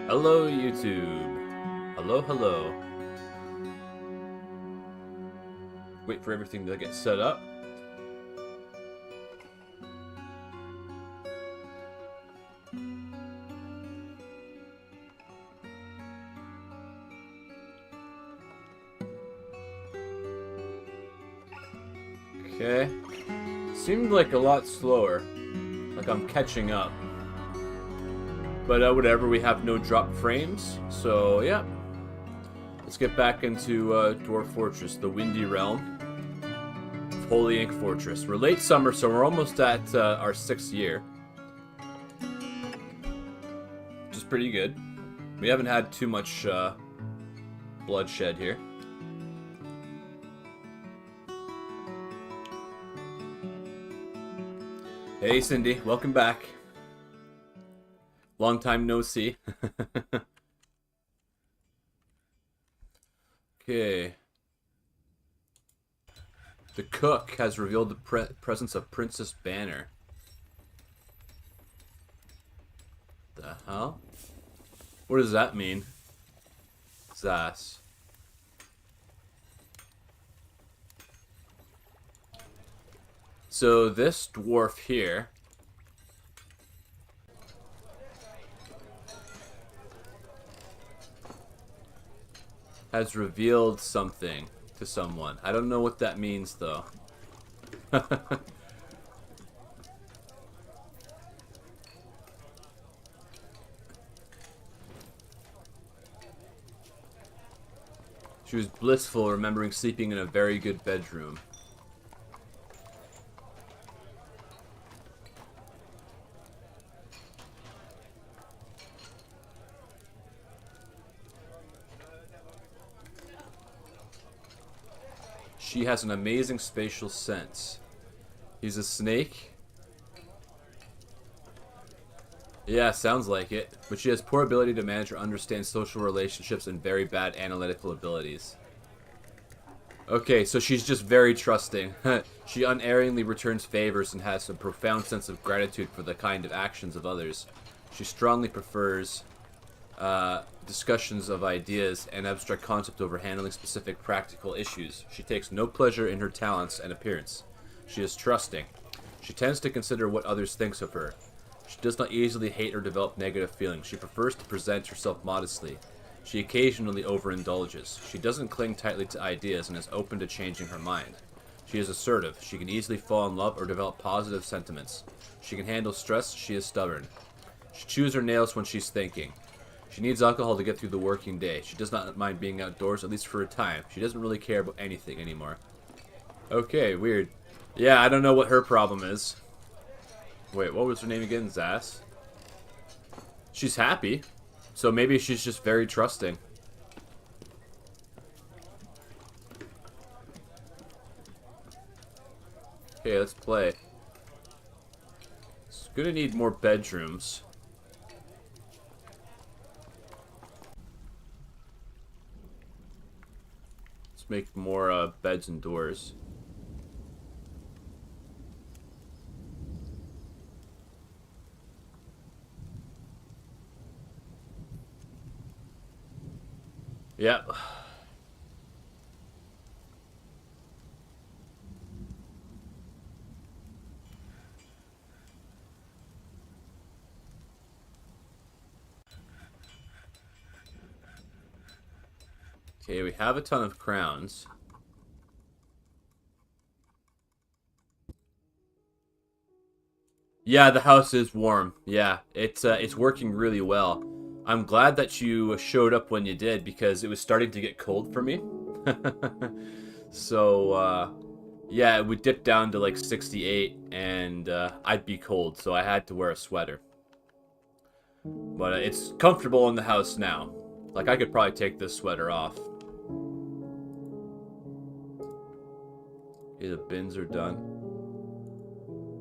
Hello, YouTube. Hello, hello. Wait for everything to get set up. Okay. Seemed like a lot slower. Like I'm catching up. But whatever, we have no drop frames. So, yeah. Let's get back into Dwarf Fortress, the Windy Realm of Holy Ink Fortress. We're late summer, so we're almost at our 6th year. Which is pretty good. We haven't had too much bloodshed here. Hey Cindy, welcome back. Long time no see. Okay. The cook has revealed the presence of Princess Banner. The hell? What does that mean? Zas. So this dwarf here has revealed something to someone. I don't know what that means though. She was blissful, remembering sleeping in a very good bedroom. She has an amazing spatial sense. He's a snake? Yeah, sounds like it. But she has poor ability to manage or understand social relationships and very bad analytical abilities. Okay, so she's just very trusting. She unerringly returns favors and has a profound sense of gratitude for the kind of actions of others. She strongly prefers discussions of ideas and abstract concepts over handling specific practical issues. She takes no pleasure in her talents and appearance. She is trusting. She tends to consider what others think of her. She does not easily hate or develop negative feelings. She prefers to present herself modestly. She occasionally overindulges. She doesn't cling tightly to ideas and is open to changing her mind. She is assertive. She can easily fall in love or develop positive sentiments. She can handle stress. She is stubborn. She chews her nails when she's thinking. She needs alcohol to get through the working day. She does not mind being outdoors, at least for a time. She doesn't really care about anything anymore. Okay, weird. Yeah, I don't know what her problem is. Wait, what was her name again? Zas? She's happy. So maybe she's just very trusting. Okay, let's play. It's gonna need more bedrooms. Make more beds and doors. Yep. Okay, we have a ton of crowns. Yeah, the house is warm. Yeah, it's working really well. I'm glad that you showed up when you did because it was starting to get cold for me. So, yeah, it would dip down to like 68 and I'd be cold, so I had to wear a sweater. But it's comfortable in the house now. Like, I could probably take this sweater off. Okay, the bins are done.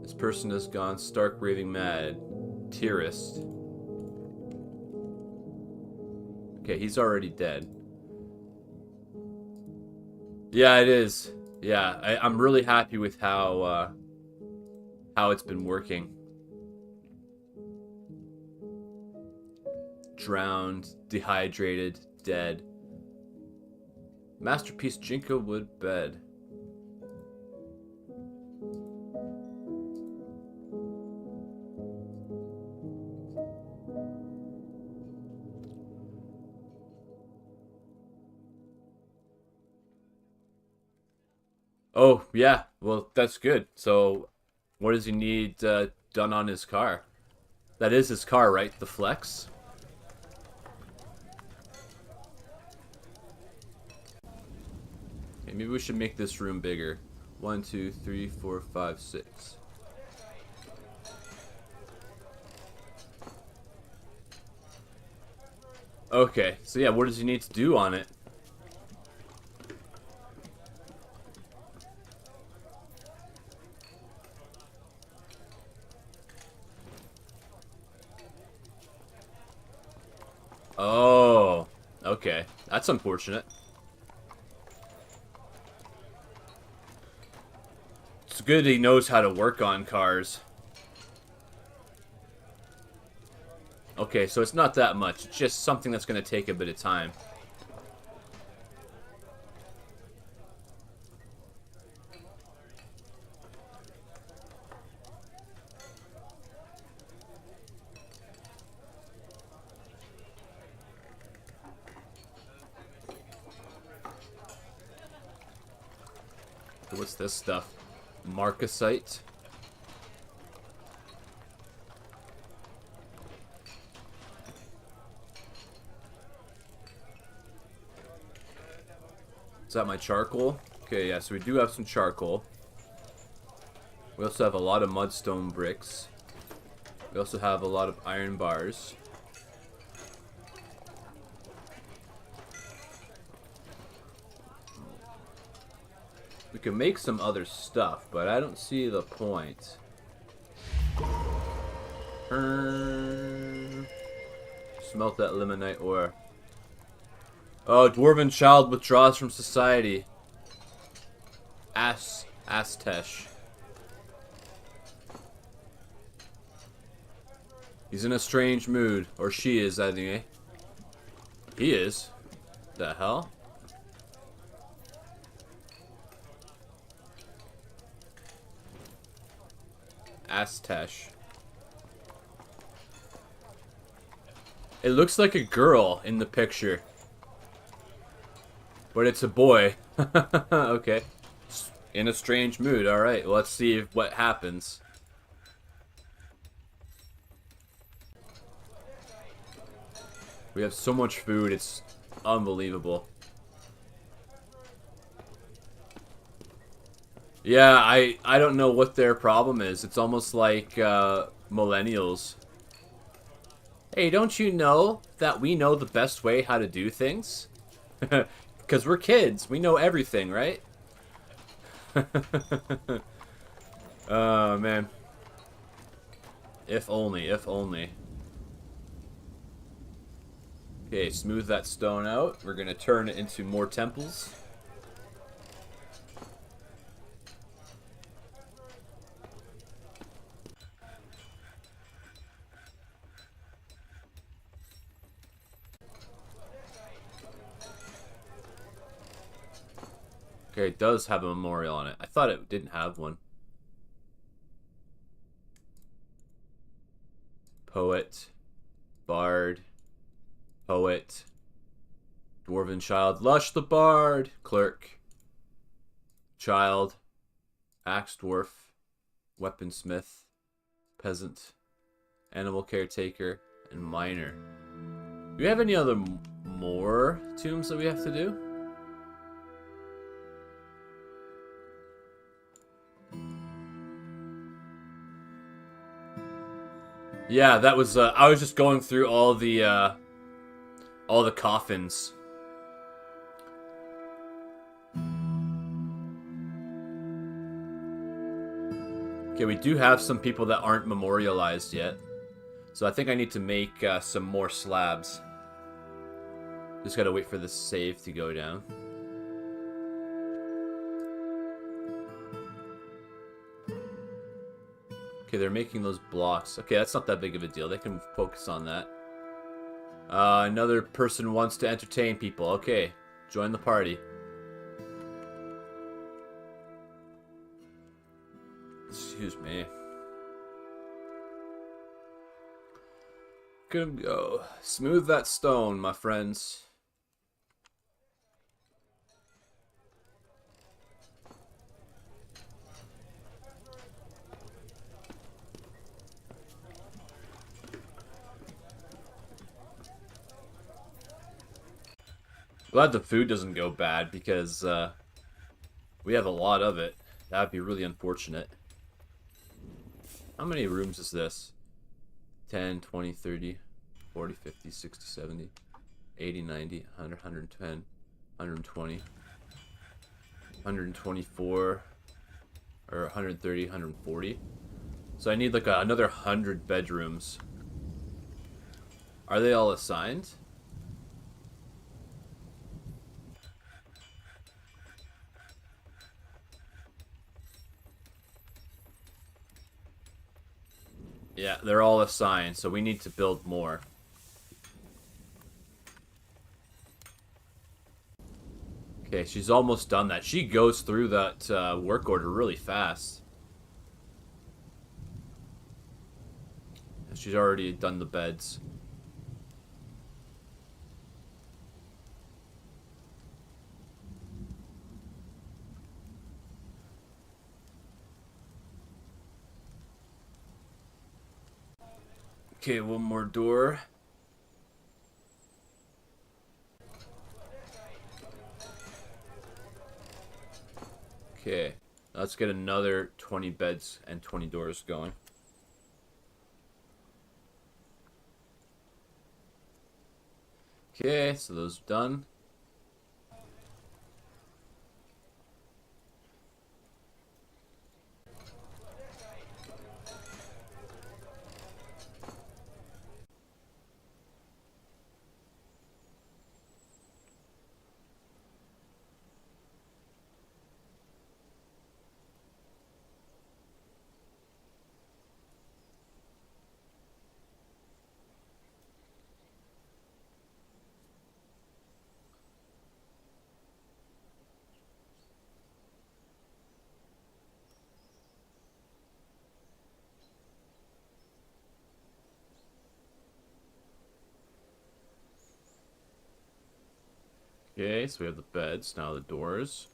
This person has gone stark raving mad. Tierist. Okay, he's already dead. Yeah, it is. Yeah, I'm really happy with how it's been working. drowned, dehydrated, dead. Masterpiece Jinko wood bed. Oh, yeah. Well, that's good. So, what does he need done on his car? That is his car, right? The Flex? Okay, maybe we should make this room bigger. 1, 2, 3, 4, 5, 6. Okay, so yeah, what does he need to do on it? Oh, okay. That's unfortunate. It's good he knows how to work on cars. Okay, so it's not that much. It's just something that's going to take a bit of time. What's this stuff? Marcasite. Is that my charcoal? Okay, yeah, so we do have some charcoal. We also have a lot of mudstone bricks. We also have a lot of iron bars. We can make some other stuff, but I don't see the point. Smelt that limonite ore. Oh, dwarven child withdraws from society. Astesh. He's in a strange mood. Or she is, I think. He is. The hell? Astesh. It looks like a girl in the picture. But it's a boy. Okay. In a strange mood. Alright, well, let's see what happens. We have so much food, it's unbelievable. Yeah, I don't know what their problem is. It's almost like millennials. Hey, don't you know that we know the best way how to do things? Because we're kids. We know everything, right? Oh, man. If only, if only. Okay, smooth that stone out. We're going to turn it into more temples. Okay, it does have a memorial on it. I thought it didn't have one. Poet. Bard. Poet. Dwarven child. Lush the bard. Clerk. Child. Axe dwarf. Weaponsmith. Peasant. Animal caretaker. And miner. Do we have any other more tombs that we have to do? Yeah, that was, I was just going through all the coffins. Okay, we do have some people that aren't memorialized yet. So I think I need to make some more slabs. Just gotta wait for the save to go down. Okay, they're making those blocks. Okay, that's not that big of a deal. They can focus on that. Another person wants to entertain people. Okay, join the party. Excuse me. Gonna go. Smooth that stone, my friends. Glad the food doesn't go bad because we have a lot of it. That'd be really unfortunate. How many rooms is this? 10, 20, 30, 40, 50, 60, 70, 80, 90, 100, 110, 120, 124, or 130, 140. So I need like another 100 bedrooms. Are they all assigned? Yeah, they're all assigned, so we need to build more. Okay, she's almost done that. She goes through that work order really fast. She's already done the beds. Okay, one more door. Okay, let's get another 20 beds and 20 doors going. Okay, so those are done. Okay, so we have the beds, now the doors.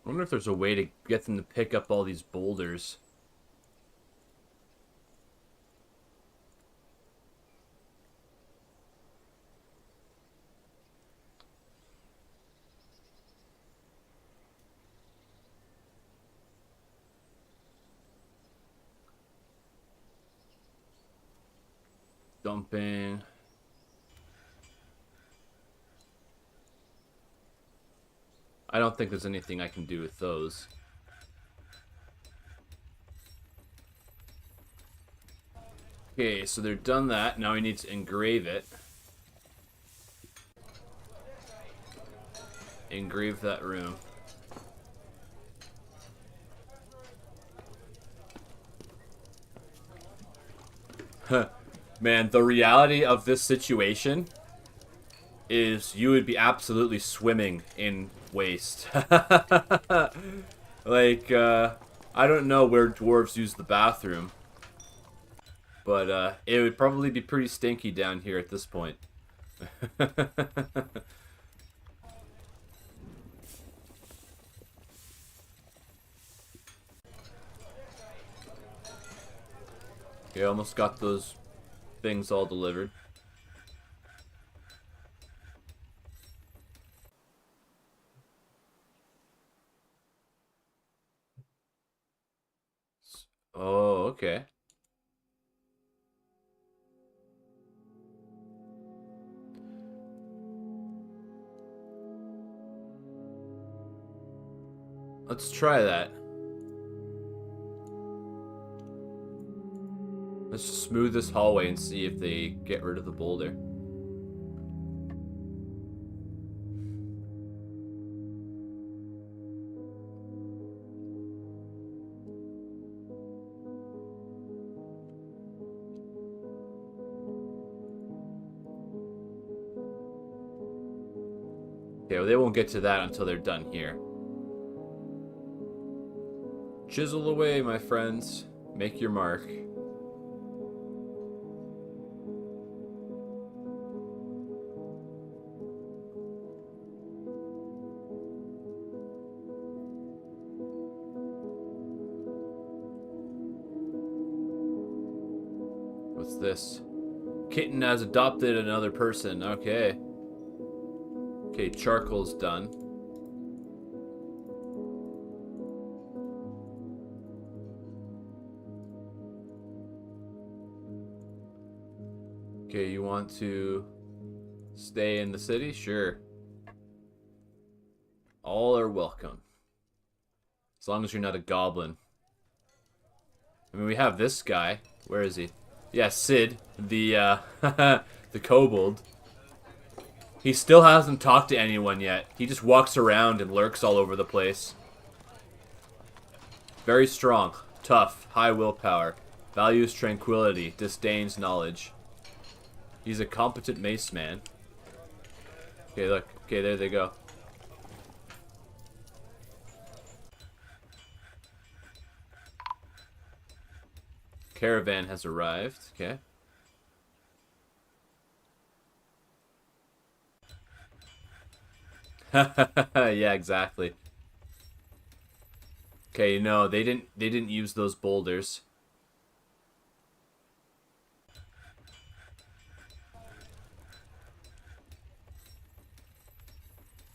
I wonder if there's a way to get them to pick up all these boulders. Dumping. I don't think there's anything I can do with those. Okay, so they're done that. Now we need to engrave it. Engrave that room. Man, the reality of this situation is you would be absolutely swimming in waste. Like, I don't know where dwarves use the bathroom, but it would probably be pretty stinky down here at this point. Okay, almost got those things all delivered. Oh, okay. Let's try that. Let's smooth this hallway and see if they get rid of the boulder. Okay, well, they won't get to that until they're done here. Chisel away, my friends. Make your mark. What's this? Kitten has adopted another person. Okay. Okay, charcoal's done. Okay, you want to stay in the city? Sure. All are welcome. As long as you're not a goblin. I mean, we have this guy. Where is he? Yeah, Sid, the the kobold. He still hasn't talked to anyone yet. He just walks around and lurks all over the place. Very strong, tough, high willpower, values tranquility, disdains knowledge. He's a competent mace man. Okay, look. Okay, there they go. Caravan has arrived. Okay. Yeah, exactly. Okay, no, they didn't use those boulders.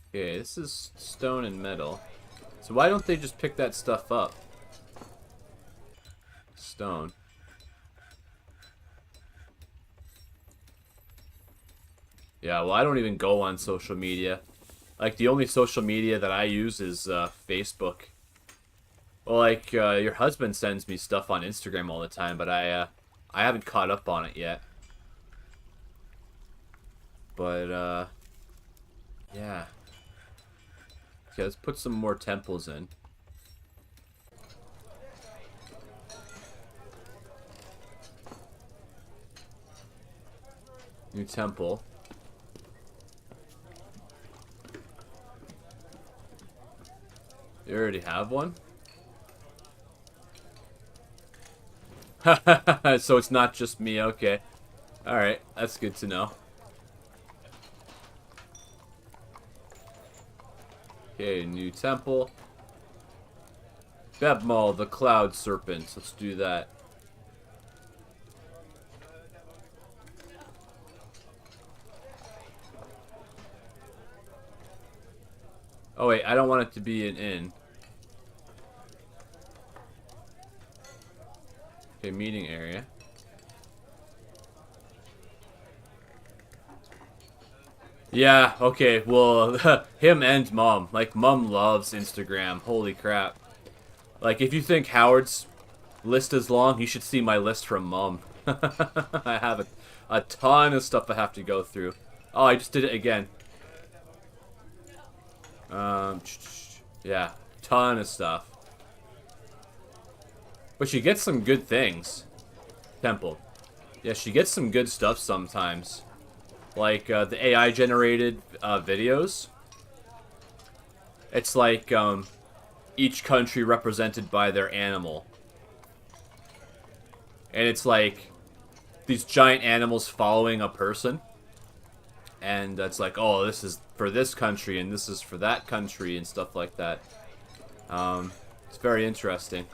Okay, this is stone and metal. So why don't they just pick that stuff up? Stone. Yeah, well, I don't even go on social media. Like, the only social media that I use is Facebook. Well, like, your husband sends me stuff on Instagram all the time, but I haven't caught up on it yet. But, yeah. Okay, let's put some more temples in. New temple. You already have one? So it's not just me, okay. Alright, that's good to know. Okay, new temple. Bebmal, the Cloud Serpent. Let's do that. Oh wait, I don't want it to be an inn. Okay, meeting area. Yeah, okay, well, him and Mom. Like, Mom loves Instagram. Holy crap. Like, if you think Howard's list is long, you should see my list from Mom. I have a ton of stuff I have to go through. Oh, I just did it again. Yeah, ton of stuff. But she gets some good things. Temple. Yeah, she gets some good stuff sometimes. Like, the AI-generated videos. It's like, each country represented by their animal. And it's like, these giant animals following a person. And it's like, oh, this is for this country, and this is for that country, and stuff like that. It's very interesting.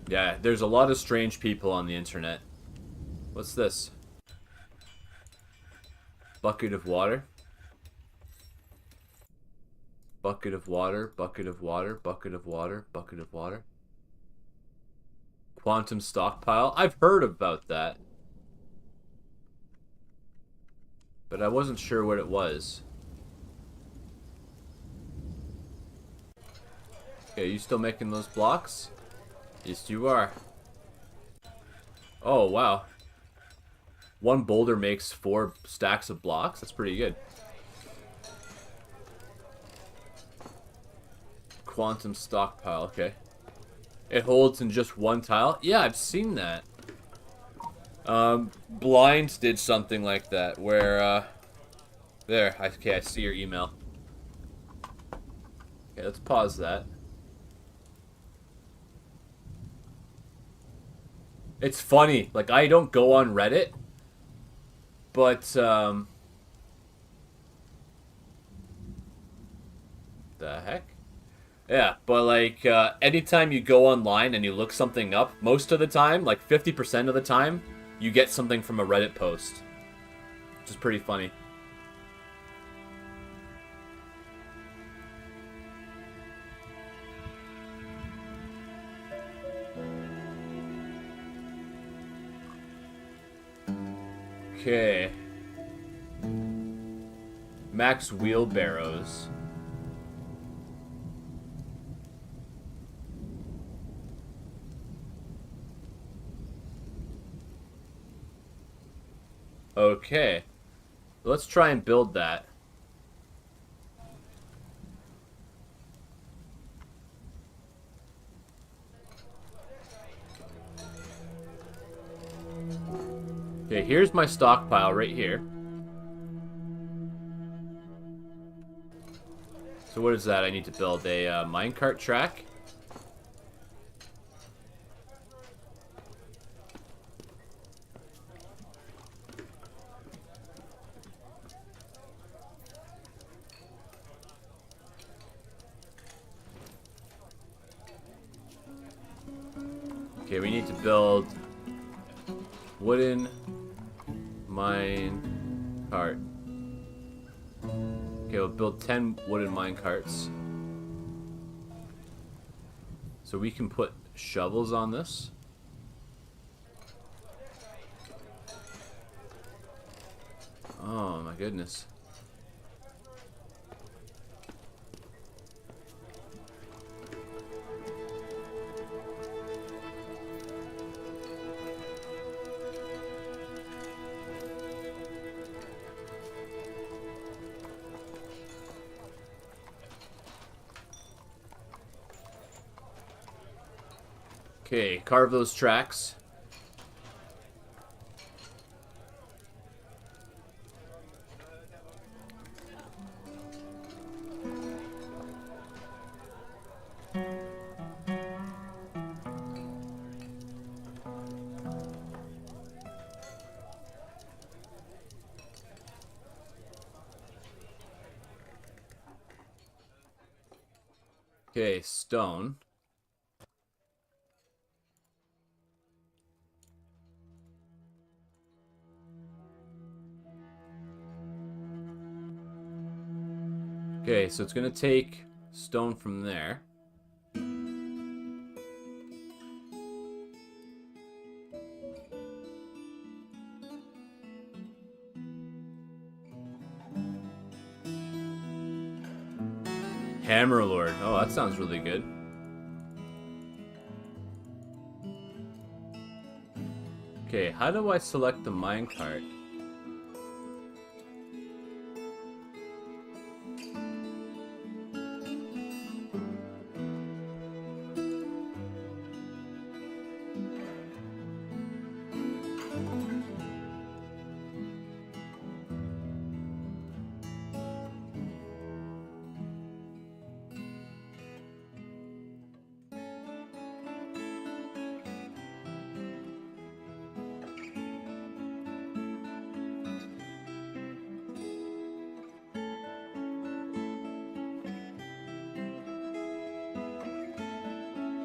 Yeah, there's a lot of strange people on the internet. What's this? Bucket of water? Bucket of water, bucket of water, bucket of water, bucket of water. Quantum stockpile? I've heard about that. but I wasn't sure what it was. Okay, you still making those blocks? Yes, you are. Oh, wow. One boulder makes 4 stacks of blocks? That's pretty good. Quantum stockpile, okay. It holds in just 1 tile? Yeah, I've seen that. Blinds did something like that, where, there, okay, I see your email. Okay, let's pause that. It's funny, like, I don't go on Reddit, but, the heck? Yeah, but, like, anytime you go online and you look something up, most of the time, like 50% of the time, you get something from a Reddit post. Which is pretty funny. Okay. Max wheelbarrows. Okay. Let's try and build that. Okay, here's my stockpile right here. So what is that? I need to build a minecart track. Okay, we need to build wooden mine cart. Okay, we'll build 10 wooden mine carts. So we can put shovels on this. Oh my goodness. Okay, carve those tracks. Okay, stone. Okay, so it's gonna take stone from there. Hammerlord. Oh, that sounds really good. Okay, how do I select the minecart?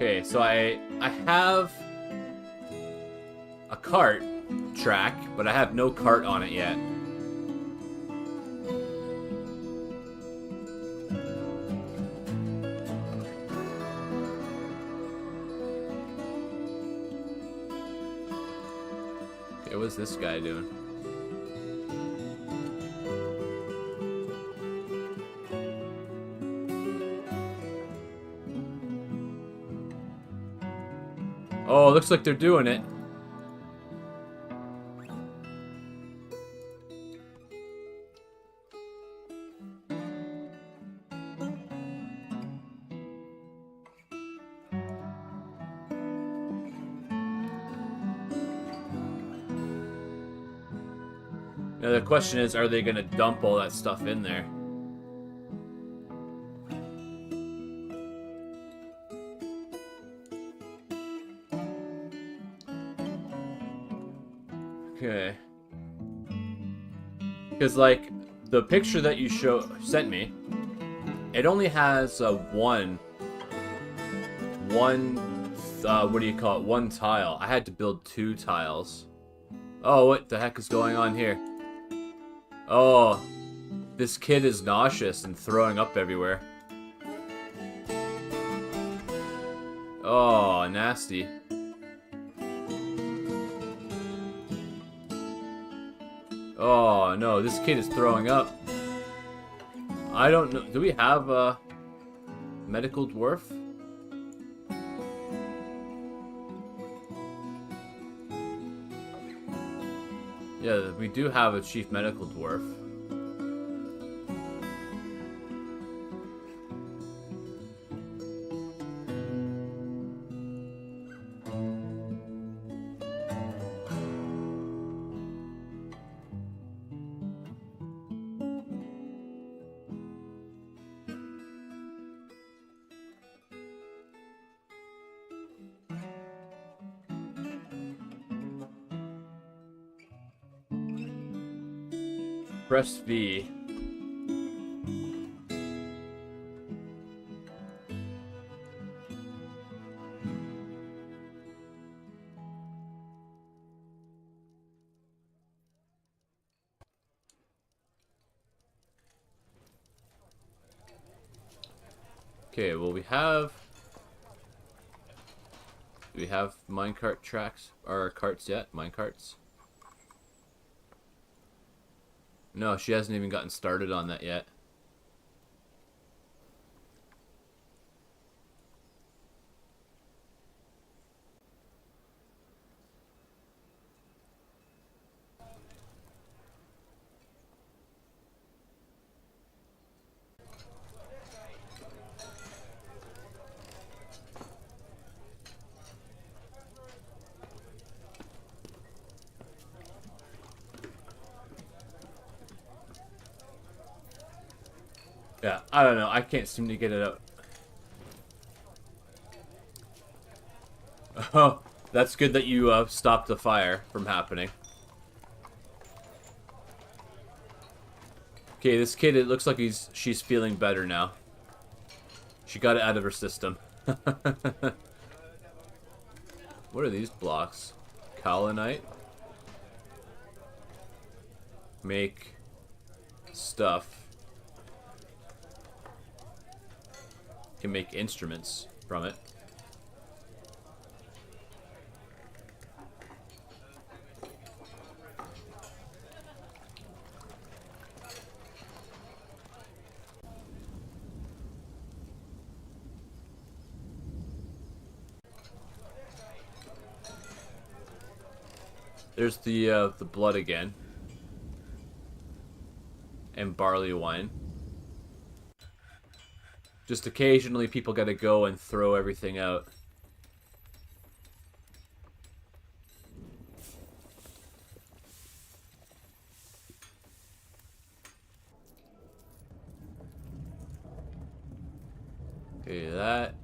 Okay, so I have a cart track, but I have no cart on it yet. Okay, what's this guy doing? Oh, looks like they're doing it. Now the question is, are they gonna dump all that stuff in there? Okay. Because, like, the picture that you sent me, it only has one, what do you call it? One tile. I had to build 2 tiles. Oh, what the heck is going on here? Oh, this kid is nauseous and throwing up everywhere. Oh, nasty. Oh, no, this kid is throwing up. I don't know. Do we have a medical dwarf? Yeah, we do have a chief medical dwarf. Press V. Okay, well we have... Do we have minecart tracks? Or carts yet? Minecarts? No, she hasn't even gotten started on that yet. Yeah, I don't know. I can't seem to get it out. Oh, that's good that you stopped the fire from happening. Okay, this kid, it looks like she's feeling better now. She got it out of her system. What are these blocks? Kaolinite? Make stuff. Can make instruments from it. There's the blood again. And barley wine. Just occasionally people gotta go and throw everything out. Okay, that.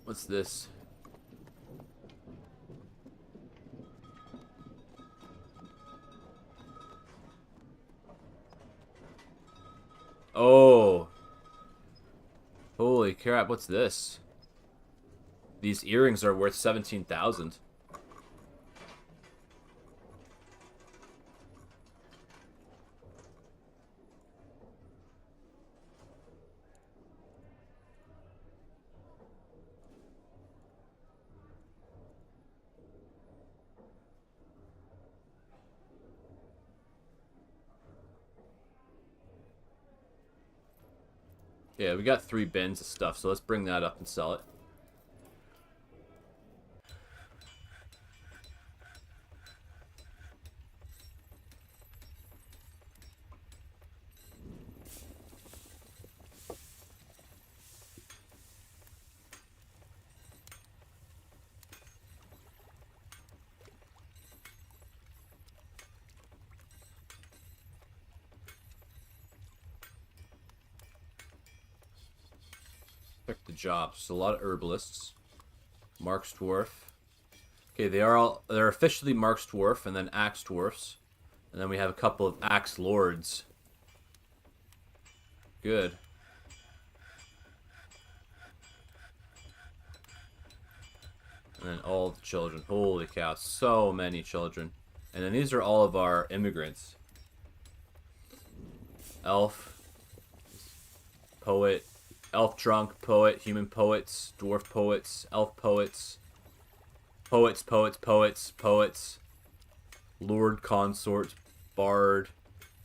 What's this? Oh. Holy crap, what's this? These earrings are worth 17,000. Yeah, we got 3 bins of stuff, so let's bring that up and sell it. Check the jobs. So a lot of herbalists. Marks Dwarf. Okay, they're officially Marks Dwarf and then Axe Dwarfs. And then we have a couple of Axe Lords. Good. And then all the children. Holy cow, so many children. And then these are all of our immigrants. Elf. Poet. Elf drunk, poet, human poets, dwarf poets, elf poets. Poets, poets, poets, poets. Lord consort, bard.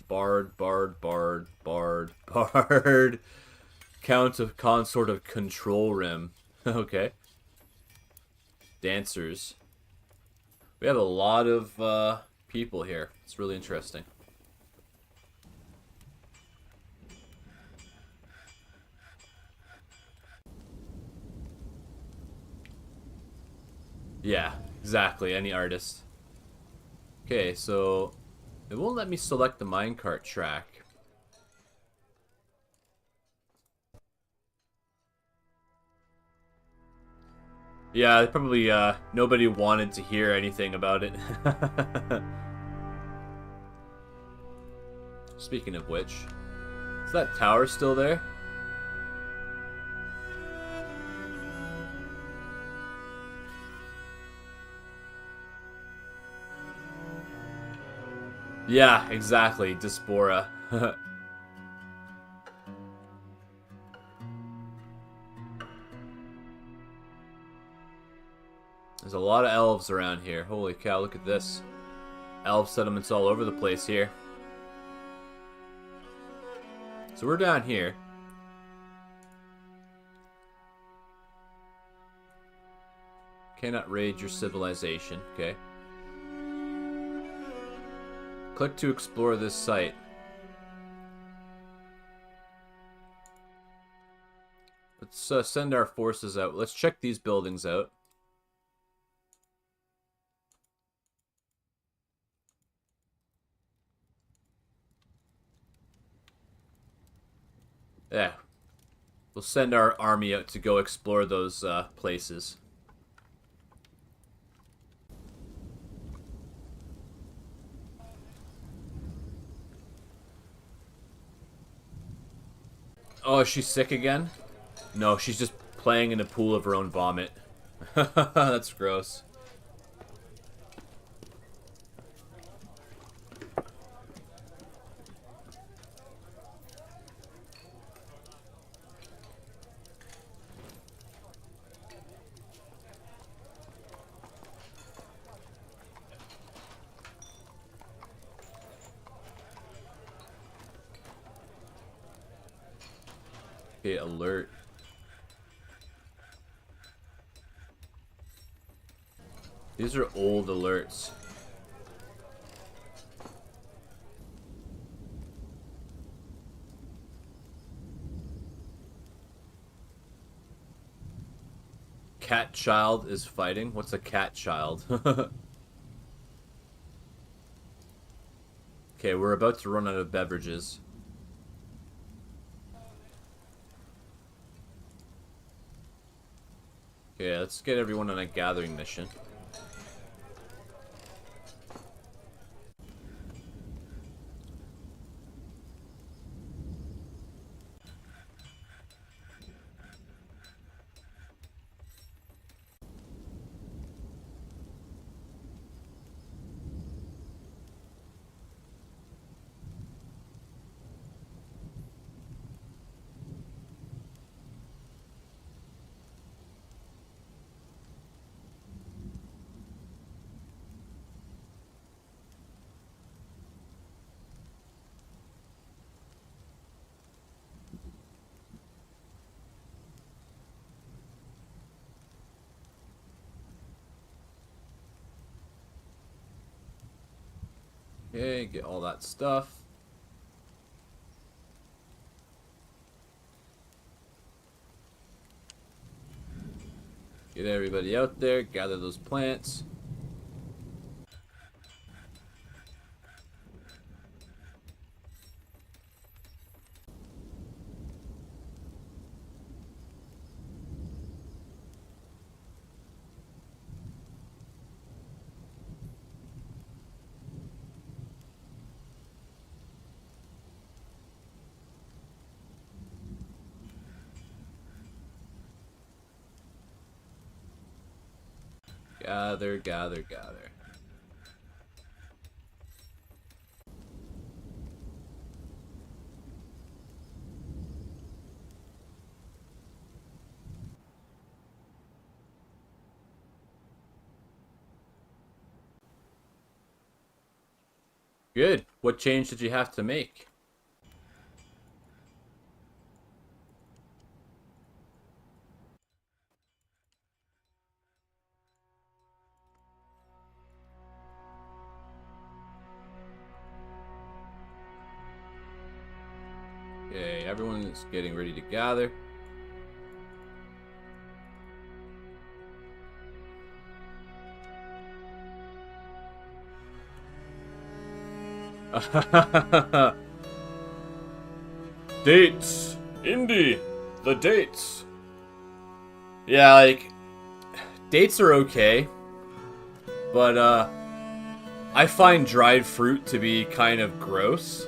Bard, bard, bard, bard, bard. Count of consort of control rim. Okay. Dancers. We have a lot of people here. It's really interesting. Yeah, exactly. Any artist. Okay, so it won't let me select the minecart track. Yeah, probably nobody wanted to hear anything about it. Speaking of which, is that tower still there? Yeah, exactly. Diaspora. There's a lot of elves around here. Holy cow, look at this. Elf settlements all over the place here. So we're down here. Cannot raid your civilization. Okay. Click to explore this site. Let's send our forces out. Let's check these buildings out. Yeah. We'll send our army out to go explore those places. Oh, is she sick again? No, she's just playing in a pool of her own vomit. That's gross. Okay, alert. These are old alerts. Cat child is fighting? What's a cat child? Okay, we're about to run out of beverages. Okay, let's get everyone on a gathering mission. Okay, get all that stuff. Get everybody out there, gather those plants. Gather, gather, gather. Good. What change did you have to make? Okay, everyone is getting ready to gather. Dates! Indie! The dates! Yeah, like, dates are okay, but, I find dried fruit to be kind of gross.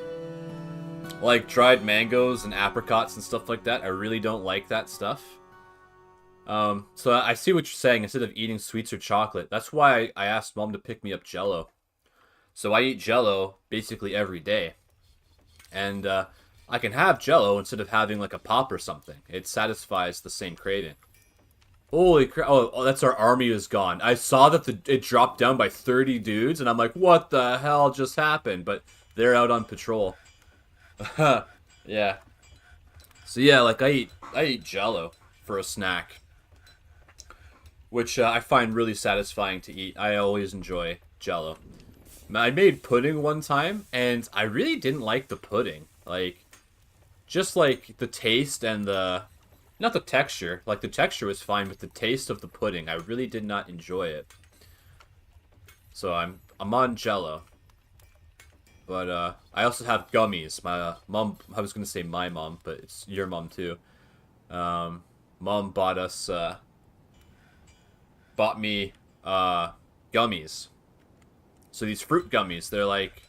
Like, dried mangoes and apricots and stuff like that, I really don't like that stuff. So I see what you're saying, instead of eating sweets or chocolate. That's why I asked Mom to pick me up Jell-O. So I eat Jell-O basically every day. And, I can have Jell-O instead of having, like, a pop or something. It satisfies the same craving. Holy crap. Oh, that's our army is gone. I saw that it dropped down by 30 dudes, and I'm like, what the hell just happened? But they're out on patrol. Yeah. So yeah, like I eat Jell-O for a snack, which I find really satisfying to eat. I always enjoy Jell-O. I made pudding one time, and I really didn't like the pudding. Like, just like the taste and the... Not the texture. Like, the texture was fine, but the taste of the pudding, I really did not enjoy it. So I'm on Jell-O. But, I also have gummies. My mom... I was going to say my mom, but it's your mom, too. Mom bought us... bought me, gummies. So these fruit gummies, they're like...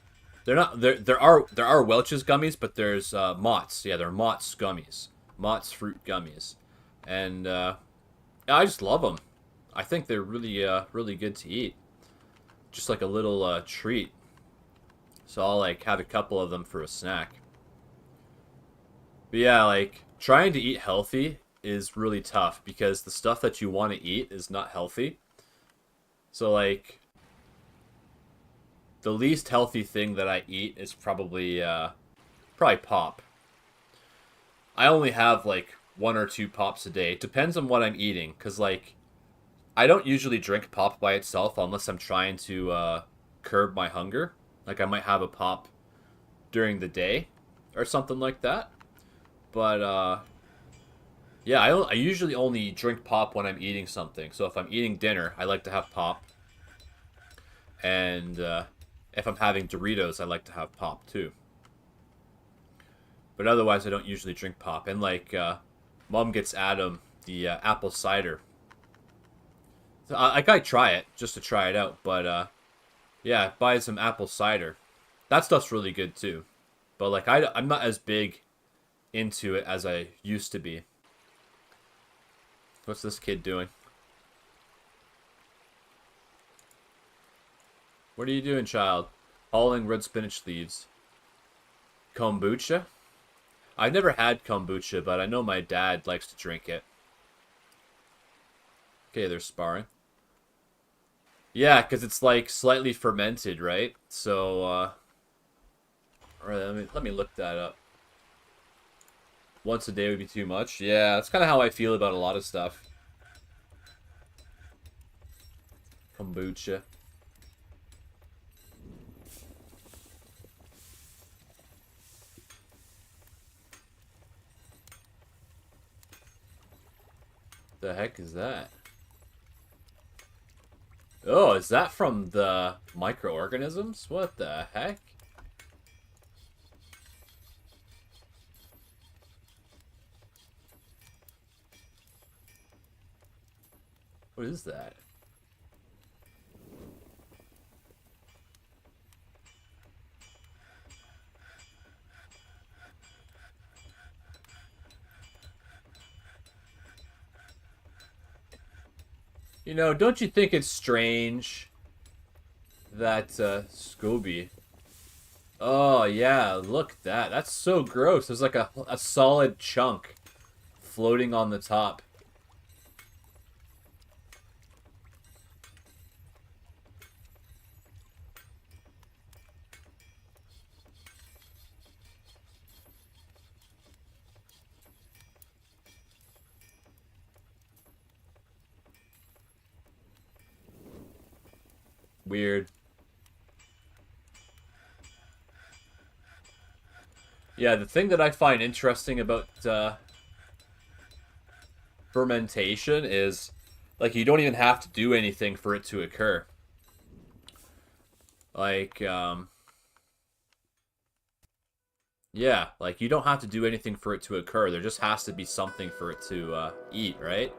They're not... There are Welch's gummies, but there's, Mott's. Yeah, they're Mott's gummies. Mott's fruit gummies. And, yeah, I just love them. I think they're really, really good to eat. Just like a little, treat. So I'll, like, have a couple of them for a snack. But yeah, like, trying to eat healthy is really tough because the stuff that you want to eat is not healthy. So, like, the least healthy thing that I eat is probably pop. I only have, like, 1 or 2 pops a day. It depends on what I'm eating, because, like, I don't usually drink pop by itself unless I'm trying to curb my hunger. Like, I might have a pop during the day or something like that. But, yeah, I usually only drink pop when I'm eating something. So if I'm eating dinner, I like to have pop. And if I'm having Doritos, I like to have pop, too. But otherwise, I don't usually drink pop. And, like, Mom gets Adam the apple cider. So I gotta try it, just to try it out. But, yeah, buy some apple cider. That stuff's really good, too. But, like, I'm not as big into it as I used to be. What's this kid doing? What are you doing, child? Hauling red spinach leaves. Kombucha? I've never had kombucha, but I know my dad likes to drink it. Okay, they're sparring. Yeah, because it's like slightly fermented, right? So, alright, let me look that up. Once a day would be too much. Yeah, that's kind of how I feel about a lot of stuff. Kombucha. The heck is that? Oh, is that from the microorganisms? What the heck? What is that? You know, don't you think it's strange that Scooby? Oh yeah, look at that. That's so gross. There's like a solid chunk floating on the top. Weird. Yeah, the thing that I find interesting about fermentation is, like, you don't even have to do anything for it to occur. Like, yeah, like, you don't have to do anything for it to occur. There just has to be something for it to eat, right?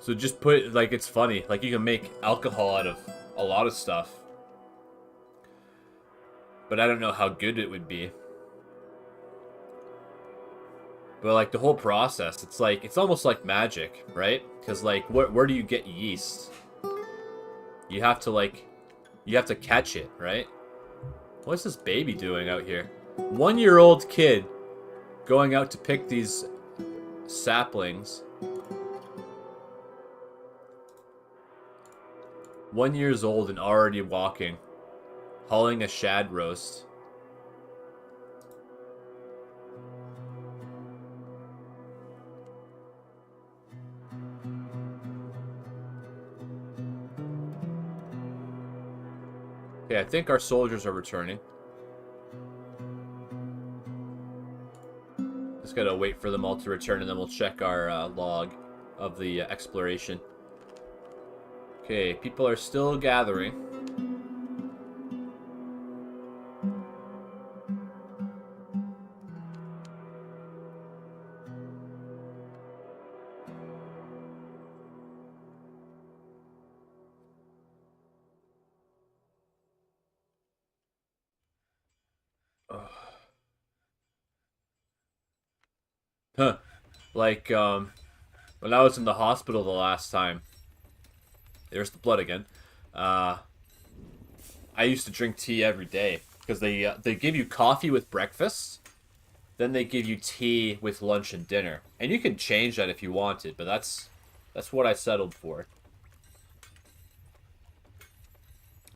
So just put, like, it's funny. Like, you can make alcohol out of a lot of stuff. But I don't know how good it would be. But, like, the whole process, it's like, it's almost like magic, right? Because, like, where do you get yeast? You have to, like, you have to catch it, right? What's this baby doing out here? 1-year-old kid going out to pick these saplings. 1 years old and already walking. Hauling a shad roast. Okay, I think our soldiers are returning. Just gotta wait for them all to return and then we'll check our log of the exploration. Okay, people are still gathering. Huh. Like, when I was in the hospital the last time, there's the blood again. I used to drink tea every day because they give you coffee with breakfast, then they give you tea with lunch and dinner, and you can change that if you wanted, but that's what I settled for.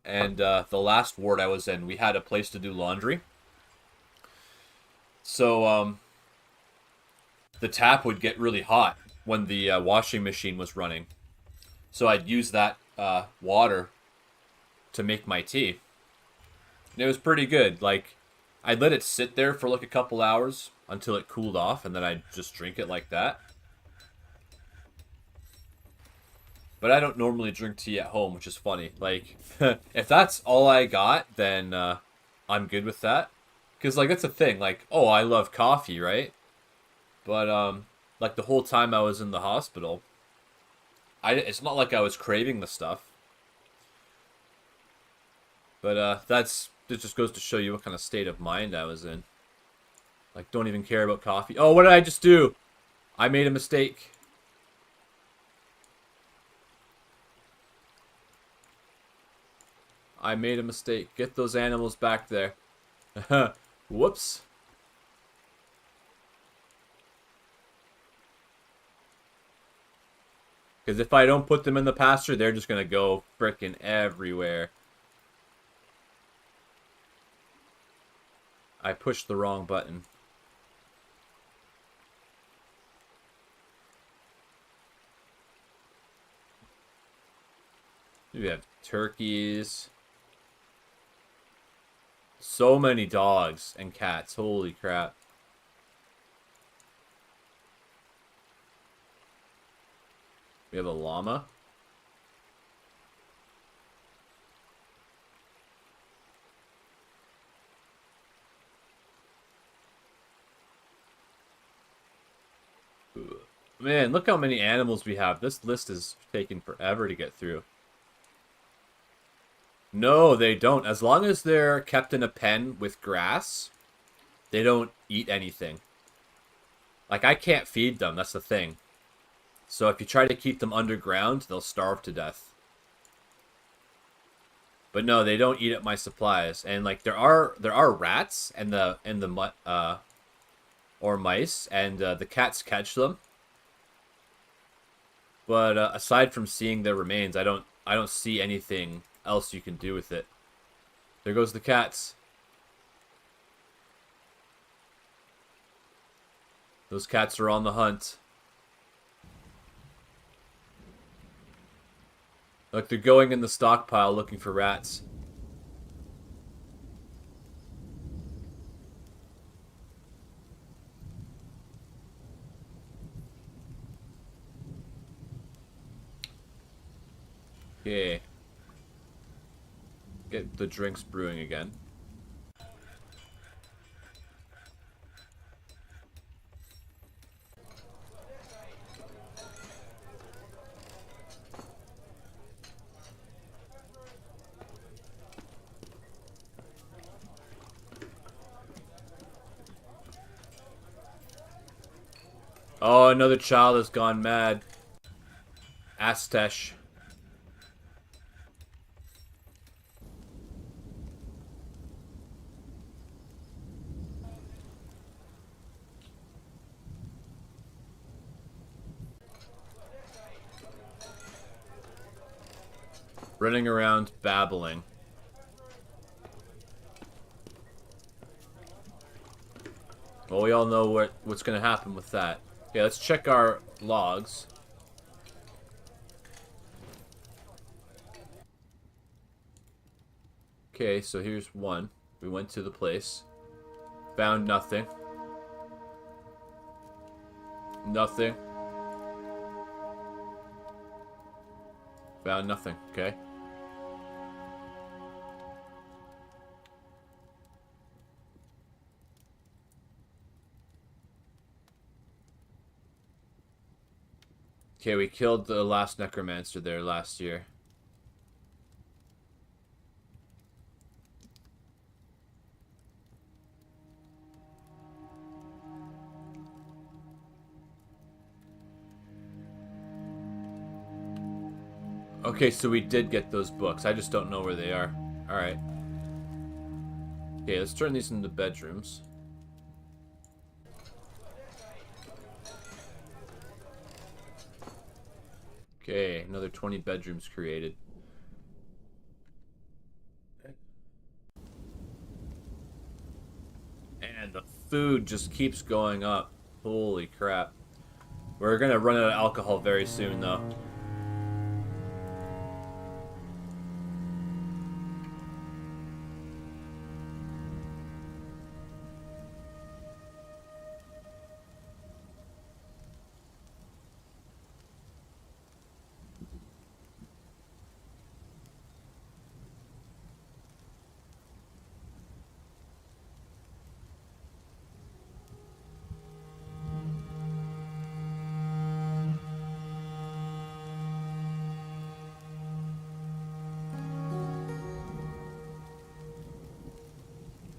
And the last ward I was in, we had a place to do laundry, so the tap would get really hot when the washing machine was running. So I'd use that water to make my tea. And it was pretty good. Like, I'd let it sit there for like a couple hours until it cooled off, and then I'd just drink it like that. But I don't normally drink tea at home, which is funny. Like, if that's all I got, then I'm good with that. Because, like, that's a thing. Like, oh, I love coffee, right? But, like, the whole time I was in the hospital, it's not like I was craving the stuff. But, it just goes to show you what kind of state of mind I was in. Like, don't even care about coffee. Oh, what did I just do? I made a mistake. I made a mistake. Get those animals back there. Whoops. Because if I don't put them in the pasture, they're just going to go frickin' everywhere. I pushed the wrong button. We have turkeys. So many dogs and cats. Holy crap. We have a llama. Man, look how many animals we have. This list is taking forever to get through. No, they don't. As long as they're kept in a pen with grass, they don't eat anything. Like, I can't feed them, that's the thing. So if you try to keep them underground, they'll starve to death. But no, they don't eat up my supplies. And like there are rats and or mice, and the cats catch them. But aside from seeing their remains, I don't see anything else you can do with it. There goes the cats. Those cats are on the hunt. Look, they're going in the stockpile looking for rats. Okay. Get the drinks brewing again. Oh, another child has gone mad. Astesh. Running around babbling. Well, we all know what's going to happen with that. Okay, let's check our logs. Okay, so here's one. We went to the place. Found nothing. Nothing. Found nothing, okay. Okay, we killed the last necromancer there last year. Okay, so we did get those books. I just don't know where they are. Alright. Okay, let's turn these into bedrooms. Okay, another 20 bedrooms created. And the food just keeps going up. Holy crap. We're gonna run out of alcohol very soon, though.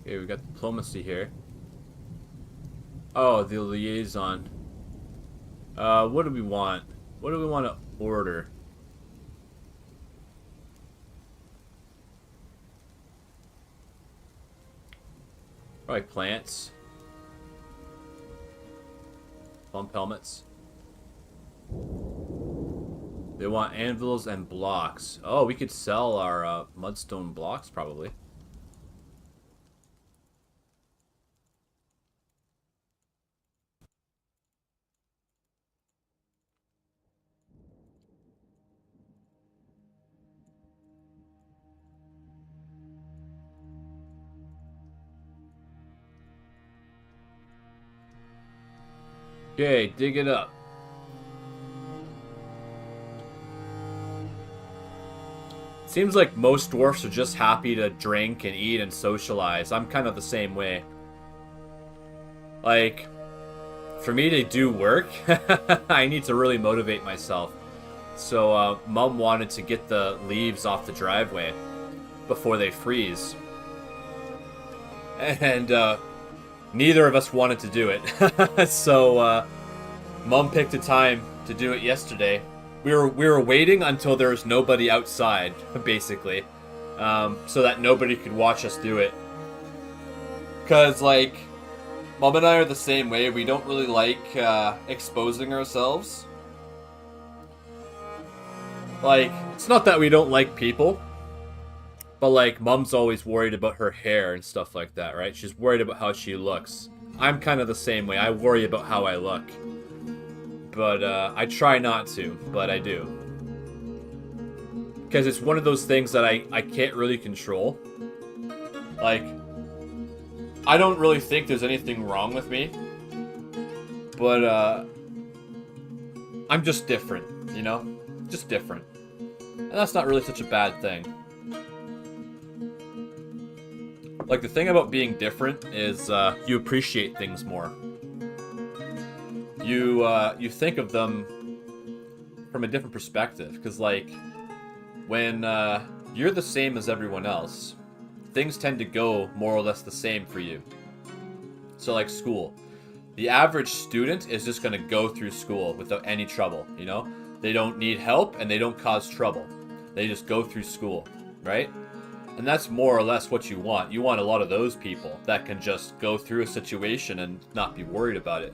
Okay, we got diplomacy here. Oh, the liaison. What do we want? What do we want to order? Probably plants. Pump helmets. They want anvils and blocks. Oh, we could sell our mudstone blocks, probably. Okay, dig it up. Seems like most dwarfs are just happy to drink and eat and socialize. I'm kind of the same way. Like, for me to do work, I need to really motivate myself. So, Mom wanted to get the leaves off the driveway before they freeze. And, neither of us wanted to do it. So, Mom picked a time to do it yesterday. We were waiting until there was nobody outside, basically, so that nobody could watch us do it. Cause like, Mom and I are the same way. We don't really like exposing ourselves. Like, it's not that we don't like people, but like, Mom's always worried about her hair and stuff like that, right? She's worried about how she looks. I'm kind of the same way. I worry about how I look. But I try not to, but I do. Because it's one of those things that I can't really control. Like, I don't really think there's anything wrong with me. But I'm just different, you know? Just different. And that's not really such a bad thing. Like, the thing about being different is you appreciate things more. You think of them from a different perspective, because like when you're the same as everyone else, things tend to go more or less the same for you. So like school, the average student is just going to go through school without any trouble, you know? They don't need help and they don't cause trouble. They just go through school, right? And that's more or less what you want. You want a lot of those people that can just go through a situation and not be worried about it.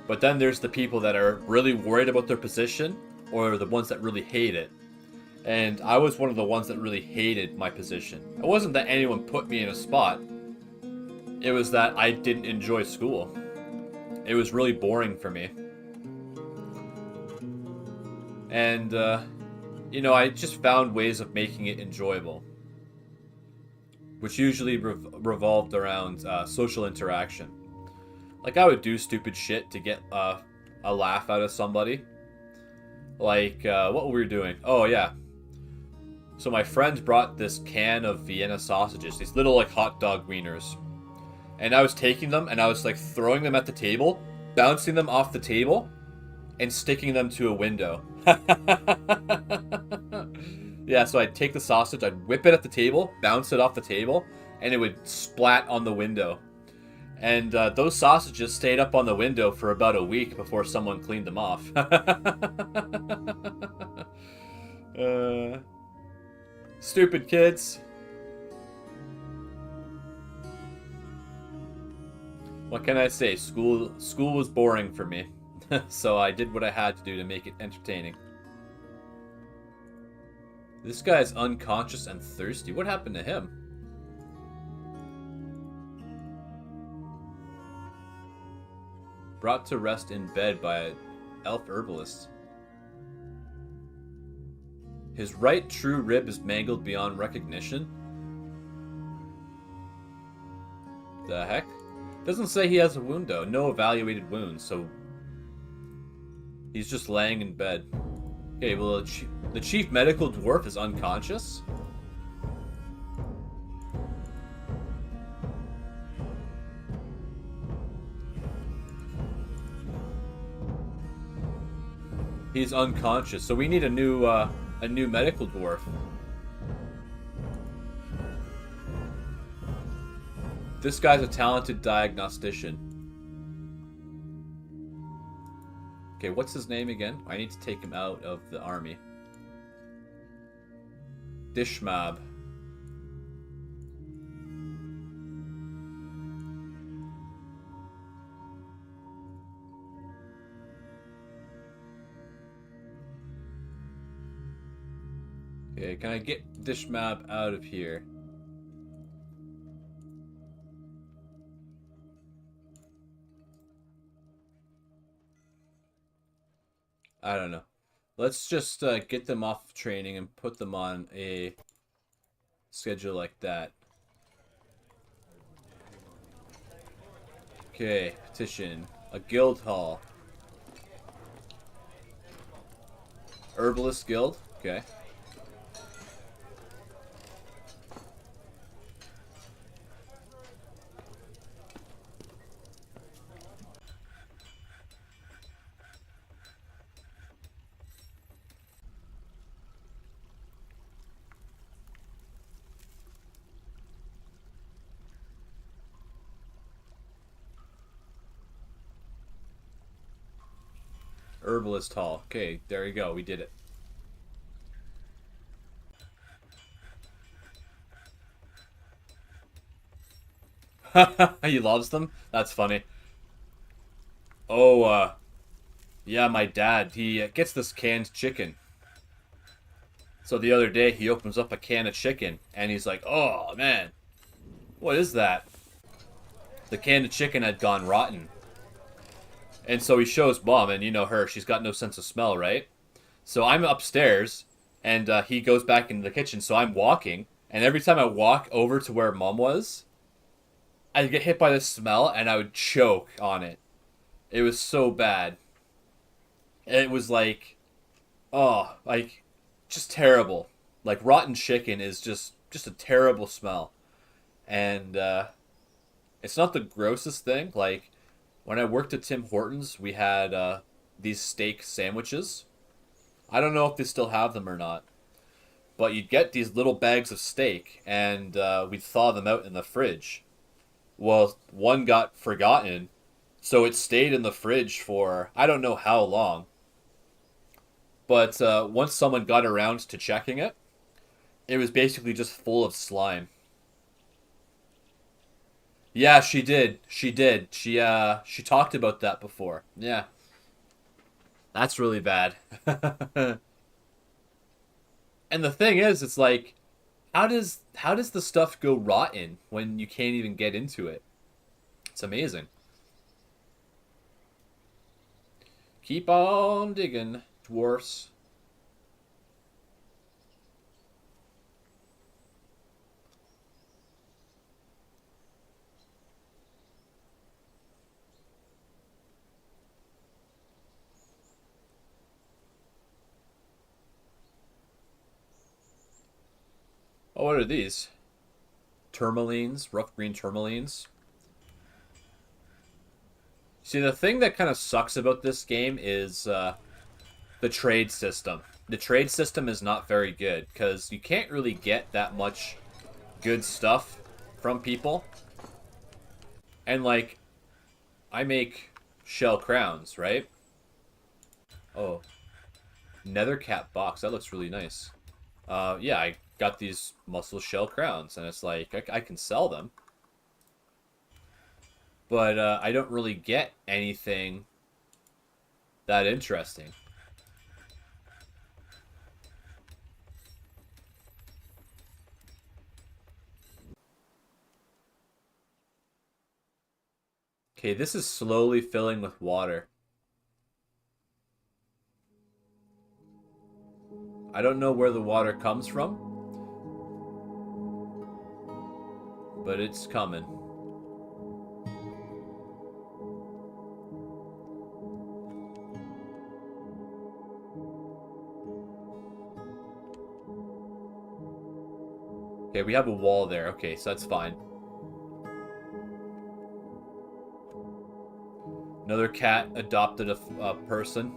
But then there's the people that are really worried about their position, or the ones that really hate it. And I was one of the ones that really hated my position. It wasn't that anyone put me in a spot. It was that I didn't enjoy school. It was really boring for me. And, you know, I just found ways of making it enjoyable. Which usually revolved around social interaction. Like, I would do stupid shit to get a laugh out of somebody. Like, what were we doing? Oh, yeah. So my friend brought this can of Vienna sausages. These little, like, hot dog wieners. And I was taking them, and I was, like, throwing them at the table, bouncing them off the table, and sticking them to a window. Yeah, so I'd take the sausage, I'd whip it at the table, bounce it off the table, and it would splat on the window. And those sausages stayed up on the window for about a week before someone cleaned them off. Stupid kids. What can I say? School was boring for me. So I did what I had to do to make it entertaining. This guy's unconscious and thirsty. What happened to him? Brought to rest in bed by an elf herbalist. His right true rib is mangled beyond recognition. The heck? Doesn't say he has a wound though. No evaluated wounds, so he's just laying in bed. Okay, well, the chief medical dwarf is unconscious? He's unconscious, so we need a new medical dwarf. This guy's a talented diagnostician. Okay, what's his name again? I need to take him out of the army. Dishmab. Okay, can I get Dishmab out of here? I don't know. Let's just get them off training and put them on a schedule like that. Okay, petition. A guild hall. Herbalist guild? Okay. Herbalist Hall. Okay, there you go. We did it. He loves them? That's funny. Oh, yeah, my dad, he gets this canned chicken. So the other day, he opens up a can of chicken, and he's like, oh, man, what is that? The can of chicken had gone rotten. And so he shows Mom, and you know her, she's got no sense of smell, right? So I'm upstairs, and he goes back into the kitchen, so I'm walking, and every time I walk over to where Mom was, I'd get hit by the smell, and I would choke on it. It was so bad. It was like, oh, like, just terrible. Like, rotten chicken is just a terrible smell. And, it's not the grossest thing. Like, when I worked at Tim Hortons, we had, these steak sandwiches. I don't know if they still have them or not. But you'd get these little bags of steak, and we'd thaw them out in the fridge. Well, one got forgotten, so it stayed in the fridge for I don't know how long. But once someone got around to checking it, it was basically just full of slime. Yeah, she did. She did. She talked about that before. Yeah. That's really bad. And the thing is, it's like how does the stuff go rotten when you can't even get into it? It's amazing. Keep on digging, dwarfs. Oh, what are these? Tourmalines, rough green tourmalines. See, the thing that kind of sucks about this game is the trade system. The trade system is not very good because you can't really get that much good stuff from people. And like, I make shell crowns, right? Oh, nether cap box. That looks really nice. Yeah, I got these muscle shell crowns, and it's like I can sell them, but I don't really get anything that interesting. Okay, this is slowly filling with water. I don't know where the water comes from, but it's coming. Okay, we have a wall there. Okay, so that's fine. Another cat adopted a person.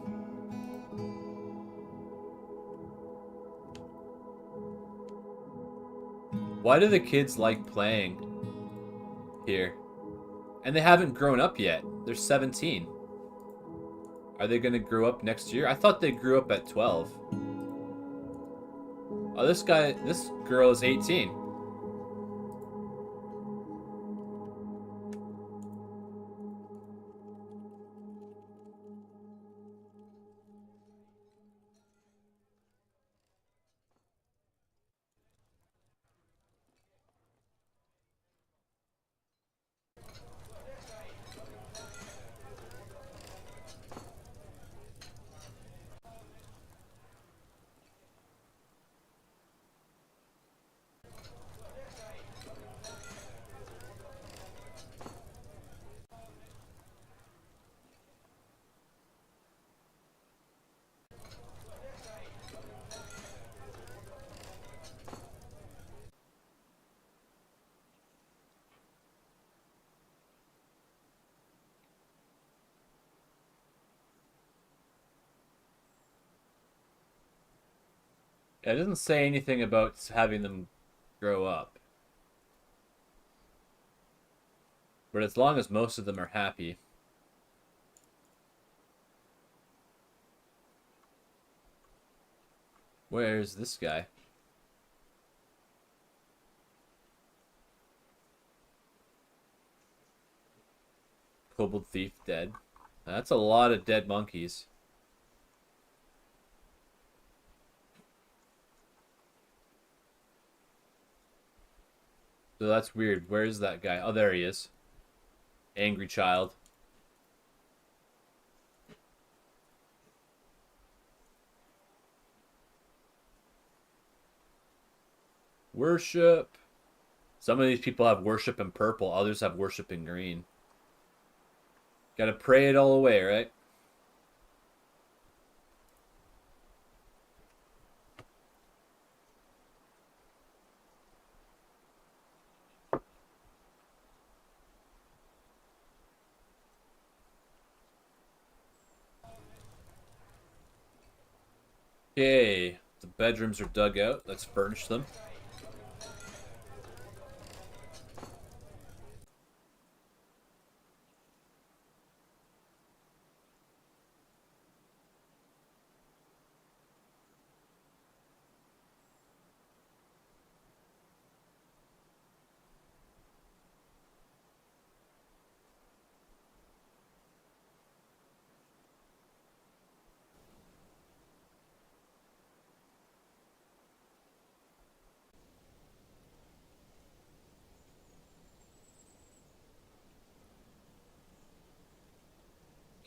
Why do the kids like playing here? And they haven't grown up yet. They're 17. Are they going to grow up next year? I thought they grew up at 12. Oh, this girl is 18. Yeah, it doesn't say anything about having them grow up. But as long as most of them are happy. Where's this guy? Kobold thief dead. That's a lot of dead monkeys. So that's weird. Where's that guy? Oh, there he is. Angry child. Worship. Some of these people have worship in purple. Others have worship in green. Gotta pray it all away, right? Okay. The bedrooms are dug out. Let's furnish them.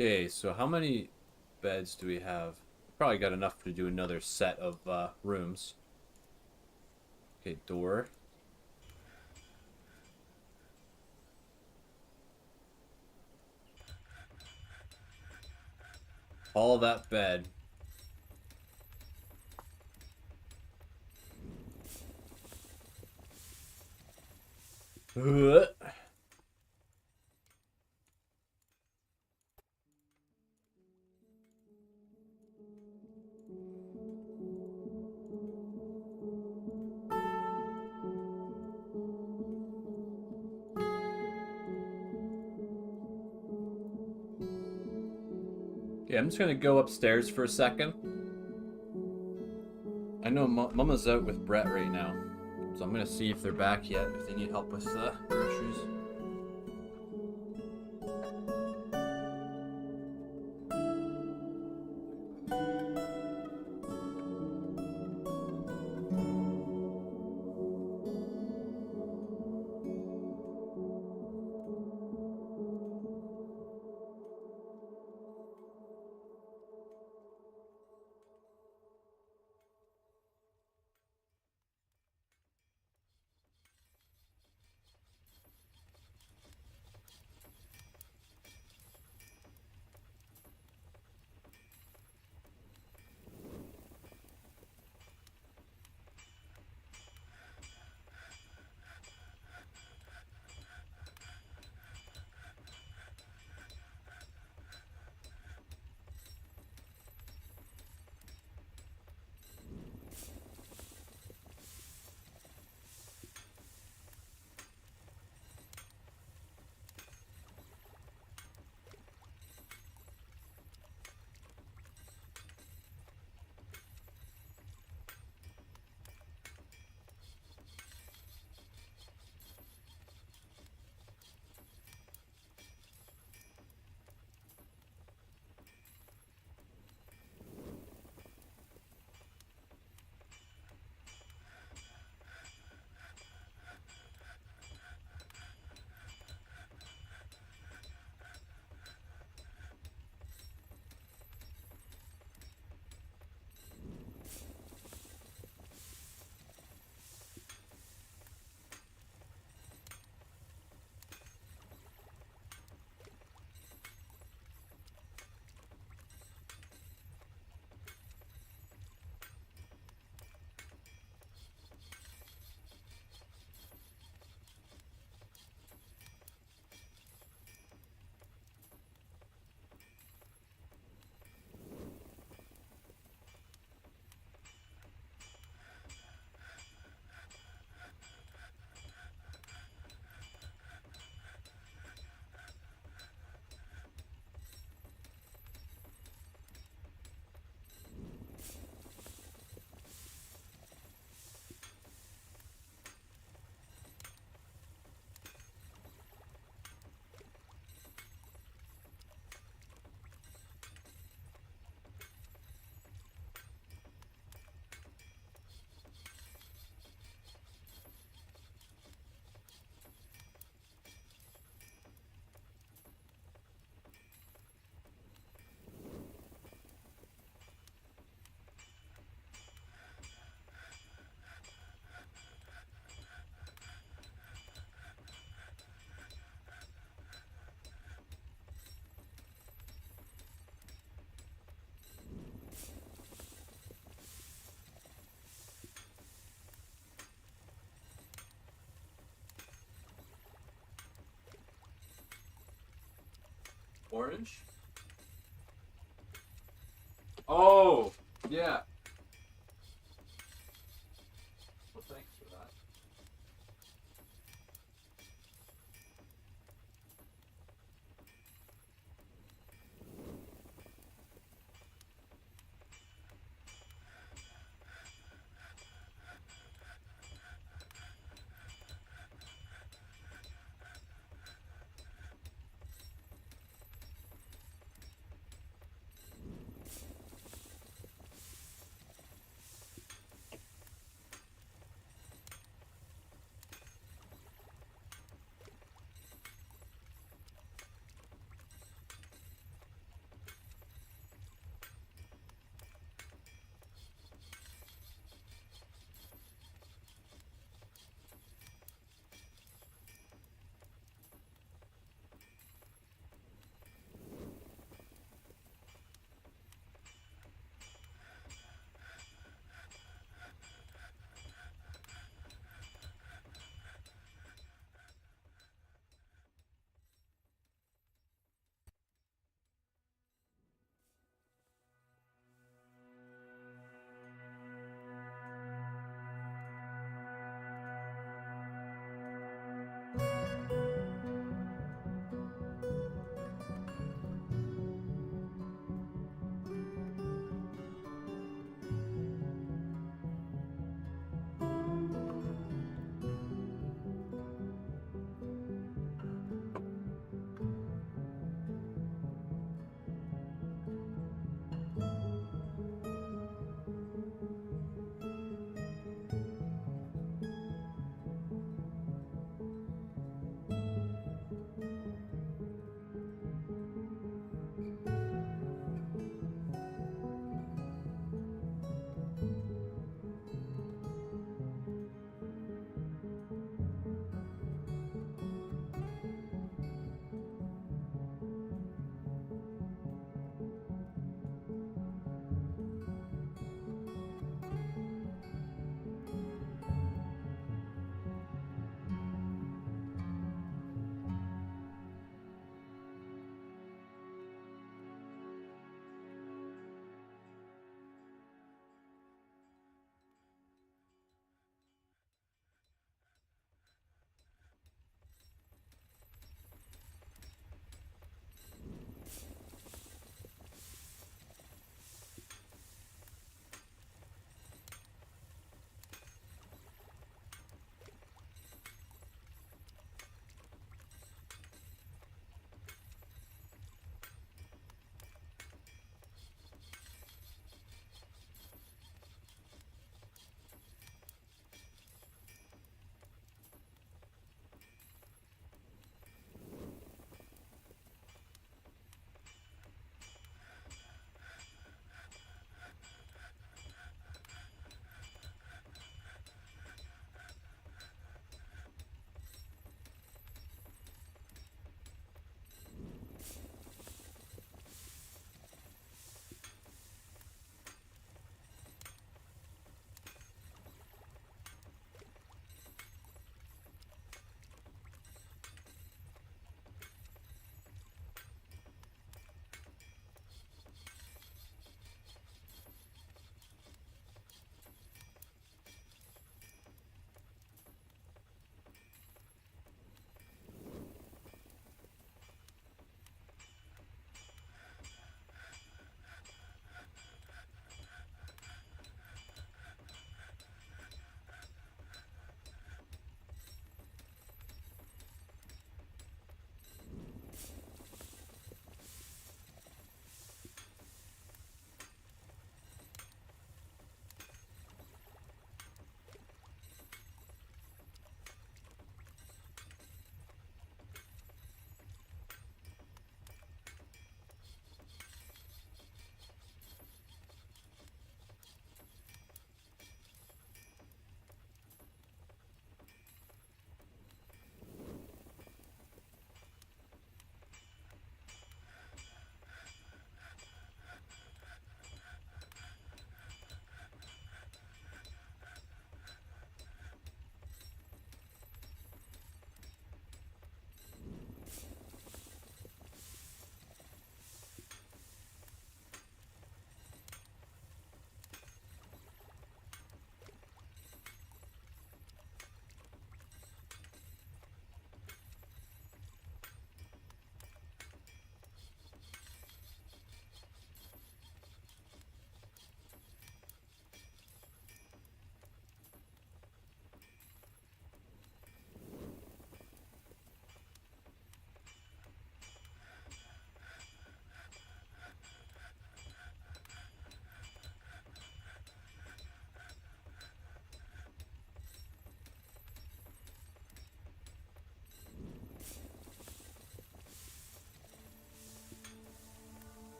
Okay, so how many beds do we have? Probably got enough to do another set of rooms. Okay, door. All that bed. Ugh. Okay, I'm just gonna go upstairs for a second. I know Mama's out with Brett right now, so I'm gonna see if they're back yet, if they need help with groceries. orange? Oh, yeah. Well, thanks for that.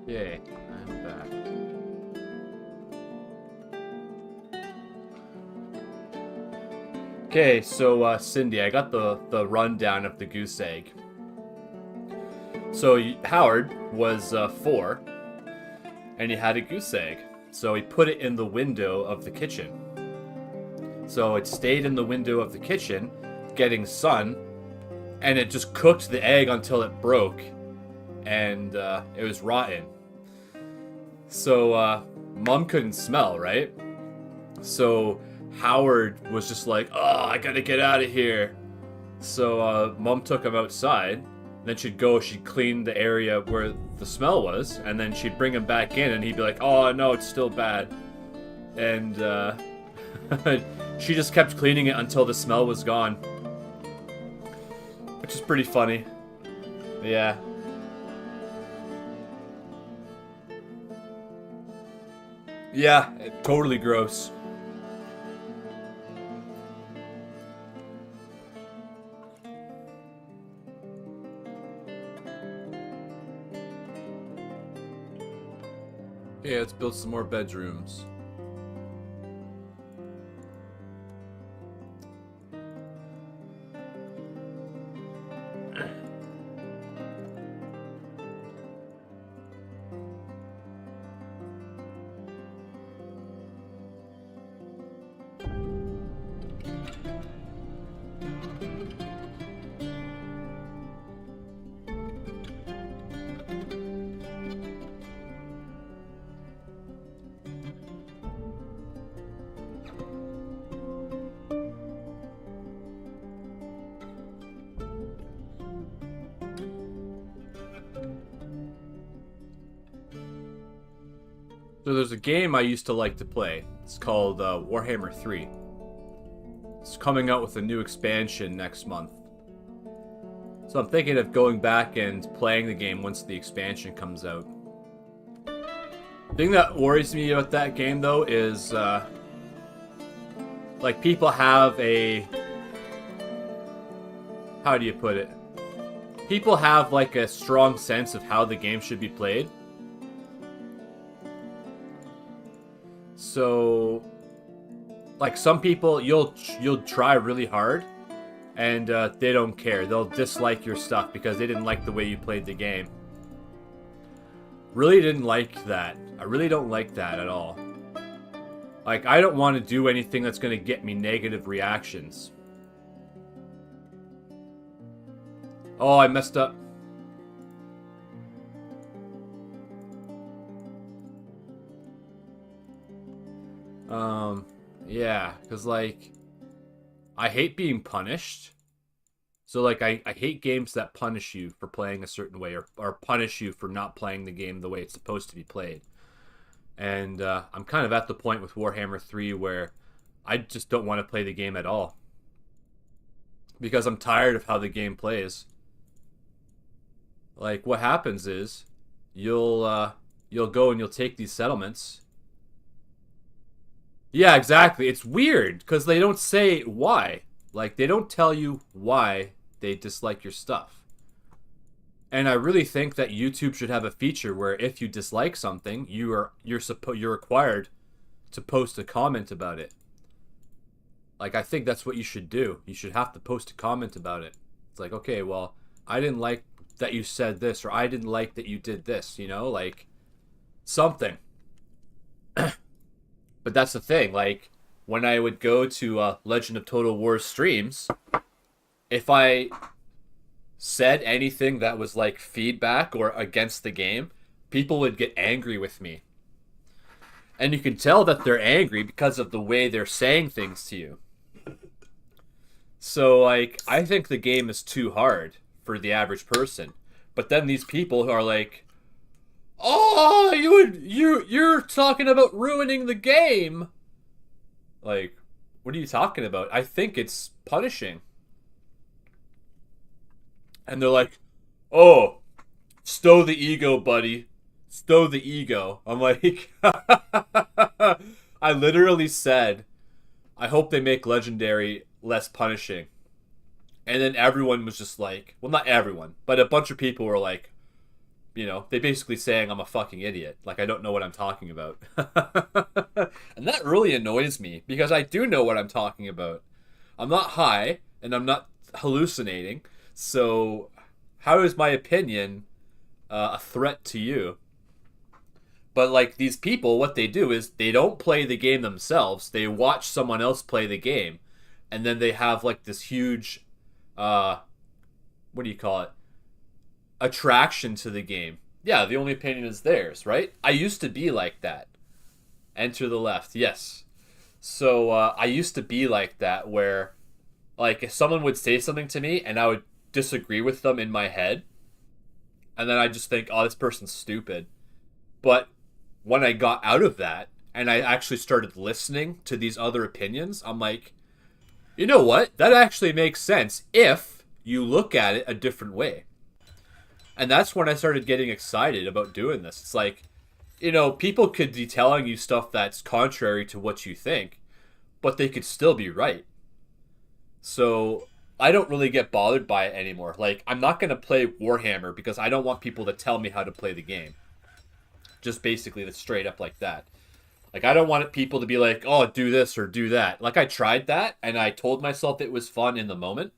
Yay, I'm back. Okay, so Cindy, I got the rundown of the goose egg. So Howard was 4, and he had a goose egg. So he put it in the window of the kitchen. So it stayed in the window of the kitchen, getting sun, and it just cooked the egg until it broke, and it was rotten. So Mom couldn't smell, right? So Howard was just like, "Oh, I gotta get out of here." So Mom took him outside. Then she'd clean the area where the smell was, and then she'd bring him back in, and he'd be like, "Oh no, it's still bad." And she just kept cleaning it until the smell was gone, which is pretty funny. Yeah. Yeah, totally gross. Okay, let's build some more bedrooms. So there's a game I used to like to play. It's called Warhammer 3. It's coming out with a new expansion next month. So I'm thinking of going back and playing the game once the expansion comes out. The thing that worries me about that game, though, is like people have a... How do you put it? People have like a strong sense of how the game should be played. So, like some people, you'll try really hard, and they don't care. They'll dislike your stuff because they didn't like the way you played the game. Really didn't like that. I really don't like that at all. Like, I don't want to do anything that's going to get me negative reactions. Oh, I messed up. Yeah, because, like, I hate being punished. So, like, I hate games that punish you for playing a certain way, or punish you for not playing the game the way it's supposed to be played. And I'm kind of at the point with Warhammer 3 where I just don't want to play the game at all. Because I'm tired of how the game plays. Like, what happens is, you'll go and you'll take these settlements. Yeah, exactly. It's weird because they don't say why. Like, they don't tell you why they dislike your stuff. And I really think that YouTube should have a feature where if you dislike something, you're required to post a comment about it. Like, I think that's what you should do. You should have to post a comment about it. It's like, okay, well, I didn't like that you said this, or I didn't like that you did this, you know? Like, something. But that's the thing, like, when I would go to Legend of Total War streams, if I said anything that was, like, feedback or against the game, people would get angry with me. And you can tell that they're angry because of the way they're saying things to you. So, like, I think the game is too hard for the average person. But then these people who are like, "Oh, you're talking about ruining the game." Like, what are you talking about? I think it's punishing. And they're like, "Oh, stow the ego, buddy. Stow the ego." I'm like, I literally said, I hope they make Legendary less punishing. And then everyone was just like, well, not everyone, but a bunch of people were like, You know, they basically saying I'm a fucking idiot. Like, I don't know what I'm talking about. And that really annoys me because I do know what I'm talking about. I'm not high and I'm not hallucinating. So, how is my opinion a threat to you? But, like, these people, what they do is they don't play the game themselves. They watch someone else play the game. And then they have, like, this huge, what do you call it? Attraction to the game. Yeah, the only opinion is theirs, right? I used to be like that. Enter the left, yes. So I used to be like that where, like, if someone would say something to me and I would disagree with them in my head, and then I just think, oh, this person's stupid. But when I got out of that and I actually started listening to these other opinions, I'm like, you know what? That actually makes sense if you look at it a different way. And that's when I started getting excited about doing this. It's like, you know, people could be telling you stuff that's contrary to what you think, but they could still be right. So I don't really get bothered by it anymore. Like, I'm not going to play Warhammer because I don't want people to tell me how to play the game. Just basically straight up like that. Like, I don't want people to be like, oh, do this or do that. Like, I tried that, and I told myself it was fun in the moment.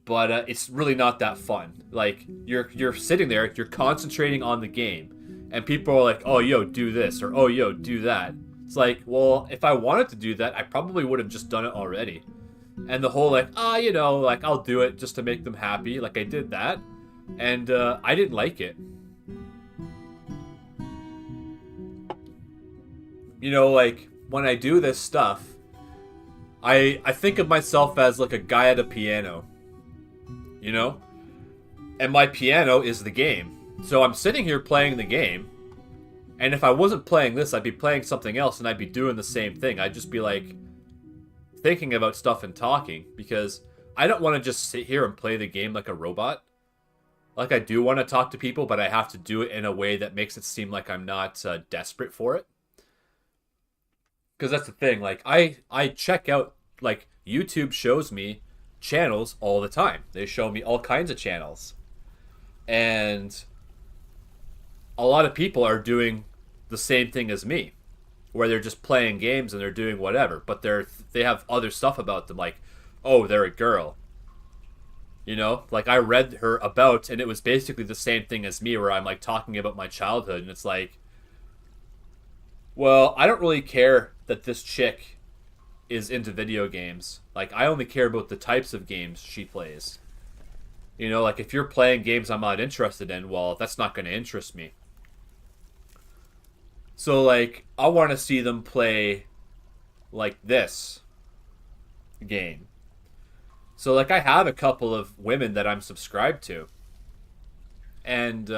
But it's really not that fun. Like, you're sitting there, you're concentrating on the game, and people are like, oh, yo, do this, or oh, yo, do that. It's like, well, if I wanted to do that, I probably would have just done it already. And the whole, like, you know, like, I'll do it just to make them happy. Like, I did that, and I didn't like it. You know, like, when I do this stuff, I think of myself as, like, a guy at a piano. You know? And my piano is the game. So I'm sitting here playing the game. And if I wasn't playing this, I'd be playing something else and I'd be doing the same thing. I'd just be like thinking about stuff and talking. Because I don't want to just sit here and play the game like a robot. Like, I do want to talk to people, but I have to do it in a way that makes it seem like I'm not desperate for it. Because that's the thing. Like, I check out, like, YouTube shows me channels all the time. They show me all kinds of channels, and a lot of people are doing the same thing as me, where they're just playing games and they're doing whatever, but they have other stuff about them, like, oh, they're a girl, you know. Like, I read her about, and it was basically the same thing as me, where I'm like talking about my childhood, and it's like, well, I don't really care that this chick is into video games. Like, I only care about the types of games she plays. You know, like, if you're playing games I'm not interested in, well, that's not going to interest me. So, like, I want to see them play, like, this game. So, like, I have a couple of women that I'm subscribed to. And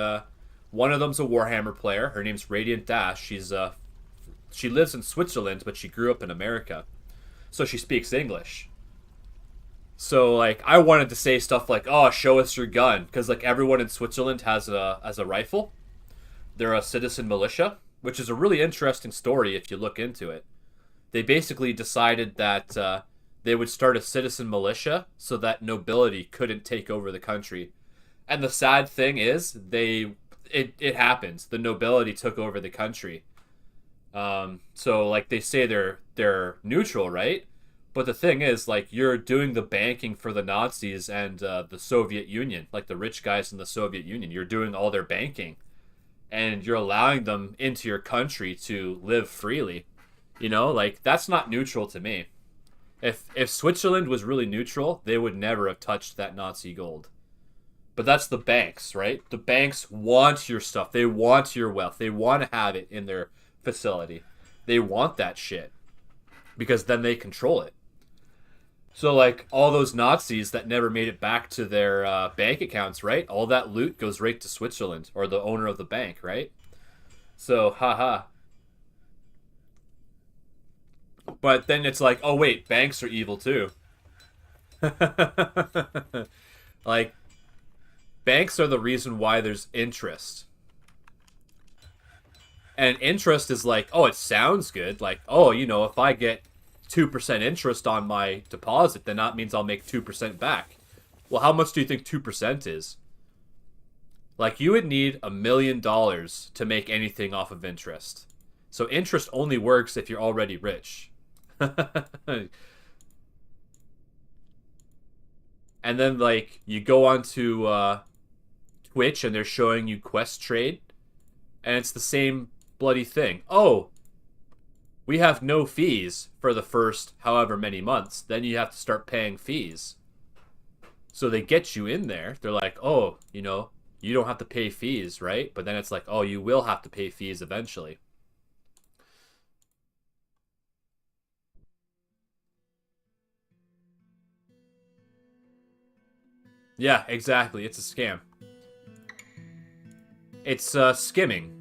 one of them's a Warhammer player. Her name's Radiant Dash. She lives in Switzerland, but she grew up in America. So she speaks English. So, like, I wanted to say stuff like, oh, show us your gun. Because, like, everyone in Switzerland has a rifle. They're a citizen militia, which is a really interesting story if you look into it. They basically decided that they would start a citizen militia so that nobility couldn't take over the country. And the sad thing is, it happens. The nobility took over the country. So, like, they say they're neutral, right? But the thing is, like, you're doing the banking for the Nazis and the Soviet Union, like the rich guys in the Soviet Union. You're doing all their banking, and you're allowing them into your country to live freely. You know, like, that's not neutral to me. If Switzerland was really neutral, they would never have touched that Nazi gold. But that's the banks, right? The banks want your stuff. They want your wealth. They want to have it in their facility. They want that shit because then they control it. So, like, all those Nazis that never made it back to their bank accounts, right? All that loot goes right to Switzerland or the owner of the bank, right? So, haha. But then it's like, oh wait, banks are evil too. Like, banks are the reason why there's interest. And interest is like, oh, it sounds good. Like, oh, you know, if I get 2% interest on my deposit, then that means I'll make 2% back. Well, how much do you think 2% is? Like, you would need $1 million to make anything off of interest. So interest only works if you're already rich. And then, like, you go onto Twitch and they're showing you quest trade, and it's the same bloody thing. Oh, we have no fees for the first however many months. Then you have to start paying fees. So they get you in there. They're like, oh, you know, you don't have to pay fees, right? But then it's like, oh, you will have to pay fees eventually. Yeah, exactly. It's a scam. It's skimming.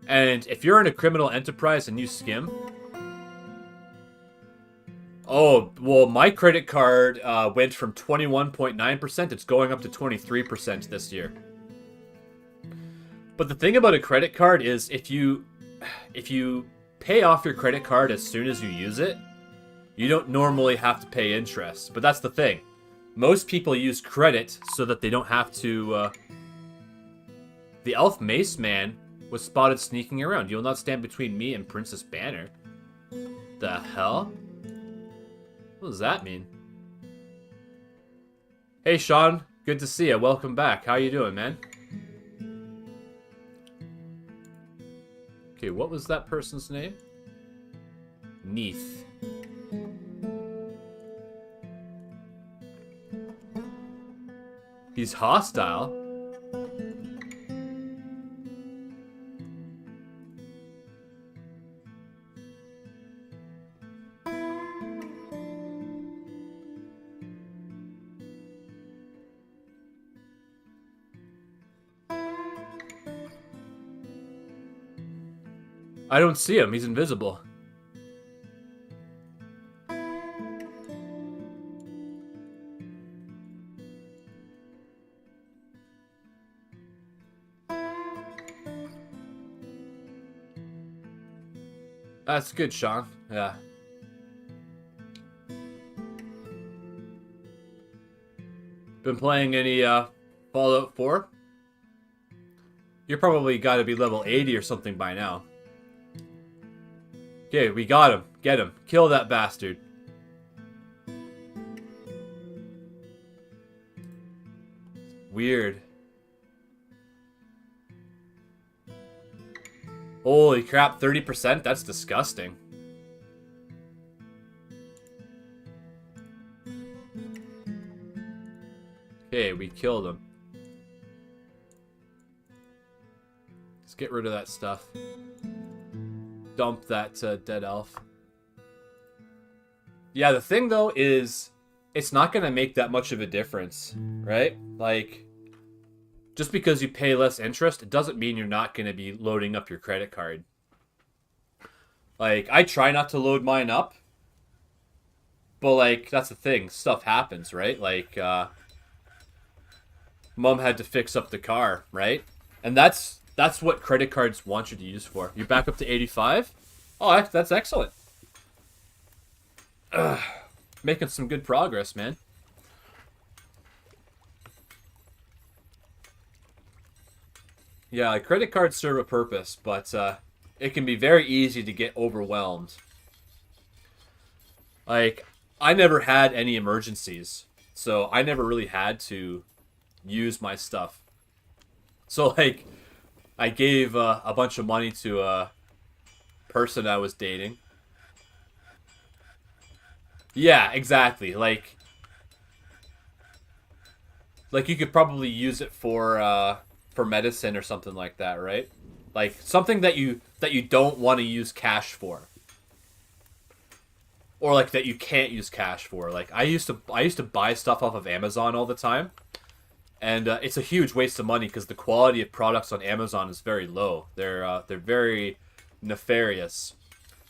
And if you're in a criminal enterprise and you skim... Oh, well, my credit card went from 21.9%. It's going up to 23% this year. But the thing about a credit card is if you pay off your credit card as soon as you use it, you don't normally have to pay interest. But that's the thing. Most people use credit so that they don't have to... The elf mace man was spotted sneaking around. You'll not stand between me and Princess Banner. The hell? What does that mean? Hey, Sean. Good to see you. Welcome back. How you doing, man? Okay, what was that person's name? Neath. He's hostile. I don't see him. He's invisible. That's good, Sean. Yeah. Been playing any Fallout 4? You're probably got to be level 80 or something by now. Okay, we got him. Get him. Kill that bastard. Weird. Holy crap, 30%? That's disgusting. Okay, we killed him. Let's get rid of that stuff. Dump that dead elf. Yeah, the thing though is it's not going to make that much of a difference, right? Like, just because you pay less interest, it doesn't mean you're not going to be loading up your credit card. Like, I try not to load mine up, but like, that's the thing. Stuff happens, right? Like, Mom had to fix up the car, right? And that's what credit cards want you to use for. You're back up to 85? Oh, that's excellent. Making some good progress, man. Yeah, like, credit cards serve a purpose, but it can be very easy to get overwhelmed. Like, I never had any emergencies, so I never really had to use my stuff. So, like, I gave a bunch of money to a person I was dating. Yeah, exactly. Like you could probably use it for medicine or something like that, right? Like something that you don't want to use cash for, or like that you can't use cash for. Like I used to buy stuff off of Amazon all the time. And it's a huge waste of money because the quality of products on Amazon is very low. They're very nefarious.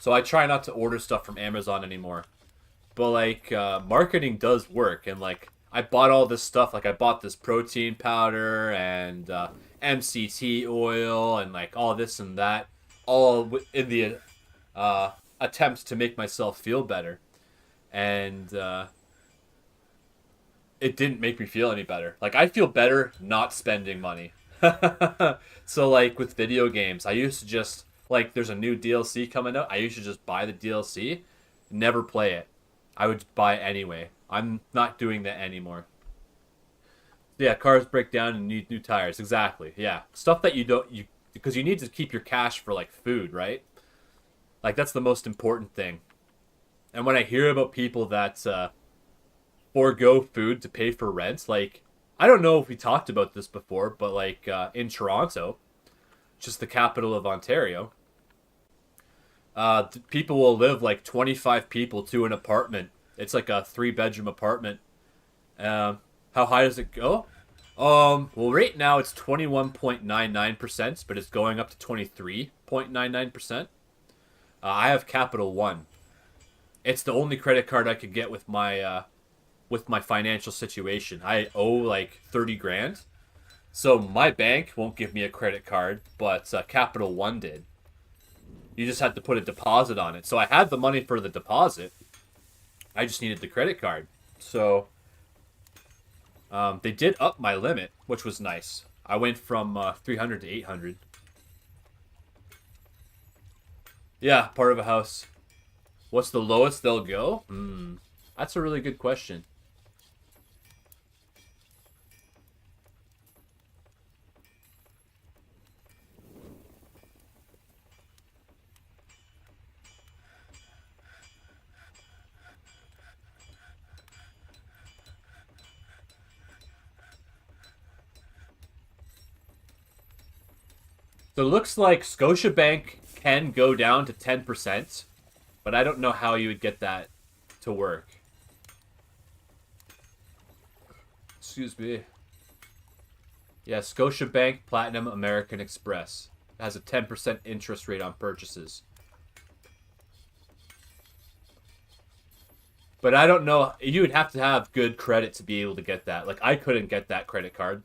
So I try not to order stuff from Amazon anymore. But like marketing does work, and like I bought all this stuff. Like I bought this protein powder and MCT oil and like all this and that, all in the attempt to make myself feel better. And it didn't make me feel any better. Like, I feel better not spending money. So, like, with video games, I used to just, like, there's a new DLC coming out. I used to just buy the DLC, never play it. I would buy it anyway. I'm not doing that anymore. Yeah, cars break down and need new tires. Exactly. Yeah. Stuff that because you need to keep your cash for, like, food, right? Like, that's the most important thing. And when I hear about people that forego food to pay for rent, like, I don't know if we talked about this before, but, like, in Toronto, just the capital of Ontario, people will live, like, 25 people to an apartment. It's like a 3-bedroom apartment. How high does it go? Well, right now it's 21.99%, but it's going up to 23.99%. I have Capital One. It's the only credit card I could get with my financial situation. I owe like 30 grand. So my bank won't give me a credit card, but Capital One did. You just had to put a deposit on it. So I had the money for the deposit. I just needed the credit card. So they did up my limit, which was nice. I went from 300 to 800. Yeah, part of a house. What's the lowest they'll go? That's a really good question. So it looks like Scotiabank can go down to 10%, but I don't know how you would get that to work. Excuse me. Yeah, Scotiabank Platinum American Express has a 10% interest rate on purchases. But I don't know. You would have to have good credit to be able to get that. Like, I couldn't get that credit card.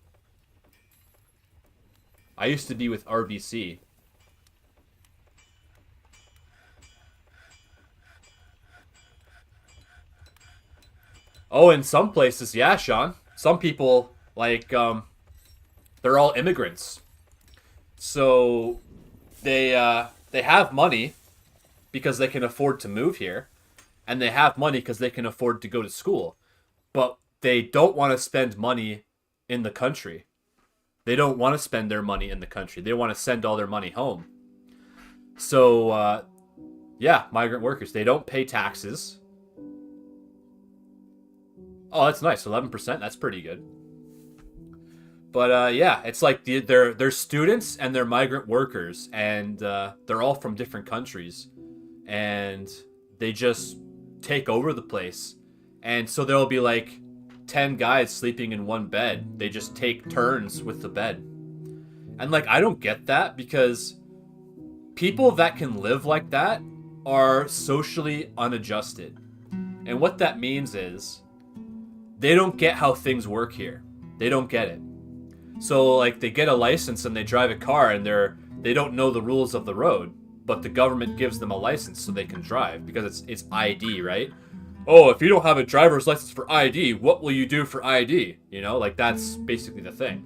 I used to be with RBC. Oh, in some places, yeah, Sean. Some people, like, they're all immigrants. So they have money because they can afford to move here, and they have money because they can afford to go to school. But they don't want to spend money in the country. They don't want to spend their money in the country. They want to send all their money home. So, yeah, migrant workers. They don't pay taxes. Oh, that's nice. 11%. That's pretty good. But, yeah, it's like they're students and they're migrant workers. And they're all from different countries. And they just take over the place. And so there'll be like 10 guys sleeping in one bed. They just take turns with the bed. And like, I don't get that, because people that can live like that are socially unadjusted. And what that means is they don't get how things work here. They don't get it. So like, they get a license and they drive a car and they don't know the rules of the road, but the government gives them a license so they can drive because it's ID, right? Oh, if you don't have a driver's license for ID, what will you do for ID? You know, like, that's basically the thing.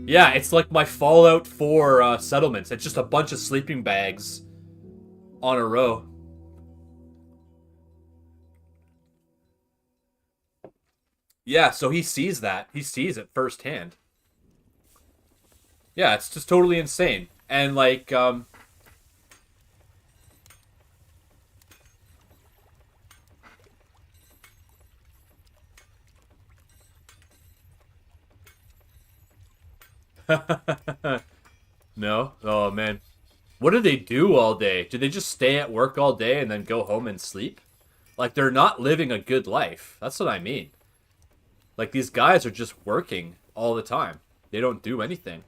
Yeah, it's like my Fallout 4 settlements. It's just a bunch of sleeping bags on a row. Yeah, so he sees that. He sees it firsthand. Yeah, it's just totally insane. And like, no? Oh, man. What do they do all day? Do they just stay at work all day and then go home and sleep? Like, they're not living a good life. That's what I mean. Like, these guys are just working all the time. They don't do anything.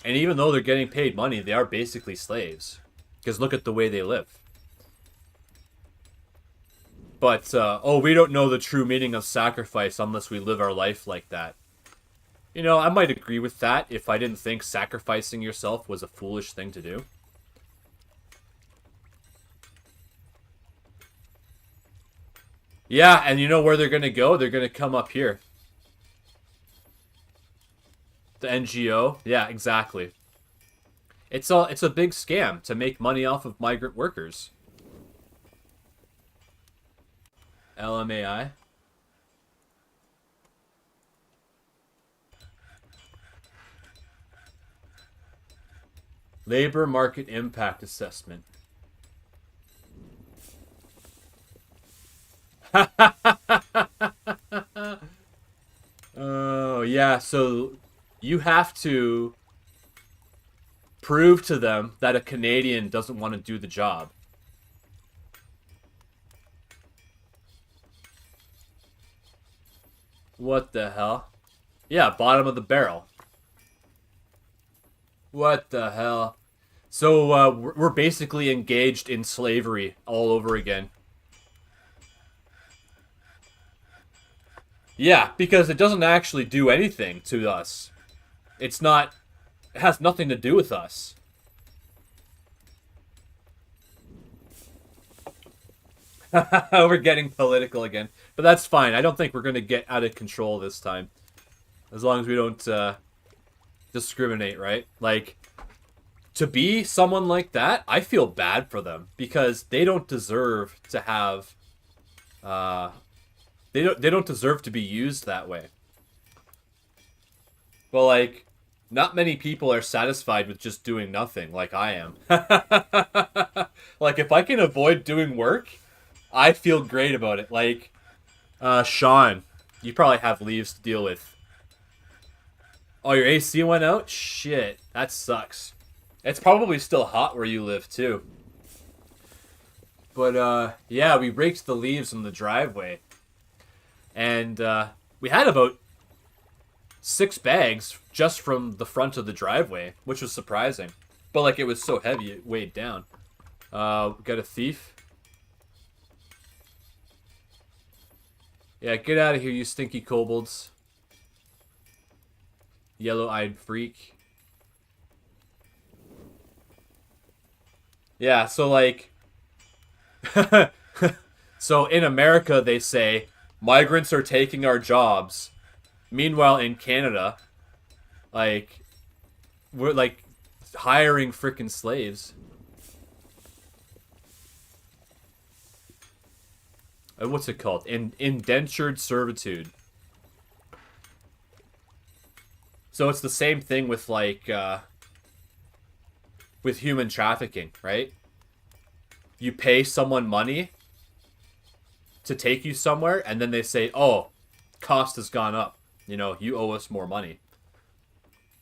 And even though they're getting paid money, they are basically slaves. Because look at the way they live. But, oh, we don't know the true meaning of sacrifice unless we live our life like that. You know, I might agree with that if I didn't think sacrificing yourself was a foolish thing to do. Yeah, and you know where they're gonna go? They're gonna come up here. The NGO. Yeah, exactly. It's a big scam to make money off of migrant workers. LMAI. Labor Market Impact Assessment. Oh, yeah, so you have to prove to them that a Canadian doesn't want to do the job. What the hell? Yeah, bottom of the barrel. What the hell? So we're basically engaged in slavery all over again. Yeah, because it doesn't actually do anything to us. It's not... It has nothing to do with us. We're getting political again. But that's fine. I don't think we're going to get out of control this time. As long as we don't discriminate, right? Like, to be someone like that, I feel bad for them. Because they don't deserve to have... They don't deserve to be used that way. But, like, not many people are satisfied with just doing nothing, like I am. Like, if I can avoid doing work, I feel great about it. Like, Sean, you probably have leaves to deal with. Oh, your AC went out? Shit, that sucks. It's probably still hot where you live, too. But, yeah, we raked the leaves in the driveway. And, we had about 6 bags just from the front of the driveway, which was surprising. But, like, it was so heavy, it weighed down. We got a thief. Yeah, get out of here, you stinky kobolds. Yellow-eyed freak. Yeah, so, like... So, in America, they say, migrants are taking our jobs. Meanwhile, in Canada, like, we're, like, hiring frickin' slaves. What's it called? Indentured servitude. So it's the same thing with, like, with human trafficking, right? You pay someone money to take you somewhere, and then they say, oh, cost has gone up. You know, you owe us more money.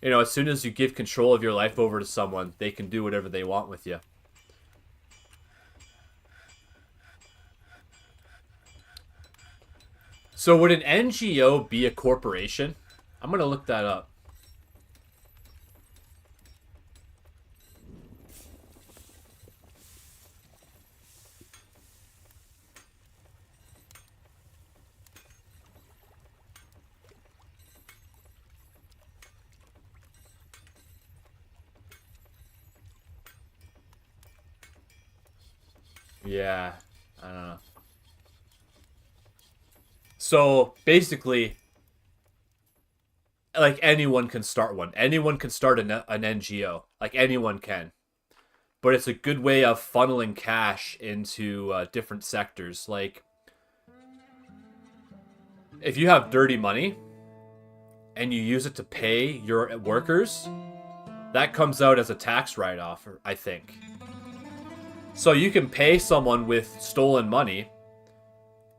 You know, as soon as you give control of your life over to someone, they can do whatever they want with you. So would an NGO be a corporation? I'm going to look that up. Yeah, I don't know. So, basically, like, anyone can start one. Anyone can start an NGO. Like, anyone can. But it's a good way of funneling cash into different sectors. Like, if you have dirty money, and you use it to pay your workers, that comes out as a tax write-off, I think. So you can pay someone with stolen money,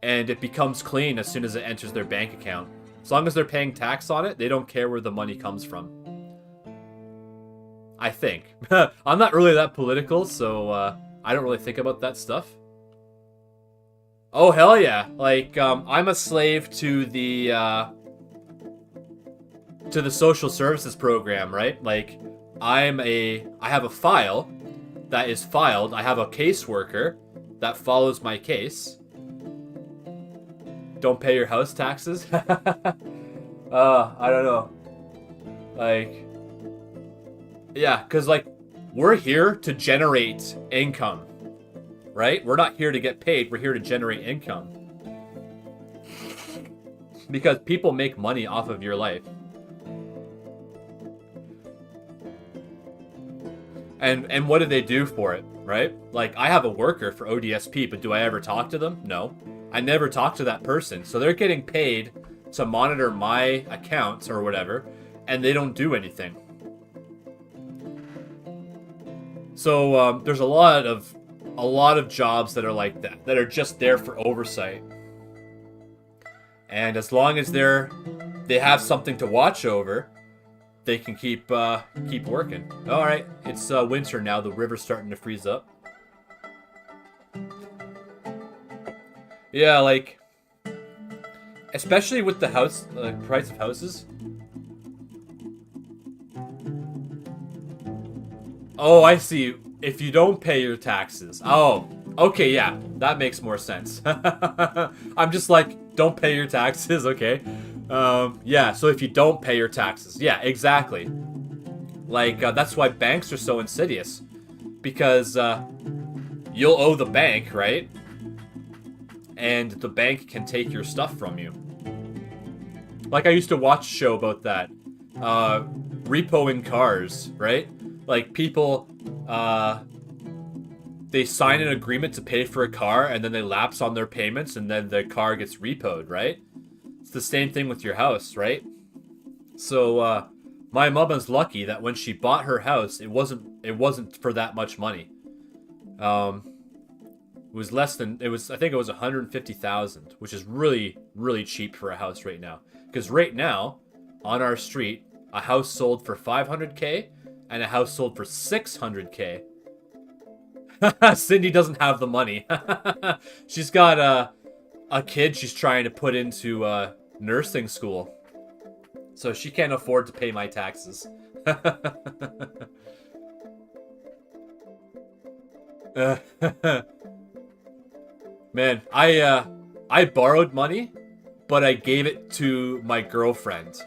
and it becomes clean as soon as it enters their bank account. As long as they're paying tax on it, they don't care where the money comes from. I think. I'm not really that political, so I don't really think about that stuff. Oh, hell yeah. Like, I'm a slave to the social services program, right? Like, I have a file that is filed. I have a caseworker that follows my case. Don't pay your house taxes? I don't know. Like, yeah, because, like, we're here to generate income, right? We're not here to get paid. We're here to generate income. Because people make money off of your life. And what do they do for it, right? Like, I have a worker for ODSP, but do I ever talk to them? No. I never talk to that person. So they're getting paid to monitor my accounts or whatever, and they don't do anything. So there's a lot of jobs that are like that, that are just there for oversight. And as long as they have something to watch over, they can keep working. All right, it's winter now. The river's starting to freeze up. Yeah, like, especially with the price of houses. Oh, I see. If you don't pay your taxes. Oh, okay, yeah, that makes more sense. I'm just like, don't pay your taxes, okay? Yeah, so if you don't pay your taxes. Yeah, exactly. Like, that's why banks are so insidious. Because, you'll owe the bank, right? And the bank can take your stuff from you. Like, I used to watch a show about that. Repoing cars, right? Like, people, they sign an agreement to pay for a car, and then they lapse on their payments, and then the car gets repoed, right? It's the same thing with your house, right? So, my mom is lucky that when she bought her house, it wasn't for that much money. It was less than, I think it was 150,000, which is really, really cheap for a house right now. Because right now, on our street, a house sold for 500K, and a house sold for 600K. Cindy doesn't have the money. She's got a kid she's trying to put into nursing school. So she can't afford to pay my taxes. Man, I borrowed money, but I gave it to my girlfriend.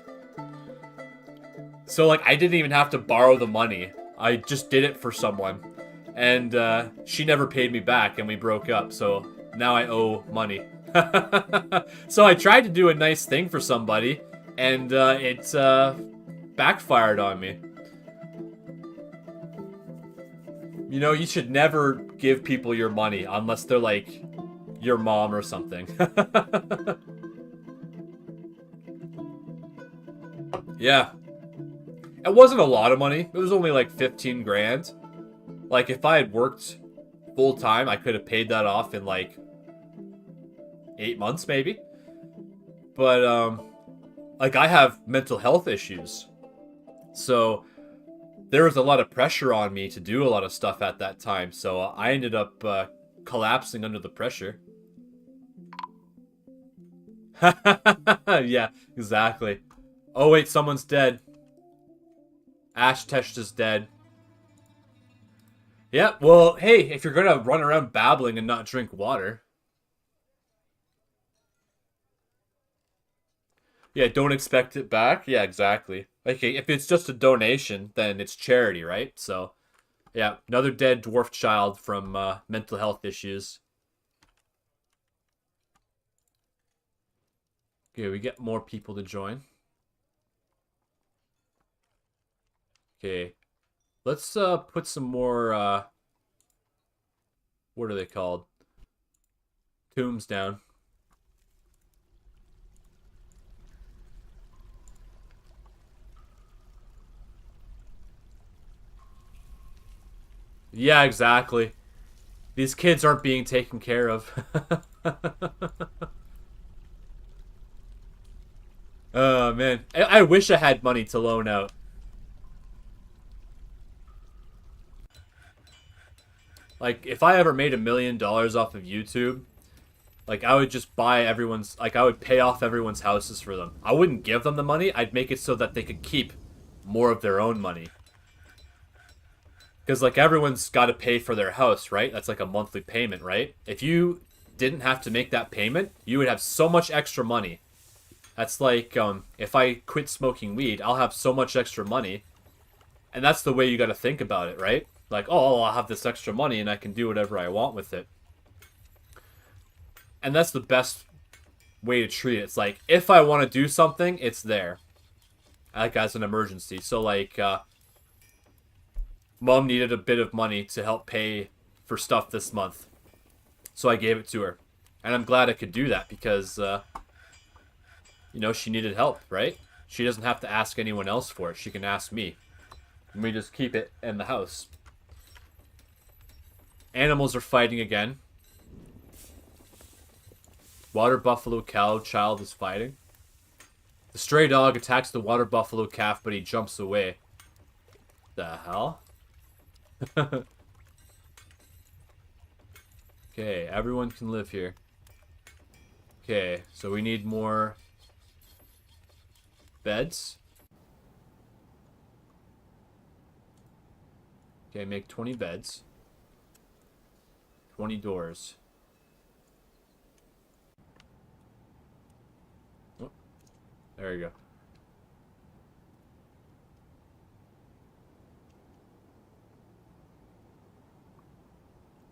So, like, I didn't even have to borrow the money. I just did it for someone. And she never paid me back, and we broke up. So now I owe money. So I tried to do a nice thing for somebody, and it backfired on me. You know, you should never give people your money unless they're like your mom or something. Yeah. It wasn't a lot of money. It was only like 15 grand. Like, if I had worked full time, I could have paid that off in like 8 months maybe. But like, I have mental health issues. So there was a lot of pressure on me to do a lot of stuff at that time. So I ended up collapsing under the pressure. Yeah, exactly. Oh wait, someone's dead. Ashtesh is dead. Yeah, well, hey, if you're gonna run around babbling and not drink water. Yeah, don't expect it back. Yeah, exactly. Okay, if it's just a donation, then it's charity, right? So, yeah, another dead dwarf child from mental health issues. Okay, we get more people to join. Okay, let's put some more, what are they called? Tombs down. Yeah, exactly. These kids aren't being taken care of. Oh, man. I wish I had money to loan out. Like, if I ever made $1 million off of YouTube, like, I would just buy everyone's, like, I would pay off everyone's houses for them. I wouldn't give them the money. I'd make it so that they could keep more of their own money. Because, like, everyone's got to pay for their house, right? That's like a monthly payment, right? If you didn't have to make that payment, you would have so much extra money. That's like, if I quit smoking weed, I'll have so much extra money. And that's the way you got to think about it, right? Like, oh, I'll have this extra money and I can do whatever I want with it. And that's the best way to treat it. It's like, if I want to do something, it's there. Like, as an emergency. So, like, Mom needed a bit of money to help pay for stuff this month. So I gave it to her. And I'm glad I could do that because, you know, she needed help, right? She doesn't have to ask anyone else for it. She can ask me. And we just keep it in the house. Animals are fighting again. Water buffalo cow child is fighting. The stray dog attacks the water buffalo calf, but he jumps away. The hell? Okay, everyone can live here. Okay, so we need more beds. Okay, make 20 beds. 20 doors. Oh, there you go.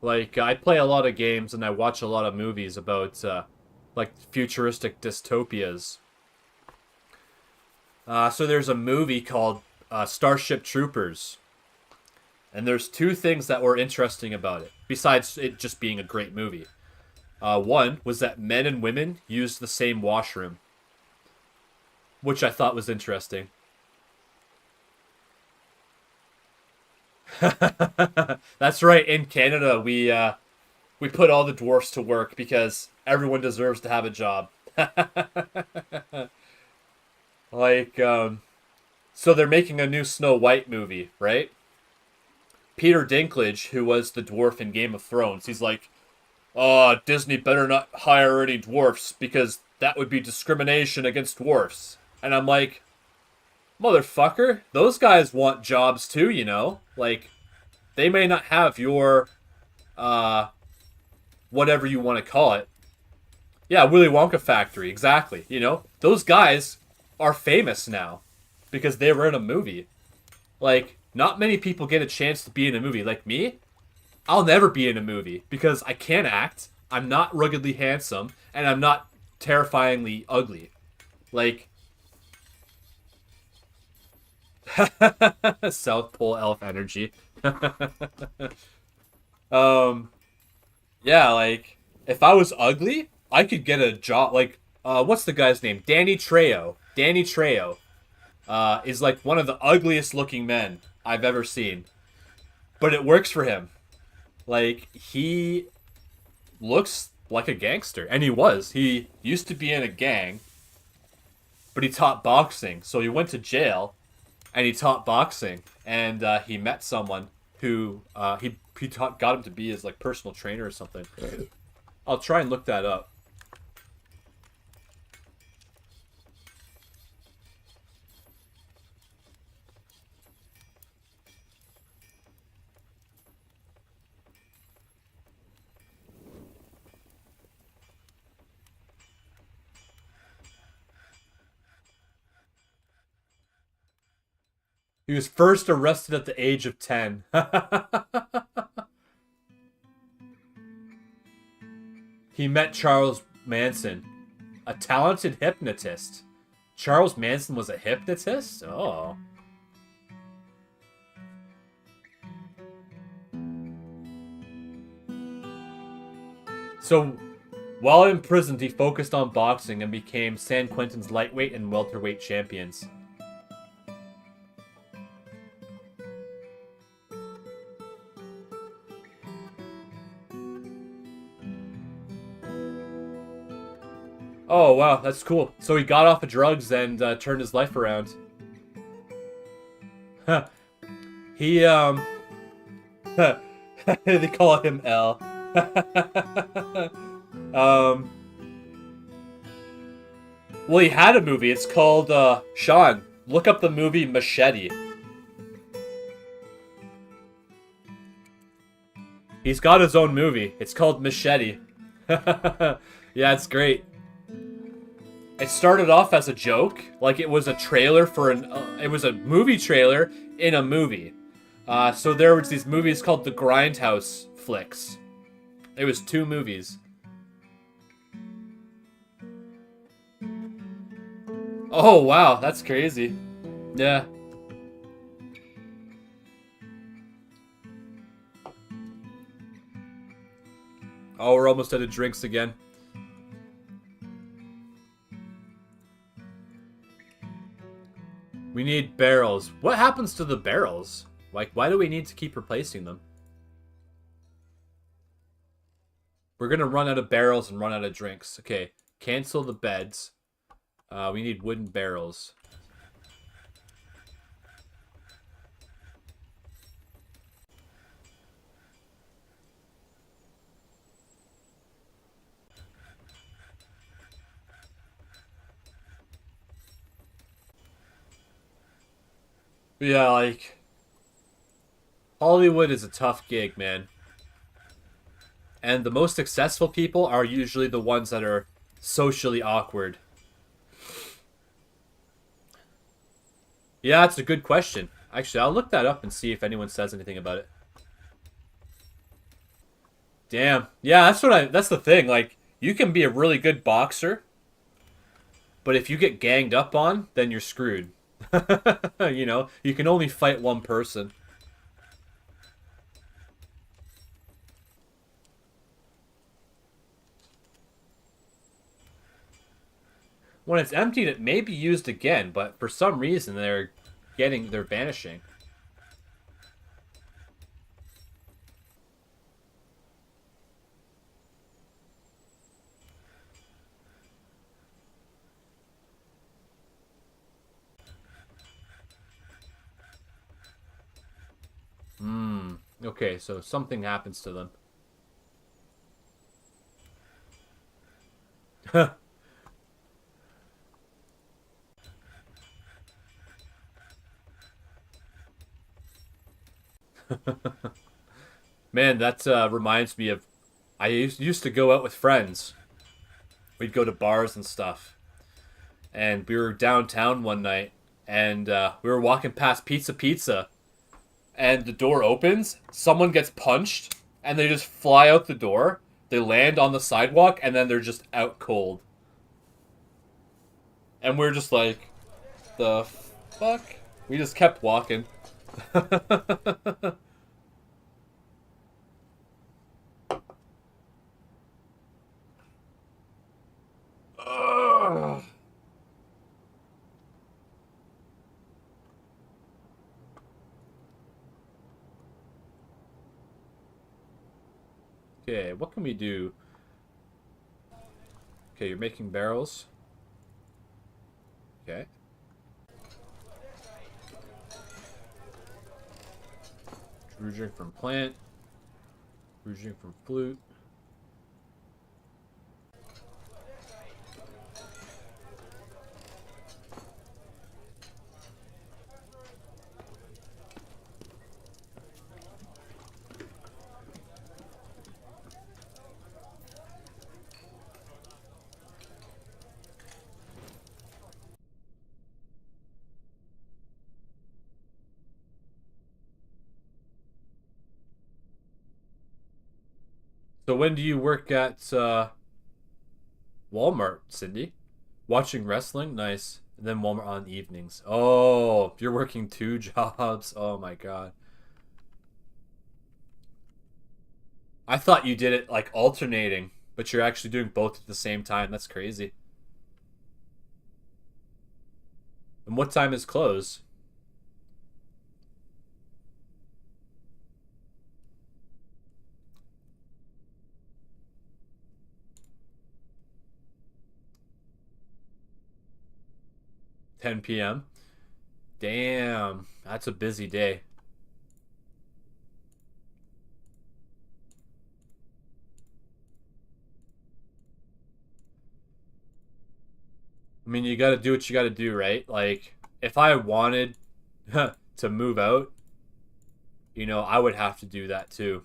Like, I play a lot of games and I watch a lot of movies about, like, futuristic dystopias. So there's a movie called Starship Troopers. And there's two things that were interesting about it, besides it just being a great movie. One was that men and women used the same washroom, which I thought was interesting. That's right. In Canada, we put all the dwarfs to work because everyone deserves to have a job. Like, so they're making a new Snow White movie, right? Peter Dinklage, who was the dwarf in Game of Thrones, he's like, "Oh, Disney better not hire any dwarfs because that would be discrimination against dwarfs." And I'm like, motherfucker, those guys want jobs too, you know? Like, they may not have your, whatever you want to call it. Yeah, Willy Wonka factory, exactly. You know, those guys are famous now because they were in a movie. Like, not many people get a chance to be in a movie. Like me, I'll never be in a movie because I can't act, I'm not ruggedly handsome, and I'm not terrifyingly ugly. Like, South Pole elf energy. Yeah, like, if I was ugly, I could get a job. Like, what's the guy's name? Danny Trejo. Danny Trejo is like one of the ugliest looking men I've ever seen. But it works for him. Like, he looks like a gangster. And he was. He used to be in a gang. But he taught boxing. So he went to jail. And he taught boxing. And he met someone who got him to be his, like, personal trainer or something. I'll try and look that up. He was first arrested at the age of 10. He met Charles Manson, a talented hypnotist. Charles Manson was a hypnotist? Oh. So, while imprisoned, he focused on boxing and became San Quentin's lightweight and welterweight champions. Oh, wow, that's cool. So he got off of drugs and turned his life around. He, they call him L. Well, he had a movie. It's called, Sean, look up the movie Machete. He's got his own movie. It's called Machete. Yeah, it's great. It started off as a joke, like it was a trailer for it was a movie trailer in a movie. So there was these movies called the Grindhouse flicks. It was 2 movies. Oh, wow. That's crazy. Yeah. Oh, we're almost out of drinks again. We need barrels. What happens to the barrels? Like, why do we need to keep replacing them? We're gonna run out of barrels and run out of drinks. Okay, cancel the beds. We need wooden barrels. Yeah, like... Hollywood is a tough gig, man. And the most successful people are usually the ones that are socially awkward. Yeah, that's a good question. Actually, I'll look that up and see if anyone says anything about it. Damn. Yeah, that's the thing. Like, you can be a really good boxer, but if you get ganged up on, then you're screwed. You know, you can only fight one person. When it's emptied, it may be used again, but for some reason they're vanishing. Okay, so something happens to them. Man, that reminds me of... I used to go out with friends. We'd go to bars and stuff. And we were downtown one night, and we were walking past Pizza, and the door opens, someone gets punched, and they just fly out the door. They land on the sidewalk, and then they're just out cold. And we're just like, the fuck? We just kept walking. Ugh. Okay, what can we do? Okay, you're making barrels. Okay. Brew from plant. Brew from flute. So when do you work at Walmart, Cindy? Watching wrestling? Nice. And then Walmart on evenings. Oh, you're working 2 jobs. Oh my god. I thought you did it like alternating, but you're actually doing both at the same time. That's crazy. And what time is close? (10 p.m.) Damn, that's a busy day. I mean, you gotta do what you gotta do, right? Like, if I wanted to move out, you know, I would have to do that too.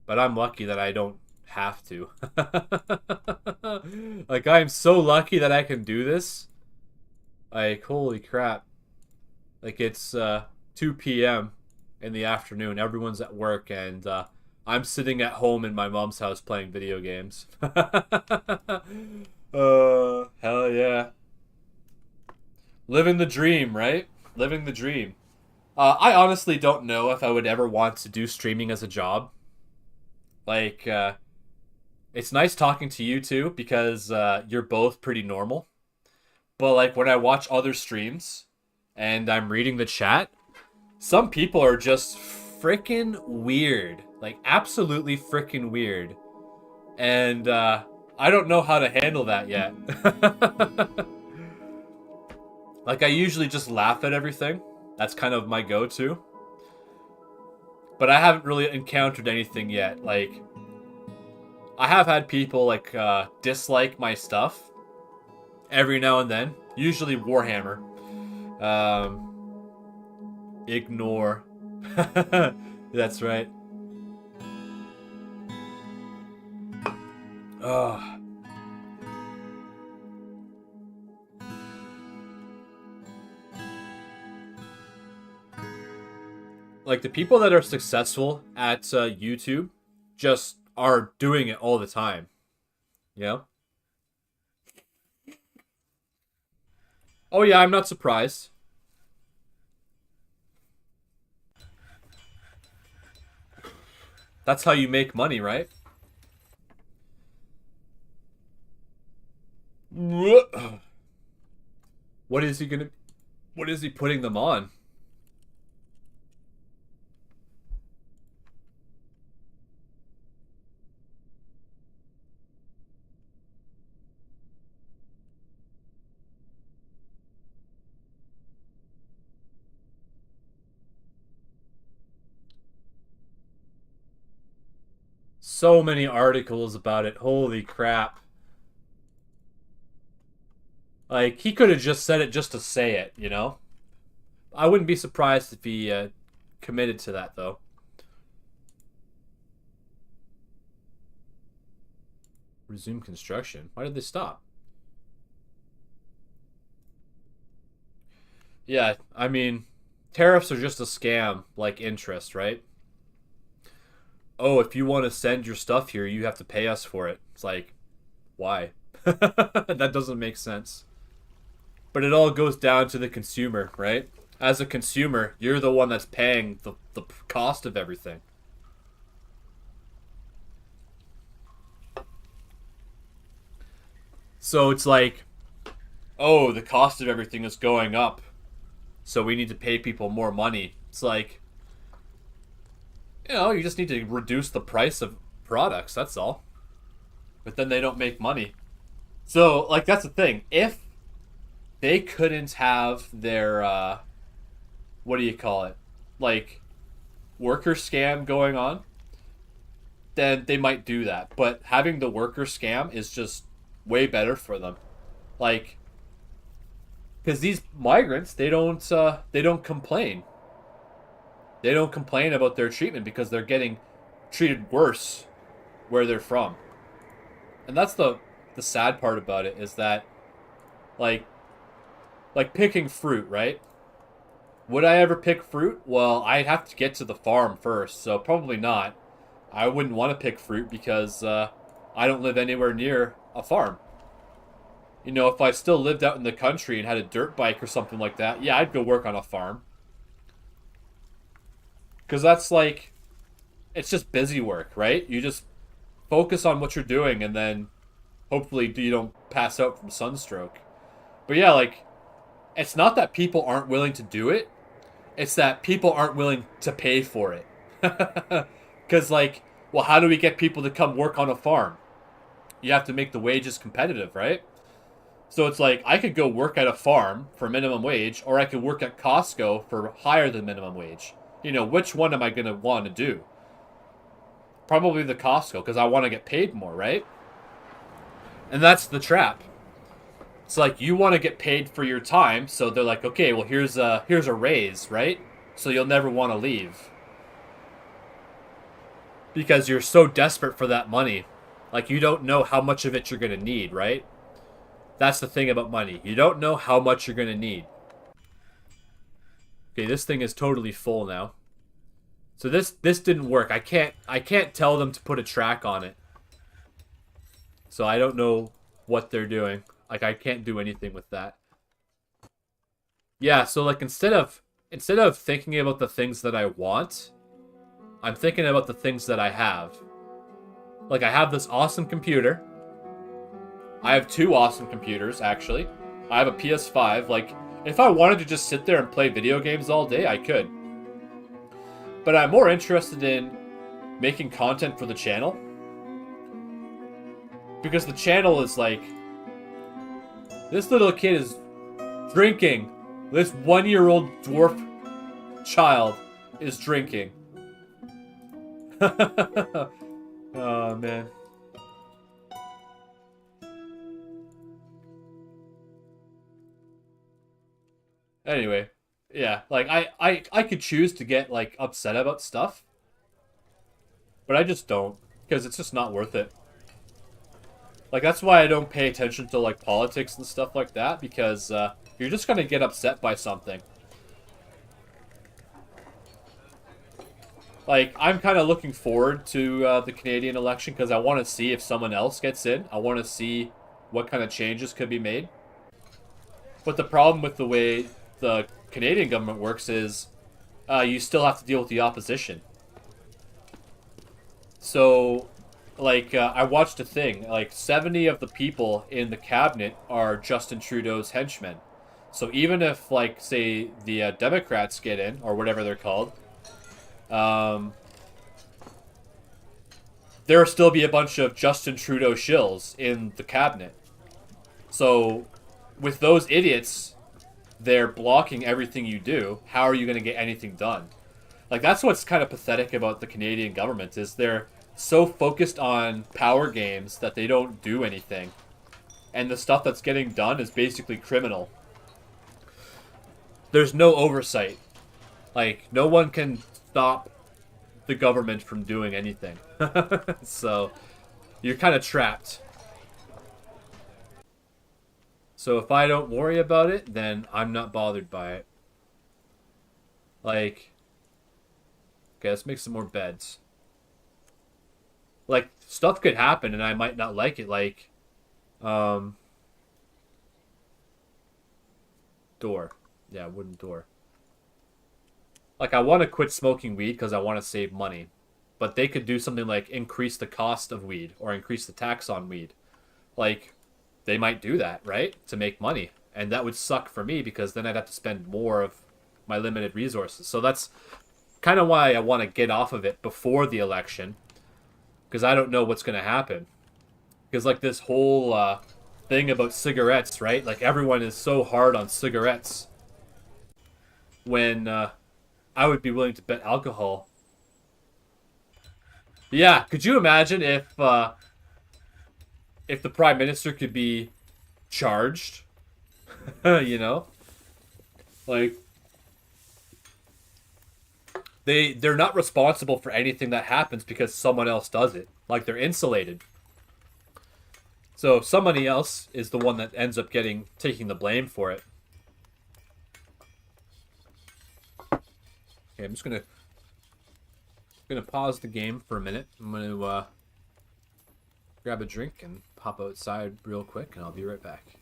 But I'm lucky that I don't have to. Like, I'm so lucky that I can do this. Like, holy crap. Like, it's 2 p.m. in the afternoon. Everyone's at work, and I'm sitting at home in my mom's house playing video games. Hell yeah. Living the dream, right? Living the dream. I honestly don't know if I would ever want to do streaming as a job. Like, it's nice talking to you too because you're both pretty normal. But like when I watch other streams and I'm reading the chat, some people are just freaking weird. Like absolutely freaking weird. And I don't know how to handle that yet. Like I usually just laugh at everything. That's kind of my go-to. But I haven't really encountered anything yet. Like I have had people like dislike my stuff every now and then. Usually Warhammer. Ignore. That's right. Ugh. Like the people that are successful at YouTube just are doing it all the time. You know? Oh yeah, I'm not surprised. That's how you make money, right? What is he gonna... What is he putting them on? So many articles about it. Holy crap. Like, he could have just said it just to say it, you know? I wouldn't be surprised if he committed to that, though. Resume construction. Why did they stop? Yeah, I mean, tariffs are just a scam, like interest, right? Oh, if you want to send your stuff here, you have to pay us for it. It's like, why? That doesn't make sense. But it all goes down to the consumer, right? As a consumer, you're the one that's paying the cost of everything. So it's like, oh, the cost of everything is going up, so we need to pay people more money. It's like, you know, you just need to reduce the price of products, that's all. But then they don't make money. So, like, that's the thing. If they couldn't have their, what do you call it? Like, worker scam going on, then they might do that. But having the worker scam is just way better for them. Like, because these migrants, they don't complain. They don't complain about their treatment because they're getting treated worse where they're from. And that's the sad part about it is that like picking fruit, right? Would I ever pick fruit? Well, I'd have to get to the farm first, so probably not. I wouldn't want to pick fruit because I don't live anywhere near a farm. You know, if I still lived out in the country and had a dirt bike or something like that, yeah, I'd go work on a farm. Because that's like, it's just busy work, right? You just focus on what you're doing and then hopefully you don't pass out from sunstroke. But yeah, like, it's not that people aren't willing to do it. It's that people aren't willing to pay for it. Because, like, well, how do we get people to come work on a farm? You have to make the wages competitive, right? So it's like, I could go work at a farm for minimum wage, or I could work at Costco for higher than minimum wage. You know, which one am I going to want to do? Probably the Costco, because I want to get paid more, right? And that's the trap. It's like, you want to get paid for your time, so they're like, okay, well, here's a raise, right? So you'll never want to leave. Because you're so desperate for that money. Like, you don't know how much of it you're going to need, right? That's the thing about money. You don't know how much you're going to need. Okay, this thing is totally full now. So this didn't work. I can't tell them to put a track on it. So I don't know what they're doing. Like, I can't do anything with that. Yeah, so like instead of thinking about the things that I want, I'm thinking about the things that I have. Like, I have this awesome computer. I have 2 awesome computers, actually. I have a PS5. Like, if I wanted to just sit there and play video games all day, I could. But I'm more interested in making content for the channel. Because the channel is like... This little kid is drinking. This 1-year-old dwarf child is drinking. Oh, man. Anyway, yeah, like I could choose to get like upset about stuff, but I just don't, because it's just not worth it. Like, that's why I don't pay attention to like politics and stuff like that, because you're just gonna get upset by something. Like, I'm kind of looking forward to the Canadian election because I want to see if someone else gets in. I want to see what kind of changes could be made. But the problem with the way the Canadian government works is you still have to deal with the opposition. So, like, I watched a thing. Like, 70 of the people in the cabinet are Justin Trudeau's henchmen. So even if, like, say, the Democrats get in, or whatever they're called, there will still be a bunch of Justin Trudeau shills in the cabinet. So, with those idiots, they're blocking everything you do. How are you going to get anything done? Like, that's what's kind of pathetic about the Canadian government, is they're so focused on power games that they don't do anything. And the stuff that's getting done is basically criminal. There's no oversight. Like, no one can stop the government from doing anything. So, you're kind of trapped. So if I don't worry about it, then I'm not bothered by it. Like, okay, let's make some more beds. Like, stuff could happen and I might not like it. Like, door. Yeah, wooden door. Like, I want to quit smoking weed because I want to save money. But they could do something like increase the cost of weed or increase the tax on weed. Like, they might do that, right? To make money. And that would suck for me because then I'd have to spend more of my limited resources. So that's kind of why I want to get off of it before the election. Because I don't know what's going to happen. Because, like, this whole thing about cigarettes, right? Like, everyone is so hard on cigarettes. When I would be willing to bet alcohol. Yeah, could you imagine if the Prime Minister could be charged? You know? Like, they're not responsible for anything that happens because someone else does it. Like, they're insulated. So somebody else is the one that ends up taking the blame for it. Okay, I'm just gonna pause the game for a minute. I'm gonna grab a drink and pop outside real quick, and I'll be right back.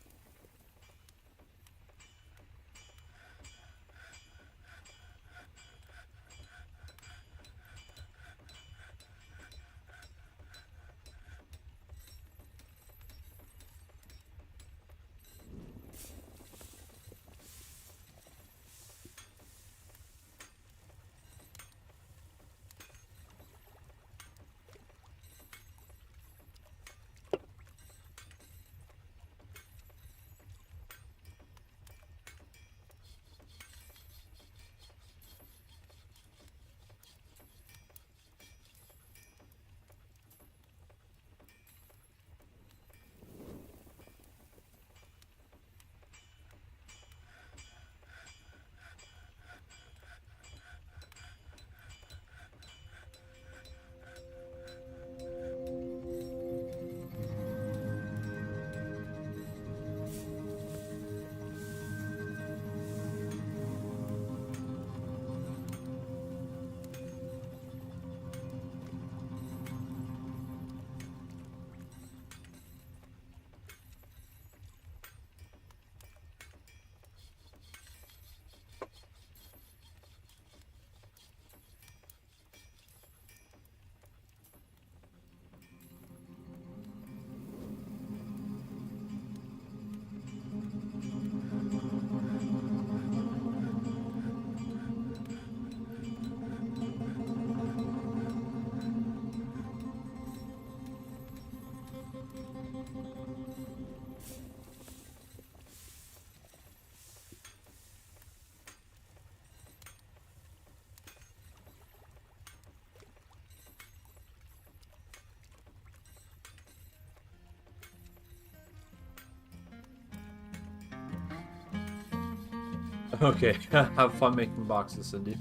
Okay, have fun making boxes, Cindy.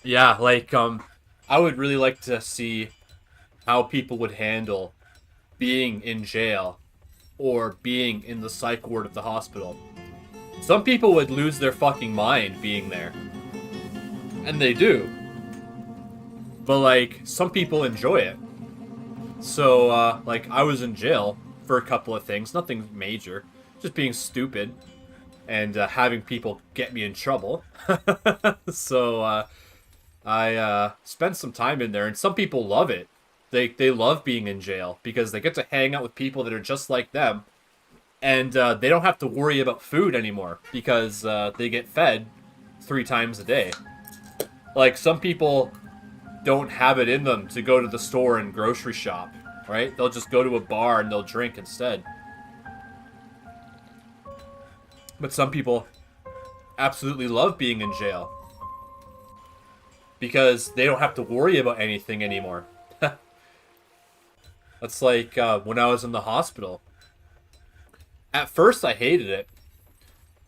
Yeah, like, I would really like to see how people would handle being in jail or being in the psych ward of the hospital. Some people would lose their fucking mind being there. And they do. But, like, some people enjoy it. So, like, I was in jail for a couple of things. Nothing major. Just being stupid. And having people get me in trouble. So, I spent some time in there. And some people love it. They love being in jail. Because they get to hang out with people that are just like them. And they don't have to worry about food anymore. Because they get fed 3 times a day. Like, some people don't have it in them to go to the store and grocery shop, right? They'll just go to a bar and they'll drink instead. But some people absolutely love being in jail because they don't have to worry about anything anymore. That's like when I was in the hospital. At first, I hated it.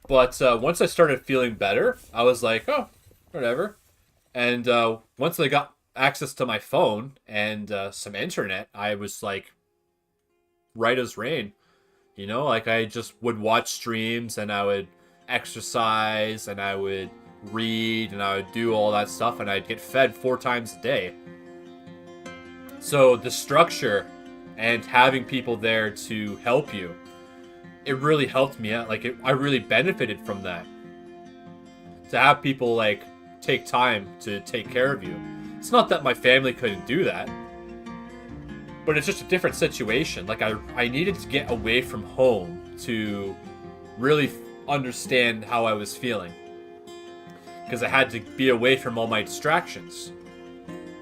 But once I started feeling better, I was like, oh, whatever. And once I got access to my phone and some internet, I was like right as rain. You know, like I just would watch streams and I would exercise and I would read and I would do all that stuff and I'd get fed 4 times a day. So the structure and having people there to help you, it really helped me out. Like I really benefited from that. To have people like take time to take care of you. It's not that my family couldn't do that, but it's just a different situation. Like I needed to get away from home to really understand how I was feeling, because I had to be away from all my distractions.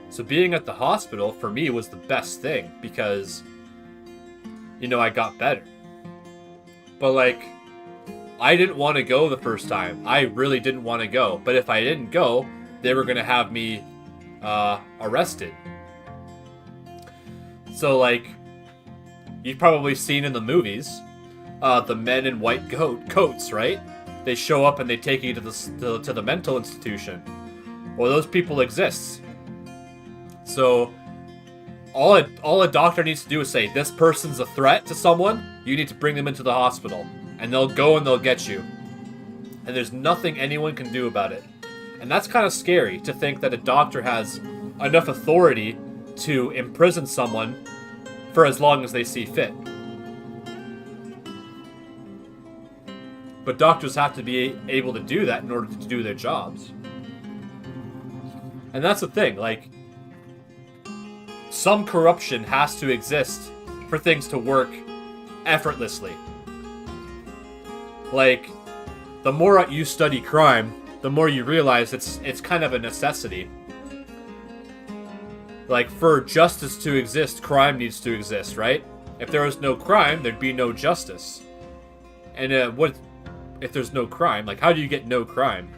So being at the hospital for me was the best thing because, you know, I got better. But like, I didn't want to go the first time. I really didn't want to go. But if I didn't go, they were going to have me arrested. So like, you've probably seen in the movies, the men in white coats, right? They show up and they take you to the mental institution. Well, those people exist. So all a doctor needs to do is say, this person's a threat to someone, you need to bring them into the hospital. And they'll go and they'll get you. And there's nothing anyone can do about it. And that's kind of scary to think that a doctor has enough authority to imprison someone for as long as they see fit. But doctors have to be able to do that in order to do their jobs. And that's the thing, like, some corruption has to exist for things to work effortlessly. Like, the more you study crime, the more you realize it's kind of a necessity. Like, for justice to exist, crime needs to exist, right? If there was no crime, there'd be no justice. And what if there's no crime? Like, how do you get no crime?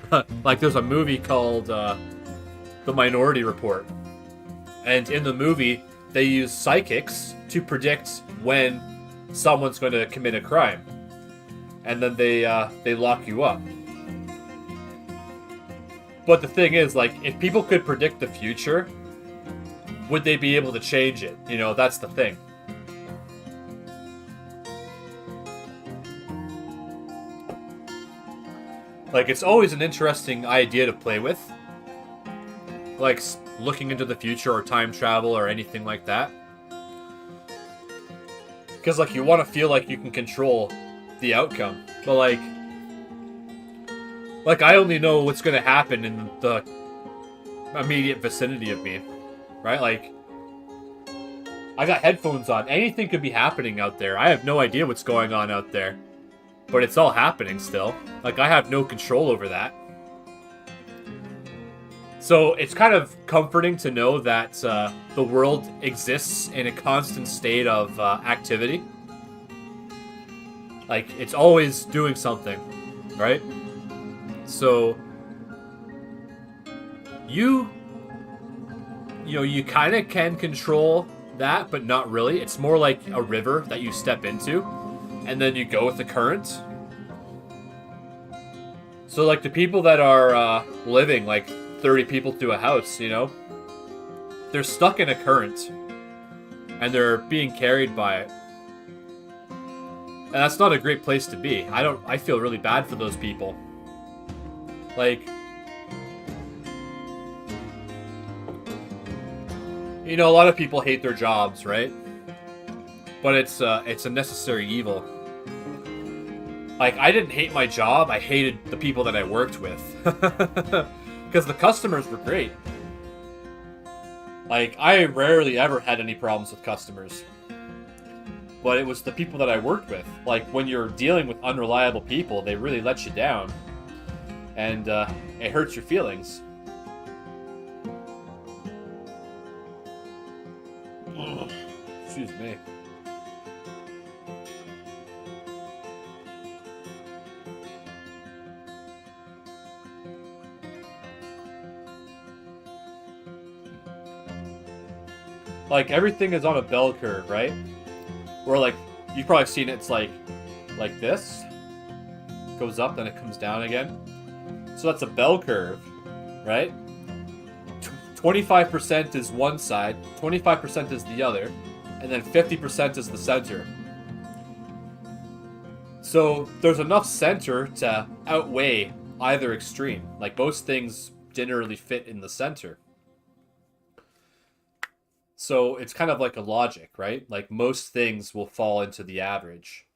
Like, there's a movie called The Minority Report. And in the movie, they use psychics to predict when someone's going to commit a crime. And then they lock you up. But the thing is, like, if people could predict the future, would they be able to change it? You know, that's the thing. Like, it's always an interesting idea to play with. Like, looking into the future or time travel or anything like that. Because, like, you want to feel like you can control the outcome. But, like, I only know what's going to happen in the immediate vicinity of me. Right? Like, I got headphones on. Anything could be happening out there. I have no idea what's going on out there. But it's all happening still. Like, I have no control over that. So, it's kind of comforting to know that the world exists in a constant state of activity. Like, it's always doing something, right? So, you you know, you kind of can control that, but not really. It's more like a river that you step into, and then you go with the current. So, like, the people that are living, like, 30 people to a house, you know, they're stuck in a current, and they're being carried by it. And that's not a great place to be. I feel really bad for those people. Like, you know, a lot of people hate their jobs, right? But it's a necessary evil. Like, I didn't hate my job, I hated the people that I worked with. Because the customers were great. Like, I rarely ever had any problems with customers. But it was the people that I worked with. Like, when you're dealing with unreliable people, they really let you down. And it hurts your feelings. Excuse me. Like, everything is on a bell curve, right? Where, like, you've probably seen it, it's like this. Goes up, then it comes down again. So that's a bell curve, right? 25% is one side, 25% is the other, and then 50% is the center. So there's enough center to outweigh either extreme. Like, most things generally fit in the center. So it's kind of like a logic, right? Like, most things will fall into the average.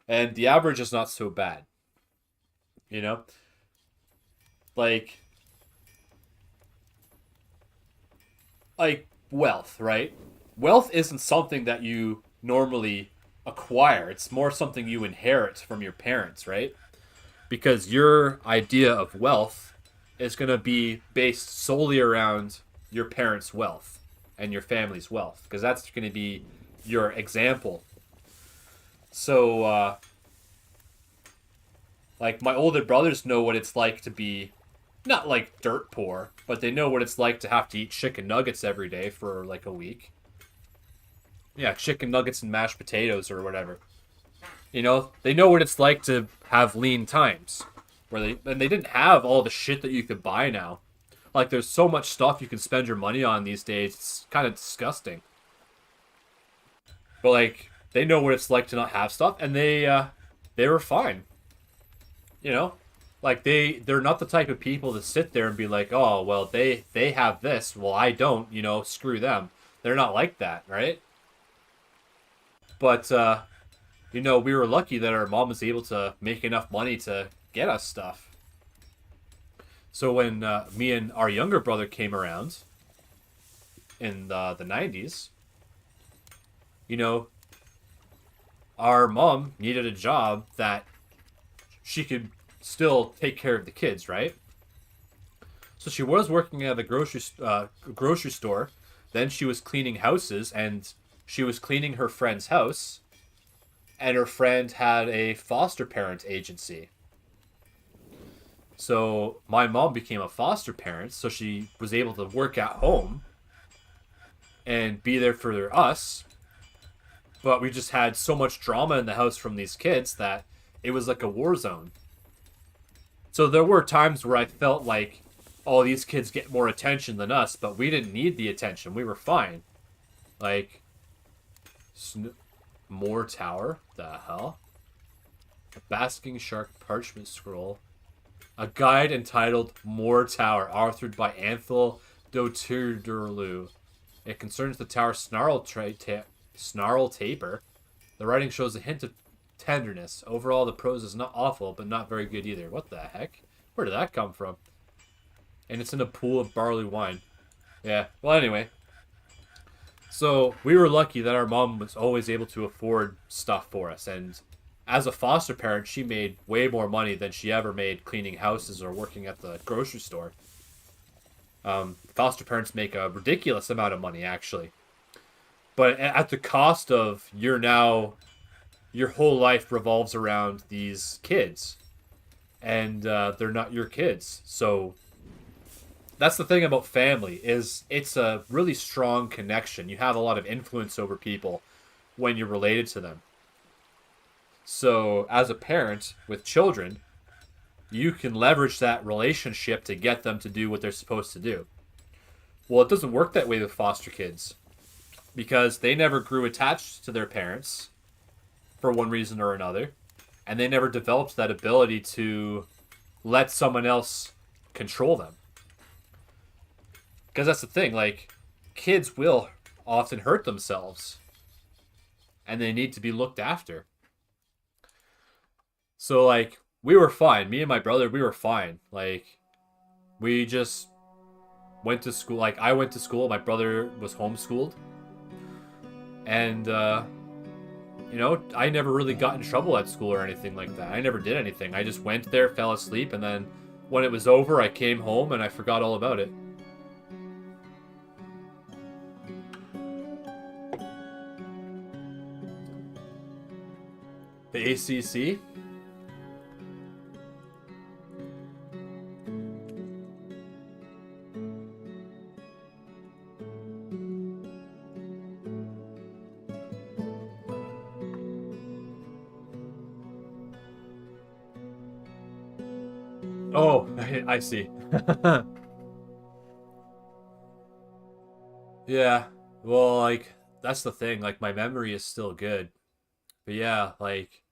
And the average is not so bad. You know? Like wealth, right? Wealth isn't something that you normally acquire. It's more something you inherit from your parents, right? Because your idea of wealth is going to be based solely around your parents' wealth and your family's wealth, because that's going to be your example. So, like, my older brothers know what it's like to be not like dirt poor, but they know what it's like to have to eat chicken nuggets every day for like a week. Yeah, chicken nuggets and mashed potatoes or whatever. You know, they know what it's like to have lean times, and they didn't have all the shit that you could buy now. Like, there's so much stuff you can spend your money on these days. It's kind of disgusting. But, like, they know what it's like to not have stuff, and they were fine. You know? Like, they're not the type of people to sit there and be like, oh, well, they have this, well, I don't, you know, screw them. They're not like that, right? But, you know, we were lucky that our mom was able to make enough money to get us stuff. So when me and our younger brother came around in the 90s, you know, our mom needed a job that she could still take care of the kids, right? So she was working at a grocery store. Then she was cleaning houses, and she was cleaning her friend's house. And her friend had a foster parent agency. So my mom became a foster parent, so she was able to work at home and be there for us. But we just had so much drama in the house from these kids that it was like a war zone. So there were times where I felt like, oh, these kids get more attention than us, but we didn't need the attention. We were fine. Like, more tower? The hell? A basking shark parchment scroll. A guide entitled More Tower, authored by Anthel Doturderlu. It concerns the tower's snarl taper. The writing shows a hint of tenderness. Overall, the prose is not awful, but not very good either. What the heck? Where did that come from? And it's in a pool of barley wine. Yeah, well, anyway. So, we were lucky that our mom was always able to afford stuff for us, and as a foster parent, she made way more money than she ever made cleaning houses or working at the grocery store. Foster parents make a ridiculous amount of money, actually. But at the cost of your whole life revolves around these kids. And they're not your kids. So that's the thing about family is it's a really strong connection. You have a lot of influence over people when you're related to them. So as a parent with children, you can leverage that relationship to get them to do what they're supposed to do. Well, it doesn't work that way with foster kids because they never grew attached to their parents for one reason or another, and they never developed that ability to let someone else control them. Because that's the thing, like, kids will often hurt themselves, and they need to be looked after. So, like, we were fine. Me and my brother, we were fine. Like, we just went to school. Like, I went to school. My brother was homeschooled. And, you know, I never really got in trouble at school or anything like that. I never did anything. I just went there, fell asleep, and then when it was over, I came home and I forgot all about it. The ACC? Oh, I see. Yeah, well, like, that's the thing. Like, my memory is still good. But yeah, like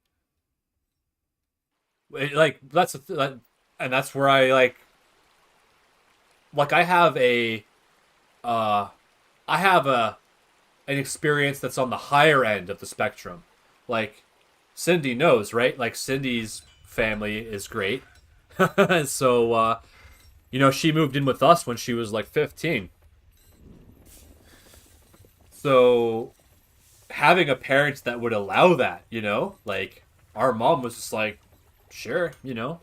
that's and that's where I like uh I have an experience that's on the higher end of the spectrum. Like Cindy knows, right? Like Cindy's family is great. So you know, she moved in with us when she was like 15. So having a parent that would allow that, you know, like our mom was just like, sure, you know,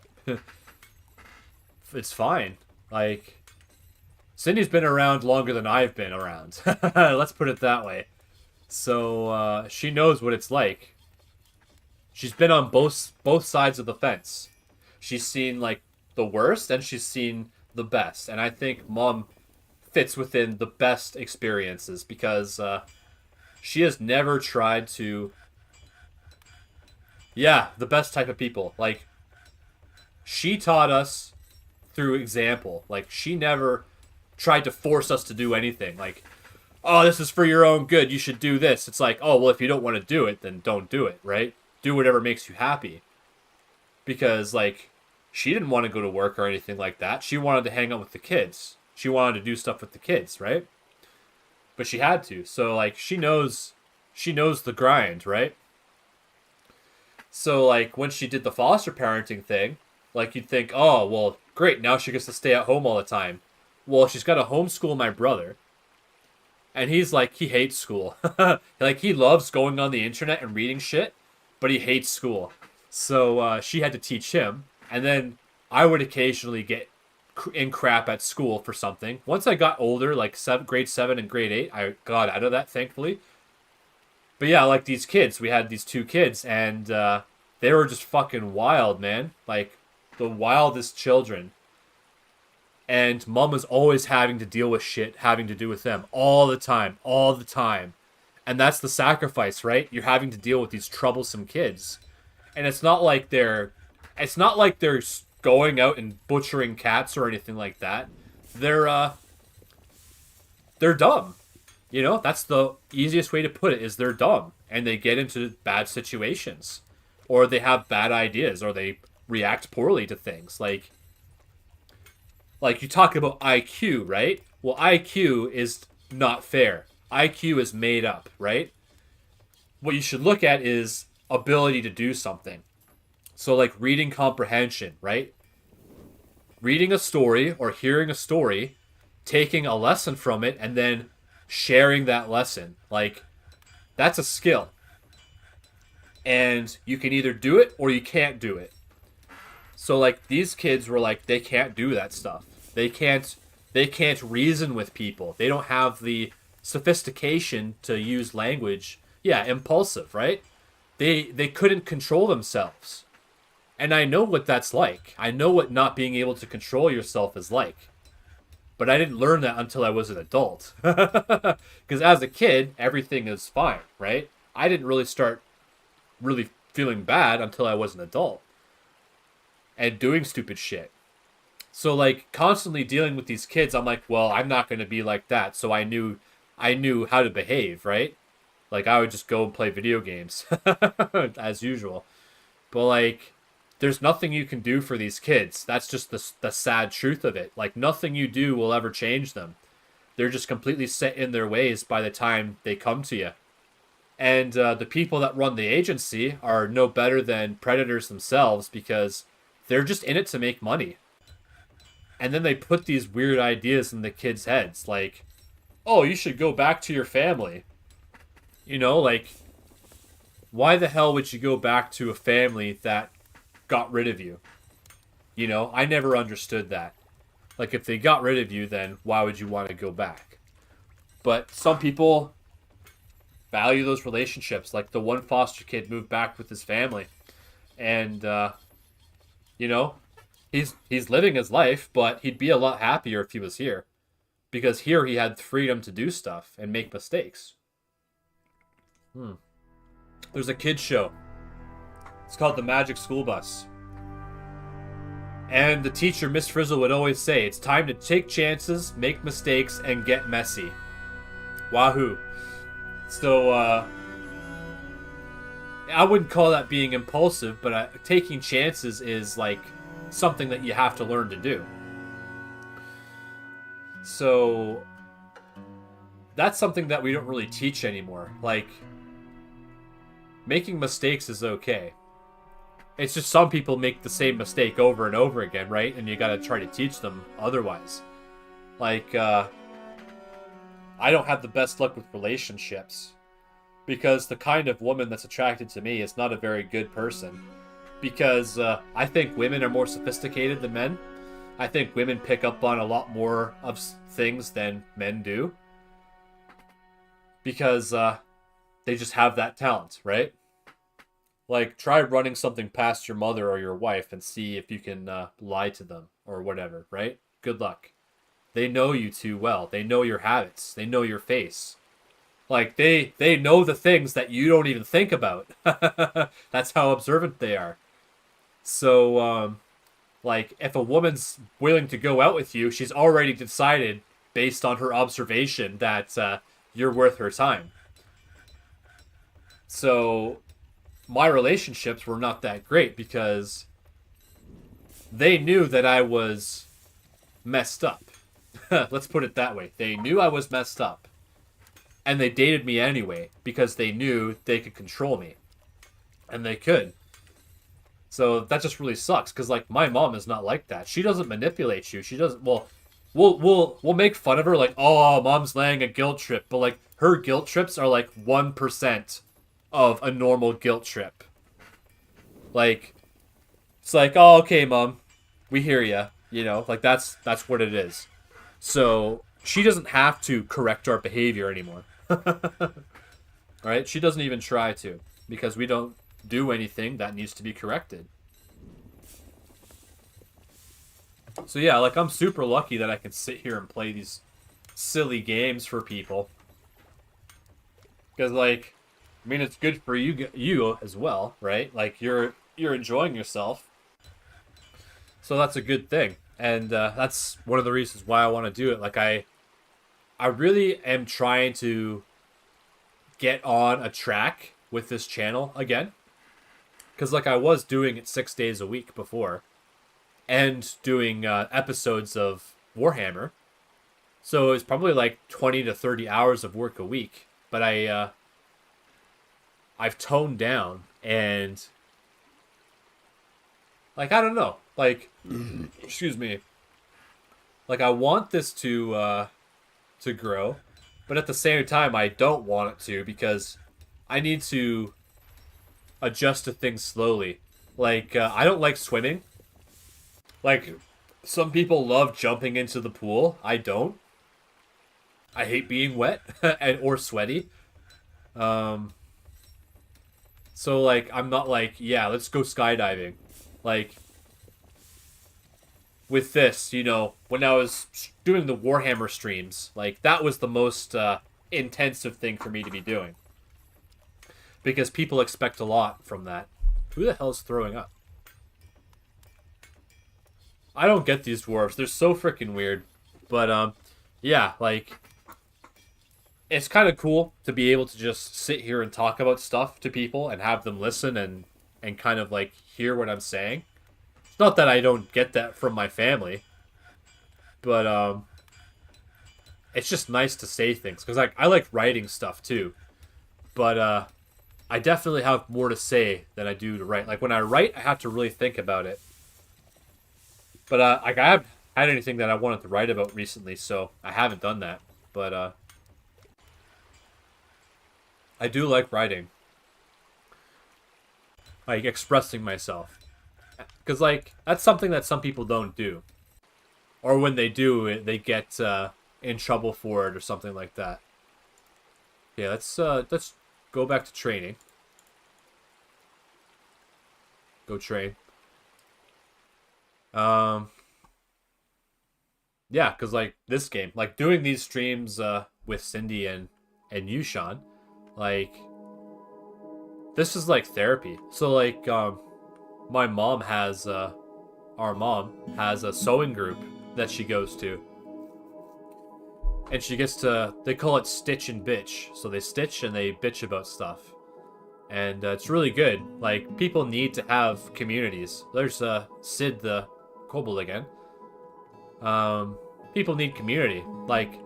it's fine. Like, Cindy's been around longer than I've been around. Let's put it that way. So she knows what it's like. She's been on both sides of the fence. She's seen like the worst and she's seen the best. And I think mom fits within the best experiences because she has never tried to. Yeah, the best type of people. Like, she taught us through example. Like, she never tried to force us to do anything. Like, oh, this is for your own good. You should do this. It's like, oh, well, if you don't want to do it, then don't do it, right? Do whatever makes you happy. Because, like, she didn't want to go to work or anything like that. She wanted to hang out with the kids. She wanted to do stuff with the kids, right? But she had to. So, like, she knows the grind, right? So, like, when she did the foster parenting thing, like, you'd think, oh, well, great, now she gets to stay at home all the time. Well, she's got to homeschool my brother. And he's like, he hates school. Like, he loves going on the internet and reading shit, but he hates school. So, she had to teach him. And then I would occasionally get in crap at school for something. Once I got older, like grade 7 and grade 8, I got out of that, thankfully. But yeah, like these kids, we had these two kids, and they were just fucking wild, man. Like, the wildest children. And mom was always having to deal with shit having to do with them all the time, all the time. And that's the sacrifice, right? You're having to deal with these troublesome kids. And it's not like they're going out and butchering cats or anything like that. They're dumb. You know, that's the easiest way to put it, is they're dumb. And they get into bad situations. Or they have bad ideas. Or they react poorly to things. Like you talk about IQ, right? Well, IQ is not fair. IQ is made up, right? What you should look at is ability to do something. So, like, reading comprehension, right? Reading a story or hearing a story, taking a lesson from it, and then sharing that lesson. Like, that's a skill. And you can either do it or you can't do it. So, like, these kids were like, they can't do that stuff. They can't reason with people. They don't have the sophistication to use language. Yeah, impulsive, right? They couldn't control themselves. And I know what that's like. I know what not being able to control yourself is like. But I didn't learn that until I was an adult. Because as a kid, everything is fine, right? I didn't really start really feeling bad until I was an adult and doing stupid shit. So like constantly dealing with these kids, I'm like, well, I'm not going to be like that. So I knew how to behave, right? Like I would just go and play video games as usual. But like there's nothing you can do for these kids. That's just the sad truth of it. Like nothing you do will ever change them. They're just completely set in their ways by the time they come to you. And the people that run the agency are no better than predators themselves because they're just in it to make money. And then they put these weird ideas in the kids' heads, like, oh, you should go back to your family. You know, like, why the hell would you go back to a family that got rid of you? You know, I never understood that. Like, if they got rid of you, then why would you want to go back? But some people value those relationships. Like, the one foster kid moved back with his family. And, you know, he's living his life, but he'd be a lot happier if he was here. Because here he had freedom to do stuff and make mistakes. There's a kids show. It's called The Magic School Bus. And the teacher, Miss Frizzle, would always say, it's time to take chances, make mistakes, and get messy. Wahoo. So, I wouldn't call that being impulsive, but taking chances is like something that you have to learn to do. So that's something that we don't really teach anymore. Like, making mistakes is okay. It's just some people make the same mistake over and over again, right? And you gotta try to teach them otherwise. Like, I don't have the best luck with relationships because the kind of woman that's attracted to me is not a very good person. Because I think women are more sophisticated than men. I think women pick up on a lot more of things than men do. Because they just have that talent, right? Like, try running something past your mother or your wife and see if you can lie to them or whatever, right? Good luck. They know you too well. They know your habits. They know your face. Like, they know the things that you don't even think about. That's how observant they are. So, like, if a woman's willing to go out with you, she's already decided, based on her observation, that you're worth her time. So my relationships were not that great because they knew that I was messed up. Let's put it that way. They knew I was messed up. And they dated me anyway because they knew they could control me. And they could. So that just really sucks because, like, my mom is not like that. She doesn't manipulate you. She doesn't, well, we'll make fun of her like, oh, mom's laying a guilt trip. But, like, her guilt trips are like 1% of a normal guilt trip. Like, it's like, oh, okay, mom, we hear ya. You know, like, that's what it is. So she doesn't have to correct our behavior anymore. Right? She doesn't even try to because we don't do anything that needs to be corrected. So yeah, like, I'm super lucky that I can sit here and play these silly games for people. Because, like, I mean, it's good for you as well, right? Like, you're enjoying yourself. So that's a good thing. And that's one of the reasons why I want to do it. Like, I really am trying to get on a track with this channel again. Because, like, I was doing it 6 days a week before. And doing episodes of Warhammer. So it was probably like 20 to 30 hours of work a week. But I've toned down and, like, I don't know. Like, excuse me. Like, I want this to grow. But at the same time, I don't want it to because I need to adjust to things slowly. Like, I don't like swimming. Like, some people love jumping into the pool. I don't. I hate being wet or sweaty. So, like, I'm not like, yeah, let's go skydiving. Like, with this, you know, when I was doing the Warhammer streams, like that was the most intensive thing for me to be doing because people expect a lot from that. Who the hell's throwing up? I don't get these dwarves. They're so freaking weird. But yeah, like it's kind of cool to be able to just sit here and talk about stuff to people and have them listen and kind of like hear what I'm saying. It's not that I don't get that from my family, but it's just nice to say things because like I like writing stuff too. But I definitely have more to say than I do to write. Like when I write, I have to really think about it. But like I haven't had anything that I wanted to write about recently, so I haven't done that. But I do like writing, like expressing myself, because like that's something that some people don't do, or when they do, they get in trouble for it or something like that. Yeah, let's go back to training. Go train. Yeah, because like this game, like doing these streams with Cindy and you, Sean, like this is like therapy. So like my mom has our mom has a sewing group that she goes to. And she gets to, they call it stitch and bitch. So they stitch and they bitch about stuff. And it's really good. Like, people need to have communities. There's Sid the kobold again. People need community. Like,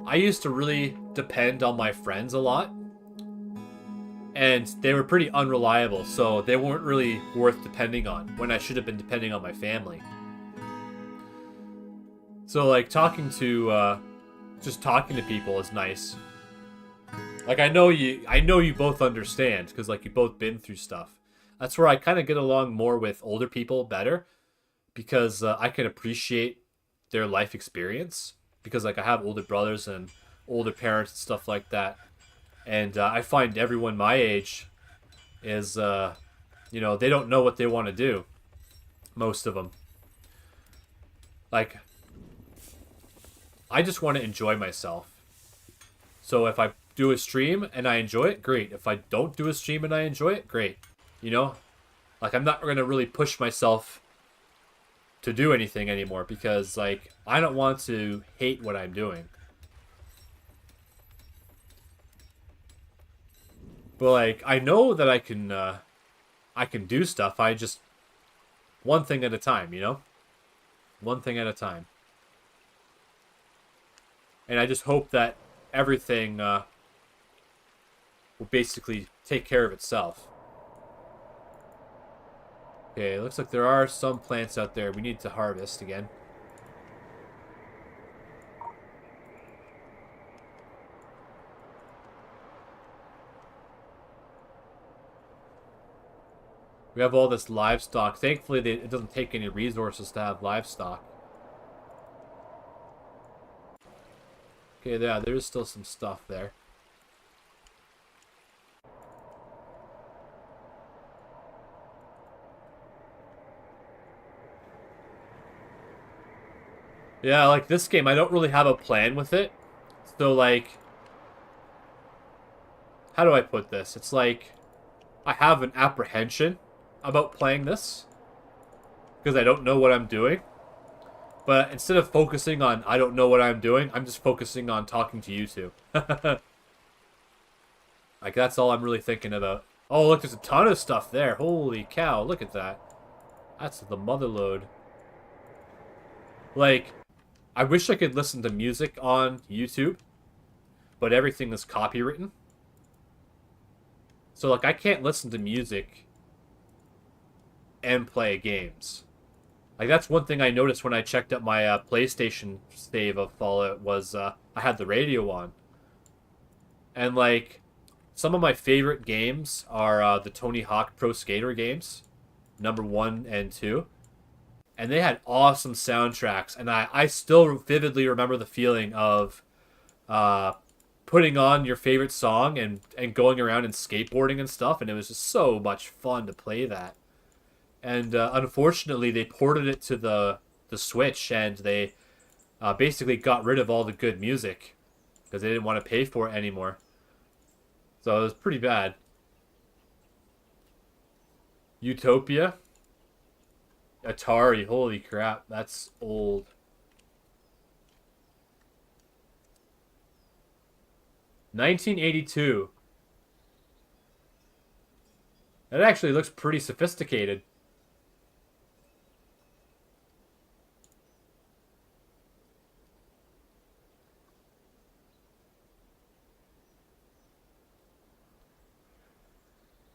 I used to really depend on my friends a lot. And they were pretty unreliable, so they weren't really worth depending on when I should have been depending on my family. So, like, just talking to people is nice. Like, I know you both understand, because, like, you both been through stuff. That's where I kind of get along more with older people better, because I can appreciate their life experience. Because, like, I have older brothers and older parents and stuff like that. And I find everyone my age is, you know, they don't know what they want to do. Most of them. Like, I just want to enjoy myself. So if I do a stream and I enjoy it, great. If I don't do a stream and I enjoy it, great. You know? Like, I'm not going to really push myself to do anything anymore because, like, I don't want to hate what I'm doing. But, like, I know that I can do stuff. I just, one thing at a time, you know? One thing at a time. And I just hope that everything will basically take care of itself. Okay, it looks like there are some plants out there we need to harvest again. We have all this livestock. Thankfully, it doesn't take any resources to have livestock. Okay, yeah, there's still some stuff there. Yeah, like this game, I don't really have a plan with it. So, like, how do I put this? It's like, I have an apprehension about playing this because I don't know what I'm doing. But instead of focusing on I don't know what I'm doing, I'm just focusing on talking to you two. Like, that's all I'm really thinking about. Oh, look, there's a ton of stuff there. Holy cow, look at that. That's the mother load. Like, I wish I could listen to music on YouTube, but everything is copywritten. So, like, I can't listen to music and play games. Like, that's one thing I noticed when I checked out my PlayStation save of Fallout was I had the radio on. And, like, some of my favorite games are the Tony Hawk Pro Skater games, number 1 and 2. And they had awesome soundtracks. And I still vividly remember the feeling of putting on your favorite song and going around and skateboarding and stuff. And it was just so much fun to play that. And unfortunately, they ported it to the the Switch, and they basically got rid of all the good music because they didn't want to pay for it anymore. So it was pretty bad. Utopia. Atari, holy crap, that's old. $1982. That actually looks pretty sophisticated.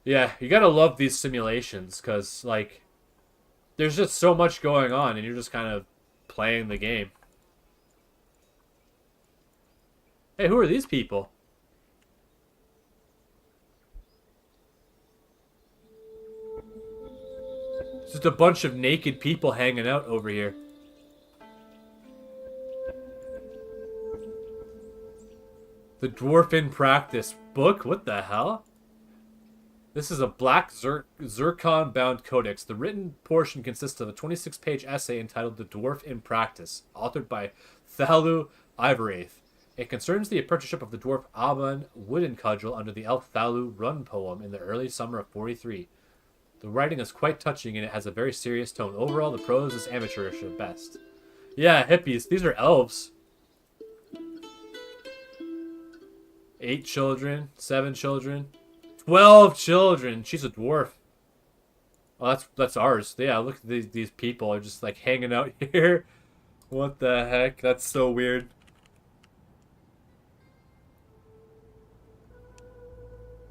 Yeah, you gotta love these simulations, because, like, there's just so much going on, and you're just kind of playing the game. Hey, who are these people? Just a bunch of naked people hanging out over here. The Dwarf in Practice book? What the hell? This is a black zircon-bound codex. The written portion consists of a 26-page essay entitled The Dwarf in Practice, authored by Thalu Iveraith. It concerns the apprenticeship of the dwarf Aban Wooden Cudgel under the elf Thalu Run poem in the early summer of 43. The writing is quite touching and it has a very serious tone. Overall, the prose is amateurish at best. Yeah, hippies. These are elves. 8 children, 7 children. 12 children. She's a dwarf. Oh, that's ours. Yeah, look at these people are just like hanging out here. What the heck? That's so weird.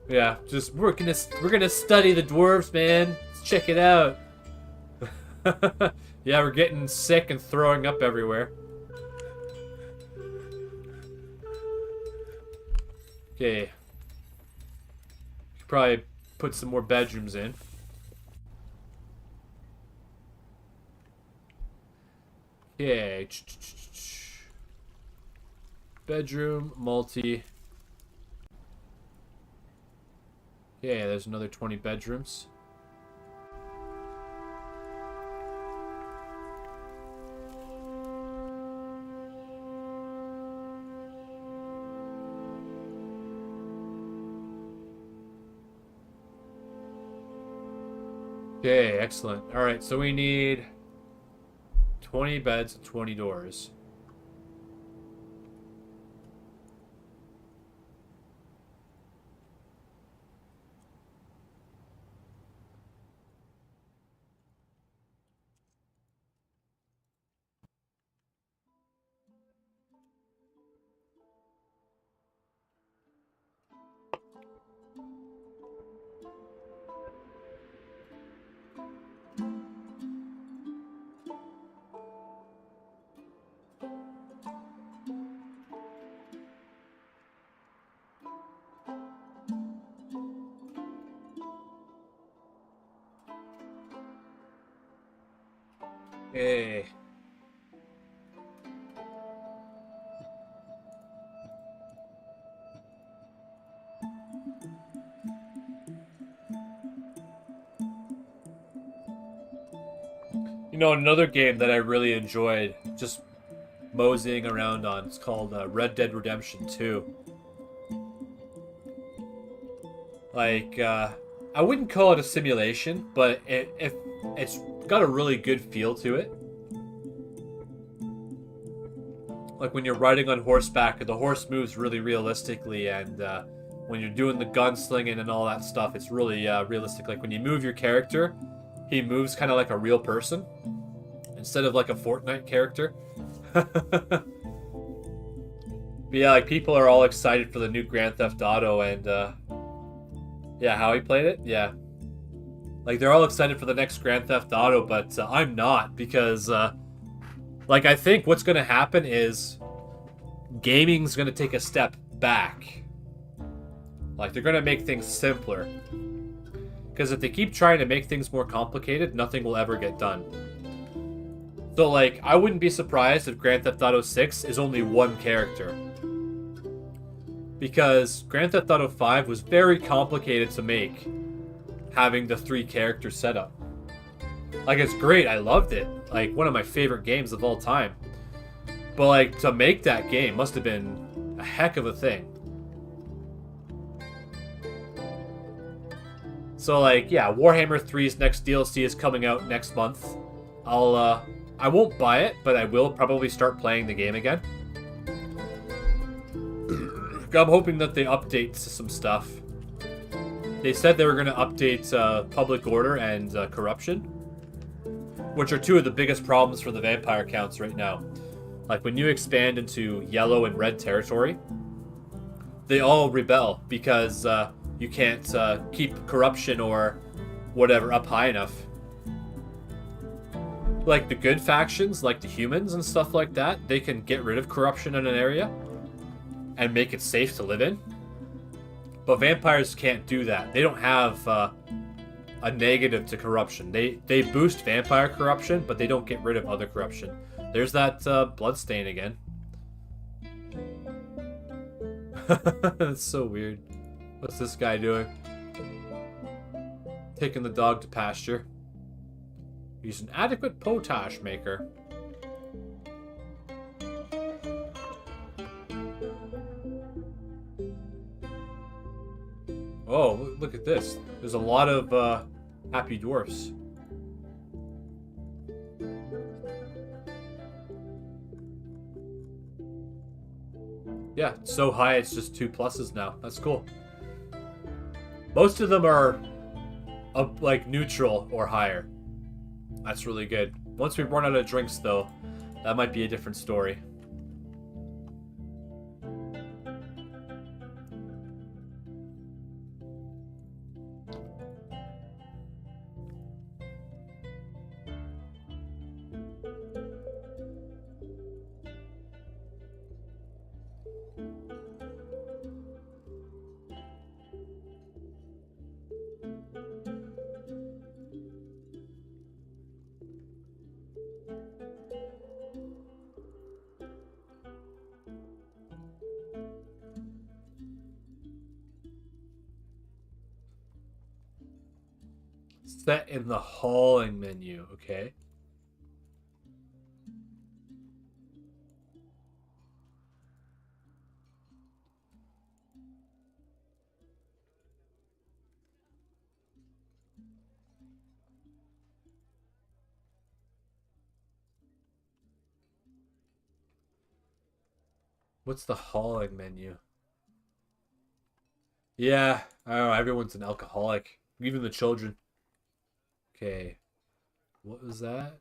Yeah, just we're gonna study the dwarves, man. Let's check it out. Yeah, we're getting sick and throwing up everywhere. Okay. Probably put some more bedrooms in. Okay. Bedroom, multi. Okay, there's another 20 bedrooms. Okay, excellent. Alright, so we need 20 beds and 20 doors. Okay. You know, another game that I really enjoyed just moseying around on, it's called Red Dead Redemption 2. Like, I wouldn't call it a simulation, but it's got a really good feel to it. Like when you're riding on horseback, the horse moves really realistically, and when you're doing the gunslinging and all that stuff, it's really realistic. Like when you move your character, he moves kind of like a real person instead of like a Fortnite character. But yeah, like people are all excited for the new Grand Theft Auto, and yeah, how he played it, yeah. Like they're all excited for the next Grand Theft Auto, but I'm not, because like I think what's gonna happen is gaming's gonna take a step back. Like they're gonna make things simpler. Because if they keep trying to make things more complicated, nothing will ever get done. So, like, I wouldn't be surprised if Grand Theft Auto 6 is only one character. Because Grand Theft Auto 5 was very complicated to make, having the 3 character setup. Like, it's great. I loved it. Like, one of my favorite games of all time. But, like, to make that game must have been a heck of a thing. So, like, yeah, Warhammer 3's next DLC is coming out next month. I won't buy it, but I will probably start playing the game again. I'm hoping that they update some stuff. They said they were going to update public order and corruption, which are two of the biggest problems for the vampire counts right now. Like, when you expand into yellow and red territory, they all rebel because you can't keep corruption or whatever up high enough. Like, the good factions, like the humans and stuff like that, they can get rid of corruption in an area and make it safe to live in. But vampires can't do that. They don't have a negative to corruption. They boost vampire corruption, but they don't get rid of other corruption. There's that bloodstain again. That's so weird. What's this guy doing? Taking the dog to pasture. He's an adequate potash maker. Oh, look at this. There's a lot of happy dwarfs. Yeah, it's so high it's just 2 pluses now. That's cool. Most of them are like neutral or higher. That's really good. Once we run out of drinks, though, that might be a different story. Set in the hauling menu, okay. What's the hauling menu? Yeah, I don't know, everyone's an alcoholic. Even the children. Okay. What was that?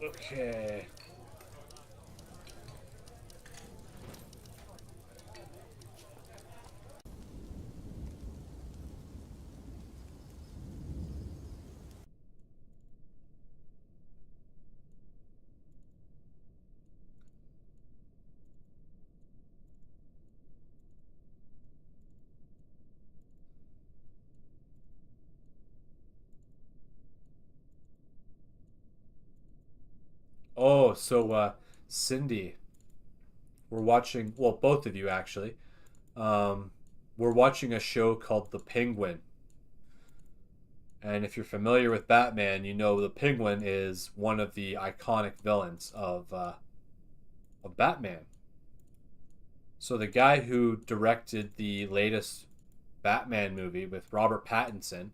Okay. Oh, so Cindy, we're watching, well, both of you actually. We're watching a show called The Penguin. And if you're familiar with Batman, you know the Penguin is one of the iconic villains of Batman. So the guy who directed the latest Batman movie with Robert Pattinson,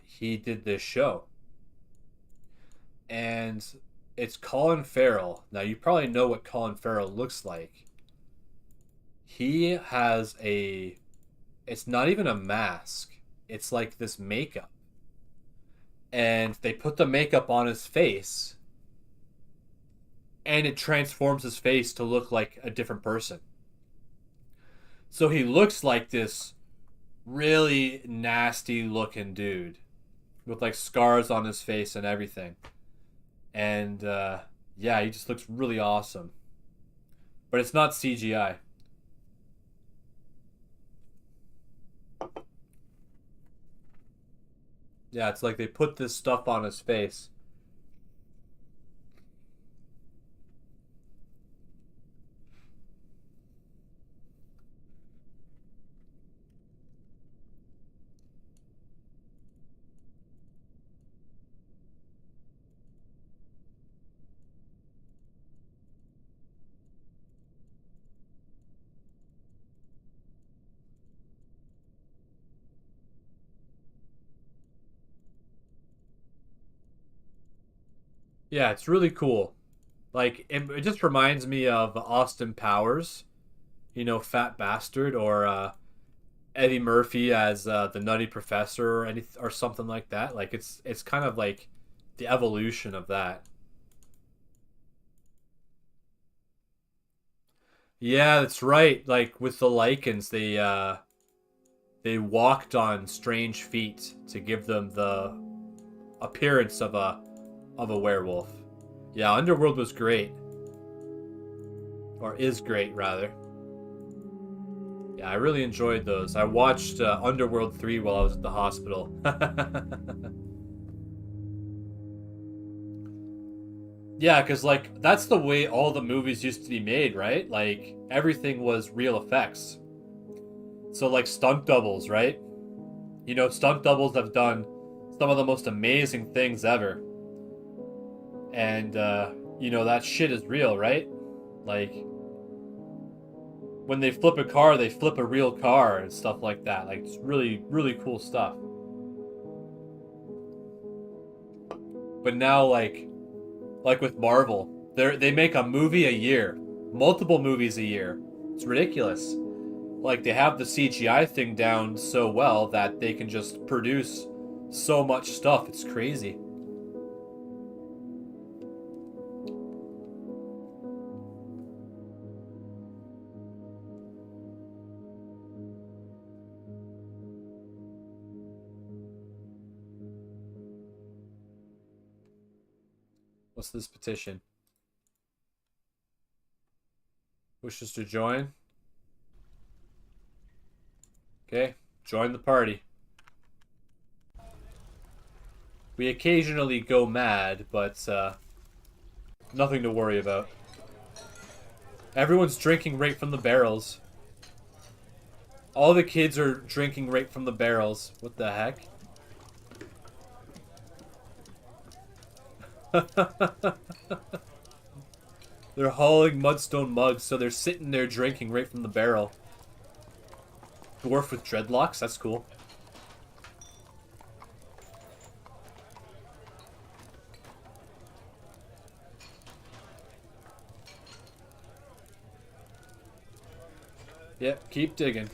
he did this show. and it's Colin Farrell. Now you probably know what Colin Farrell looks like. He has a, it's not even a mask. It's like this makeup. And they put the makeup on his face and it transforms his face to look like a different person. So he looks like this really nasty looking dude with like scars on his face and everything. And yeah, he just looks really awesome. But it's not CGI. Yeah, it's like they put this stuff on his face. Yeah, it's really cool. Like it just reminds me of Austin Powers, you know, Fat Bastard, or Eddie Murphy as the Nutty Professor, or or something like that. Like it's kind of like the evolution of that. Yeah, that's right. Like with the lichens, they walked on strange feet to give them the appearance of a werewolf. Yeah, Underworld was great, or is great rather. Yeah, I really enjoyed those. I watched Underworld 3 while I was at the hospital. Yeah, because, like, that's the way all the movies used to be made, right? Like, everything was real effects. So, like, stunt doubles, right? You know, stunt doubles have done some of the most amazing things ever. And, you know, that shit is real, right? Like, when they flip a car, they flip a real car and stuff like that. Like, it's really, really cool stuff. But now, like with Marvel, they make a movie a year, multiple movies a year. It's ridiculous. Like they have the CGI thing down so well that they can just produce so much stuff. It's crazy. What's this petition? Wishes to join? Okay, join the party. We occasionally go mad, but nothing to worry about. Everyone's drinking right from the barrels. All the kids are drinking right from the barrels. What the heck? They're hauling mudstone mugs, so they're sitting there drinking right from the barrel. Dwarf with dreadlocks? That's cool. Yep, keep digging.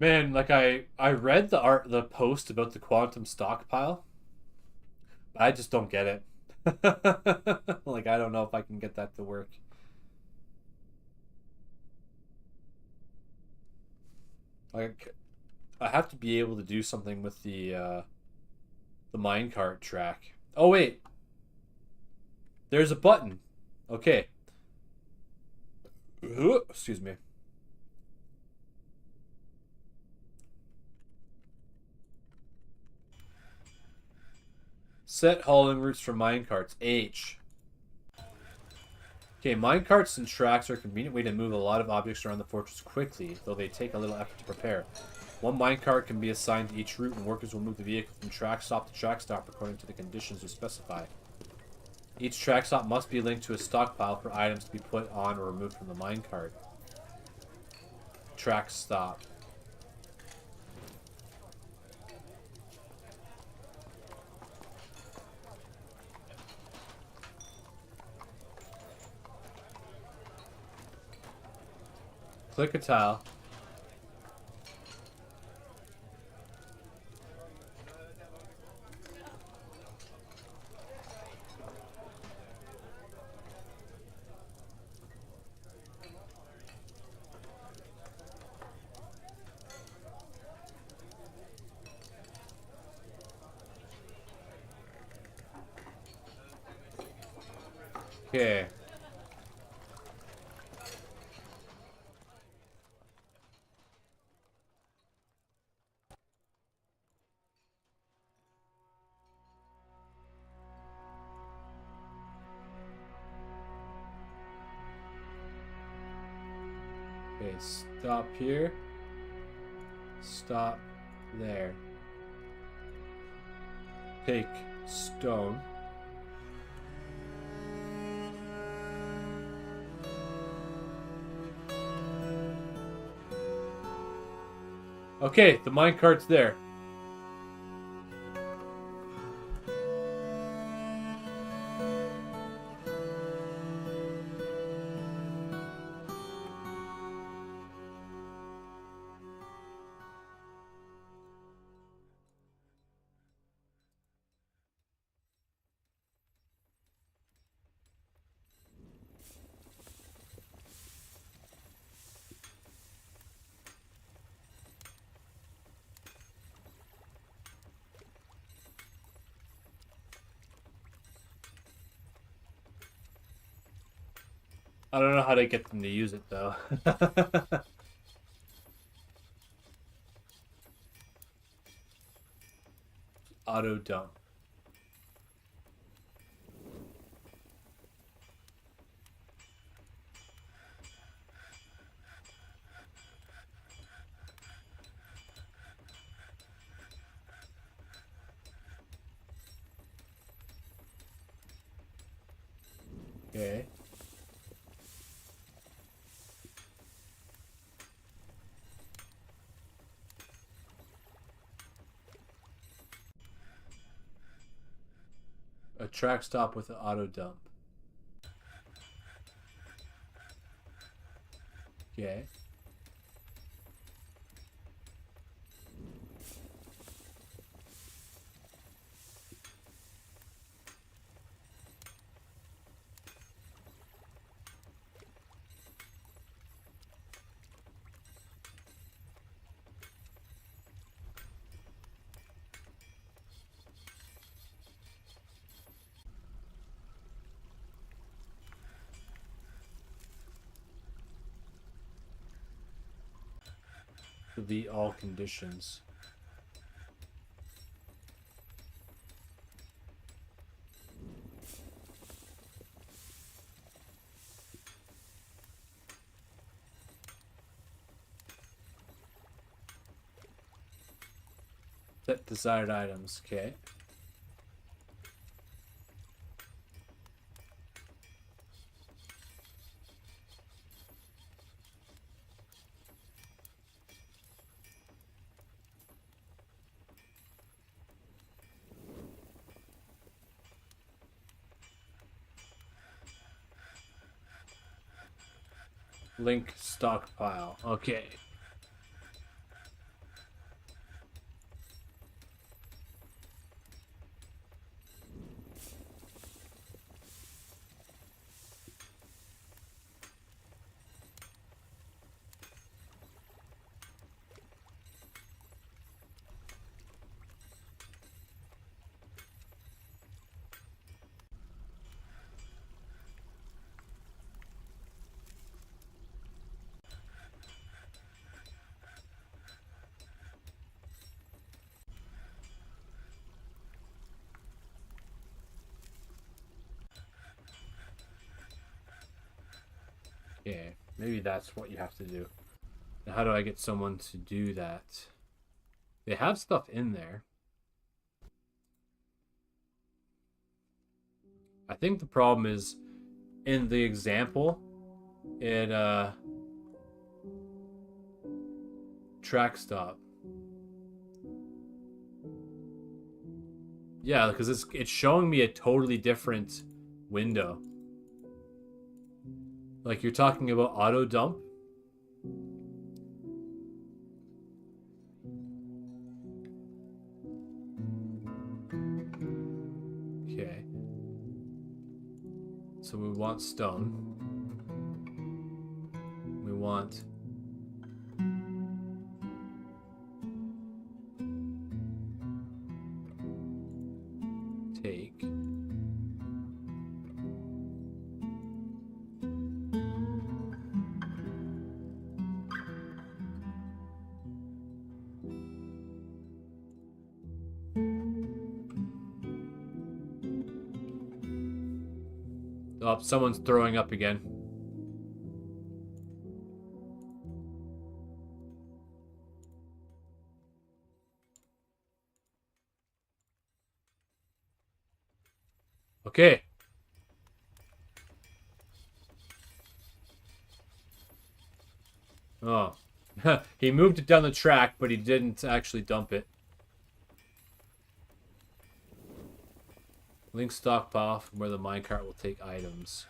Man, like I read the post about the quantum stockpile, but I just don't get it. Like I don't know if I can get that to work. Like I have to be able to do something with the minecart track. Oh wait, there's a button. Okay. Excuse me. Set hauling routes for minecarts. H. Okay, minecarts and tracks are a convenient way to move a lot of objects around the fortress quickly, though they take a little effort to prepare. One minecart can be assigned to each route, and workers will move the vehicle from track stop to track stop according to the conditions you specify. Each track stop must be linked to a stockpile for items to be put on or removed from the minecart. Track stop. Click a tile. Okay. Okay, stop here. Stop there. Take stone. Okay, the minecart's there. I don't know how to get them to use it though. Auto dump. Okay. A track stop with an auto dump. Okay. Delete all conditions. Set desired items. Okay. Link stockpile. Okay. Maybe that's what you have to do. Now, how do I get someone to do that? They have stuff in there. I think the problem is in the example, it track stop. Yeah, because it's showing me a totally different window. Like you're talking about auto dump. Okay. So we want stone. We want take. Oh, someone's throwing up again. Okay. Oh. He moved it down the track, but he didn't actually dump it. Link stockpile from where the minecart will take items.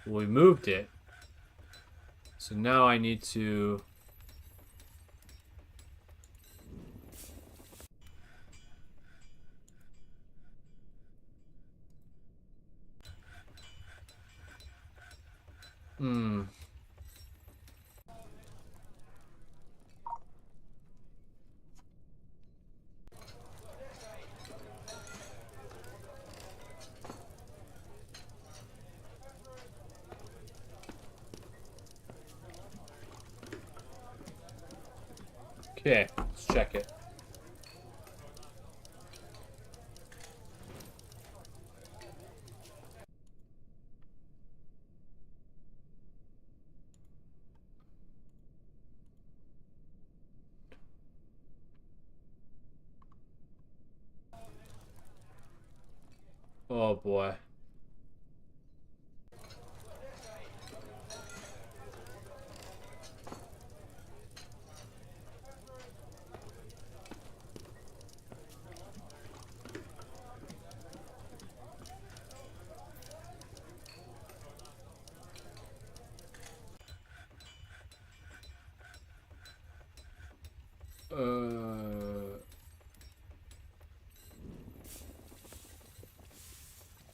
Well, we moved it. So now I need to... Okay, let's check it. Oh boy.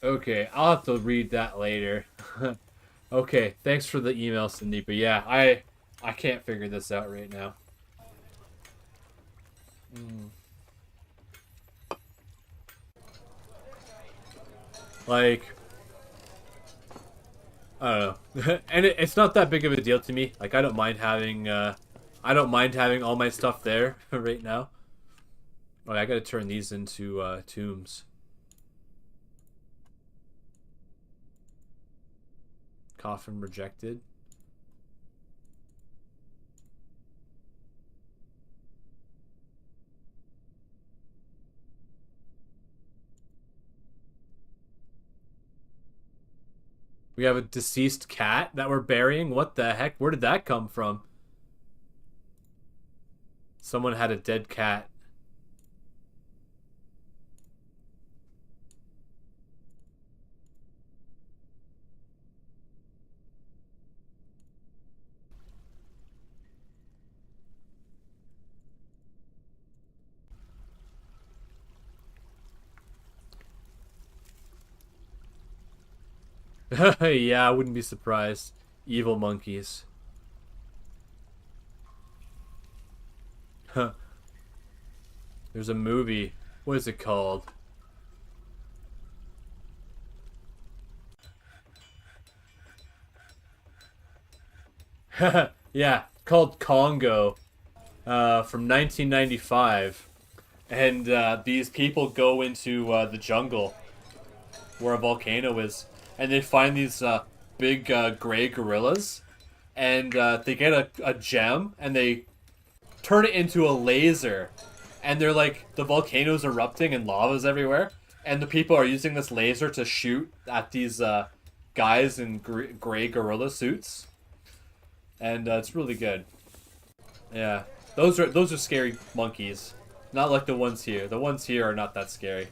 Okay, I'll have to read that later. Okay, thanks for the email, Cindy. But yeah, I can't figure this out right now. Like, I don't know. And it's not that big of a deal to me. Like, I don't mind having all my stuff there right now. Oh, I gotta turn these into tombs. Coffin rejected. We have a deceased cat that we're burying. What the heck? Where did that come from? Someone had a dead cat. Yeah, I wouldn't be surprised. Evil monkeys. Huh. There's a movie. What is it called? Yeah, called Congo. From 1995. And these people go into the jungle where a volcano is, and they find these big gray gorillas, and they get a gem, and they turn it into a laser, and they're like, the volcano's erupting and lava's everywhere, and the people are using this laser to shoot at these guys in gray gorilla suits, and it's really good. Yeah, those are scary monkeys, not like the ones here. The ones here are not that scary.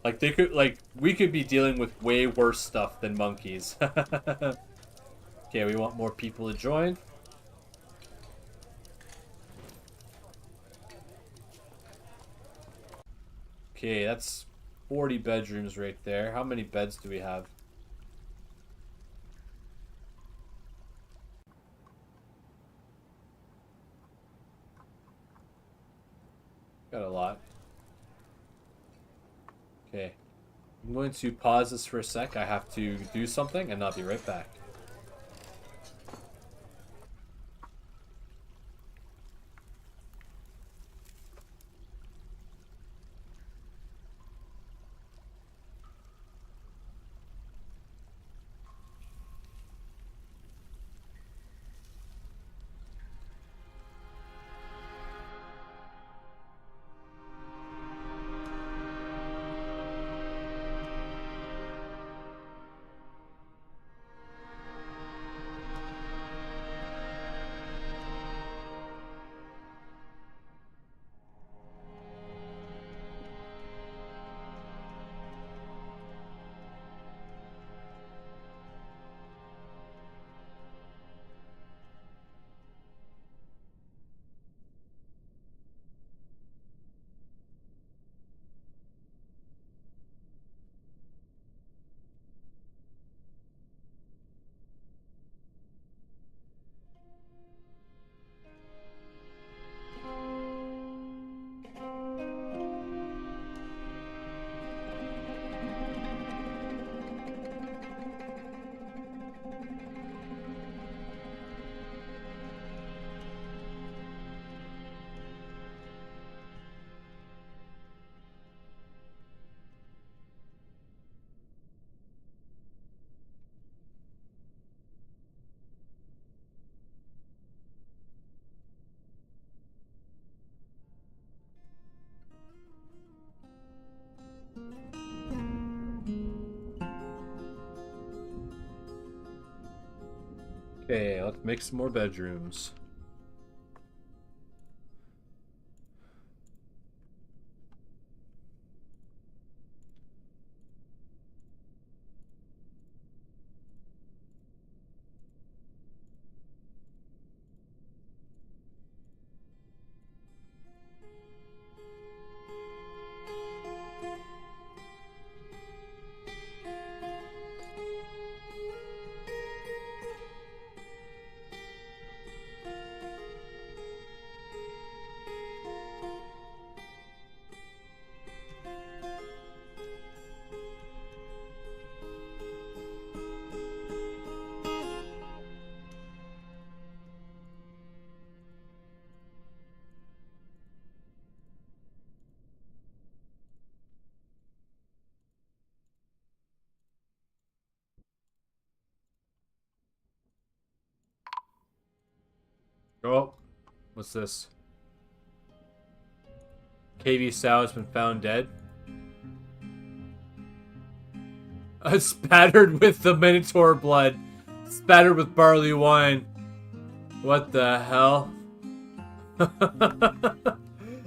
Like we could be dealing with way worse stuff than monkeys. Okay, we want more people to join. Okay, that's 40 bedrooms right there. How many beds do we have? Got a lot. Okay. I'm going to pause this for a sec. I have to do something, and I'll be right back. Okay, let's make some more bedrooms. Oh, what's this? KV Sow has been found dead. Spattered with the Minotaur blood. Spattered with barley wine. What the hell?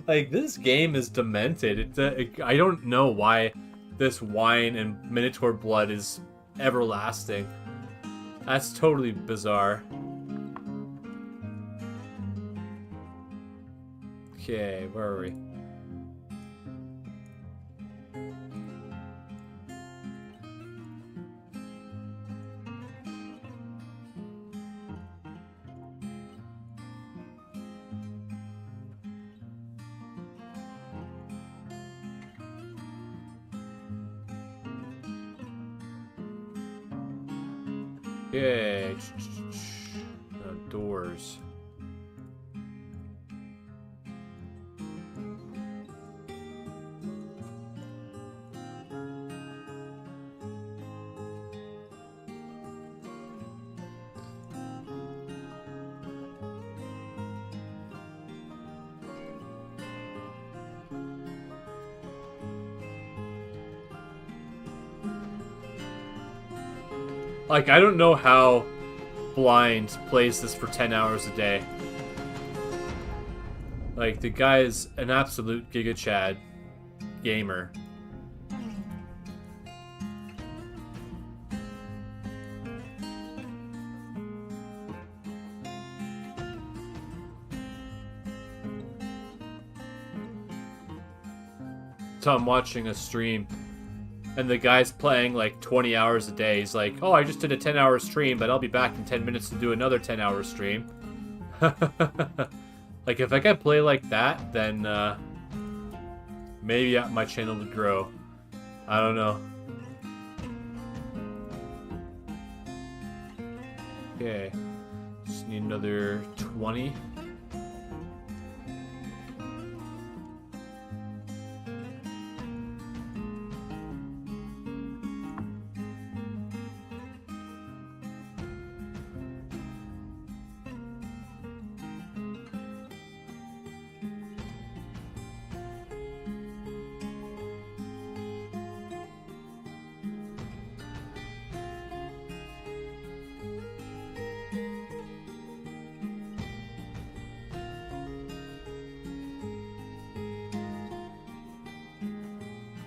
Like, this game is demented. I don't know why this wine and Minotaur blood is everlasting. That's totally bizarre. Okay, where are we? Okay. Doors. Like, I don't know how Blind plays this for 10 hours a day. Like, the guy is an absolute Giga Chad gamer. So I'm watching a stream, and the guy's playing like 20 hours a day. He's like, oh, I just did a 10-hour stream, but I'll be back in 10 minutes to do another 10-hour stream. Like, if I can play like that, then maybe my channel would grow. I don't know. Okay. Just need another 20.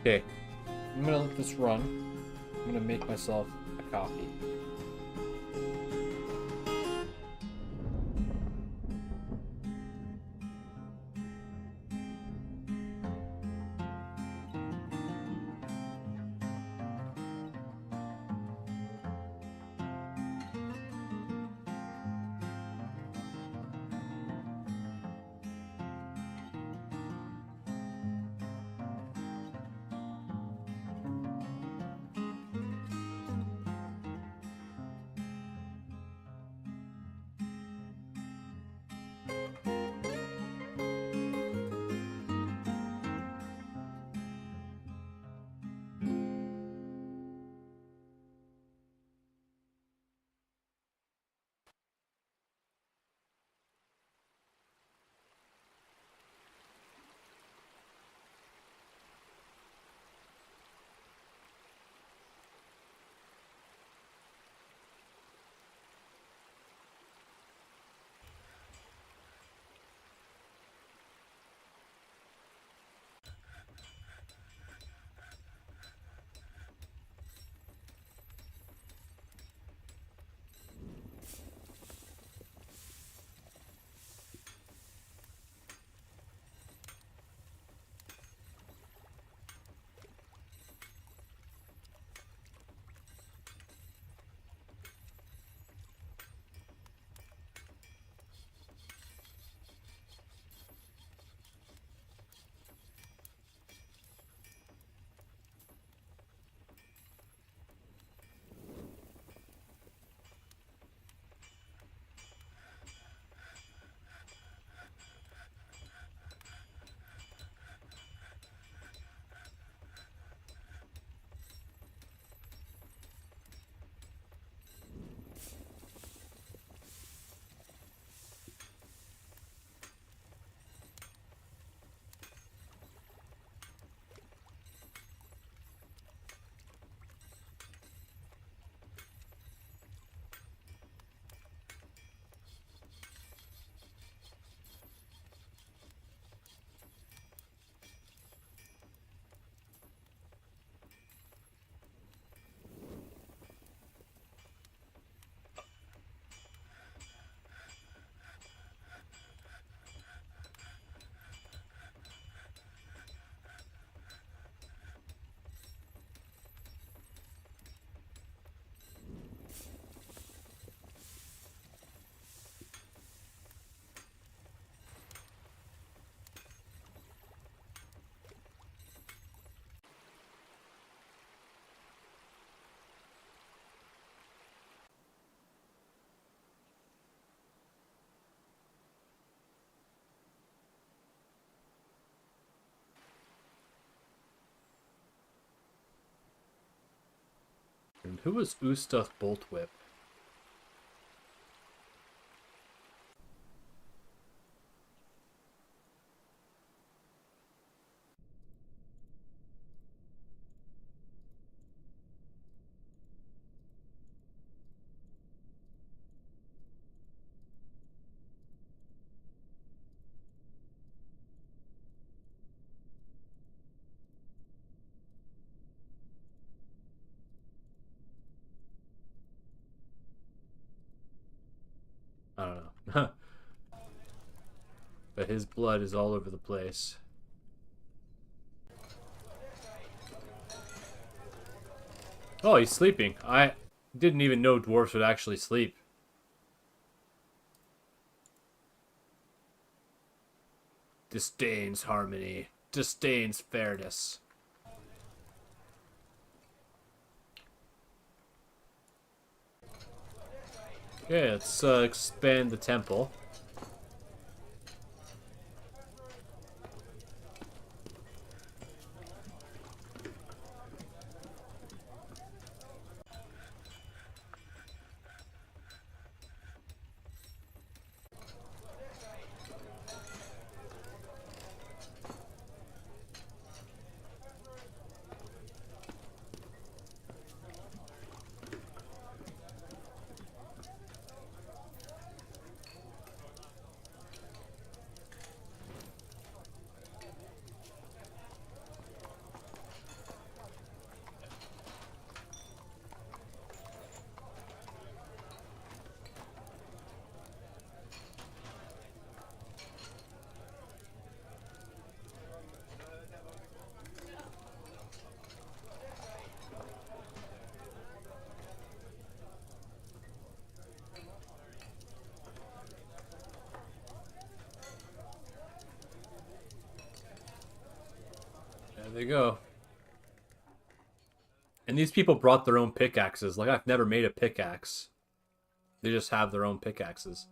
Okay, I'm gonna let this run. I'm gonna make myself a coffee. And who was Ustath Boltwhip? But his blood is all over the place. Oh, he's sleeping. I didn't even know dwarves would actually sleep. Disdains harmony. Disdains fairness. Okay, let's expand the temple. There they go. And these people brought their own pickaxes. Like, I've never made a pickaxe. They just have their own pickaxes.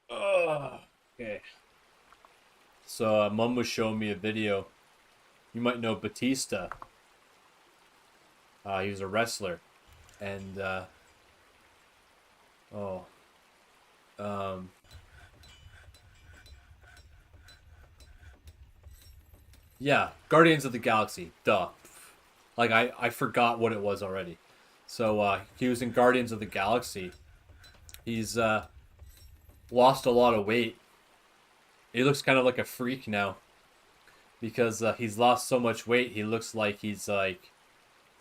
Ugh. Okay. So, Mom was showing me a video. You might know Batista. He was a wrestler. And, oh. Um... Yeah, Guardians of the Galaxy. Duh. Like, I forgot what it was already. So, he was in Guardians of the Galaxy. He's, lost a lot of weight. He looks kind of like a freak now. Because he's lost so much weight, he looks like he's, like,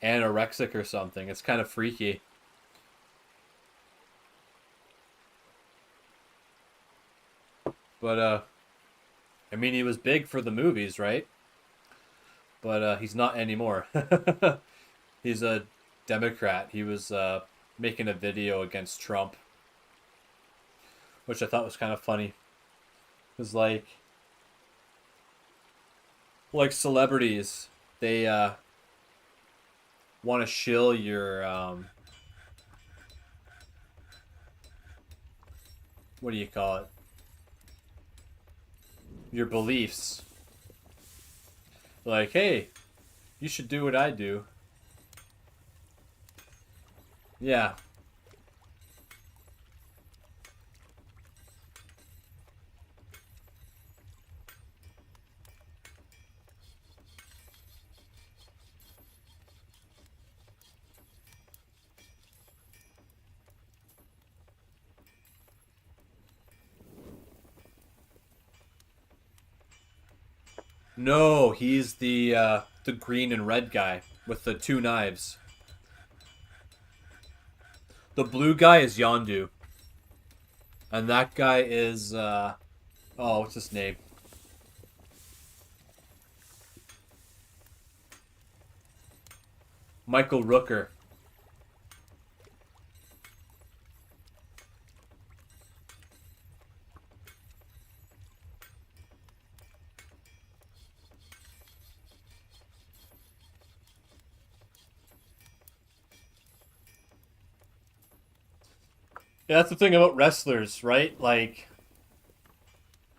anorexic or something. It's kind of freaky. But, I mean, he was big for the movies, right? But he's not anymore. He's a Democrat. He was making a video against Trump, which I thought was kind of funny. Because, like celebrities, they want to shill your, what do you call it? Your beliefs. Like, hey, you should do what I do. Yeah. No, he's the green and red guy with the two knives. The blue guy is Yondu. And that guy is oh, what's his name? Michael Rooker. Yeah, that's the thing about wrestlers, right? Like,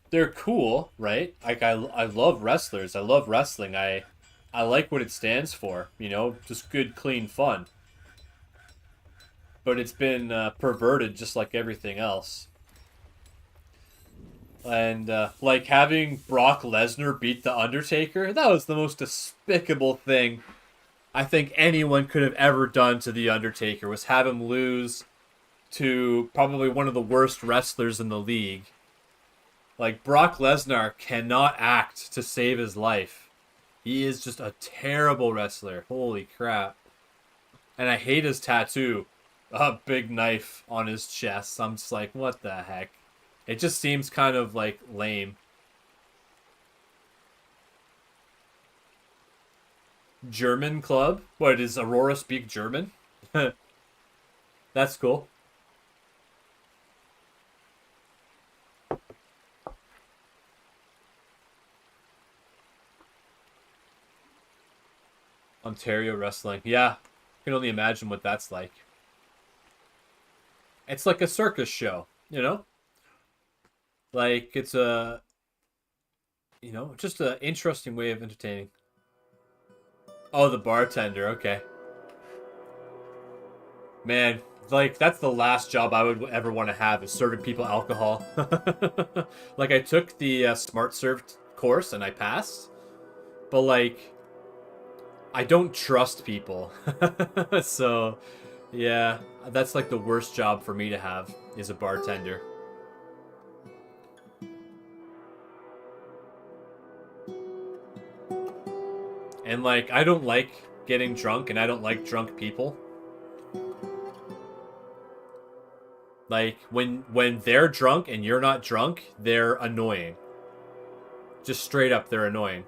they're cool, right? Like, I love wrestlers. I love wrestling. I like what it stands for, you know, just good, clean fun. But it's been perverted just like everything else. And, like, having Brock Lesnar beat The Undertaker, that was the most despicable thing I think anyone could have ever done to The Undertaker, was have him lose to probably one of the worst wrestlers in the league. Like, Brock Lesnar cannot act to save his life. He is just a terrible wrestler. Holy crap. And I hate his tattoo. A big knife on his chest. I'm just like, what the heck? It just seems kind of, like, lame. German club? What, does Aurora speak German? That's cool. Ontario wrestling. Yeah. I can only imagine what that's like. It's like a circus show, you know? Like, it's a, you know, just an interesting way of entertaining. Oh, the bartender. Okay. Man, like, that's the last job I would ever want to have, is serving people alcohol. Like, I took the Smart Serve course and I passed. But, like, I don't trust people. So, yeah, that's like the worst job for me to have, is a bartender. And, like, I don't like getting drunk, and I don't like drunk people. Like, when they're drunk and you're not drunk, they're annoying. Just straight up, they're annoying.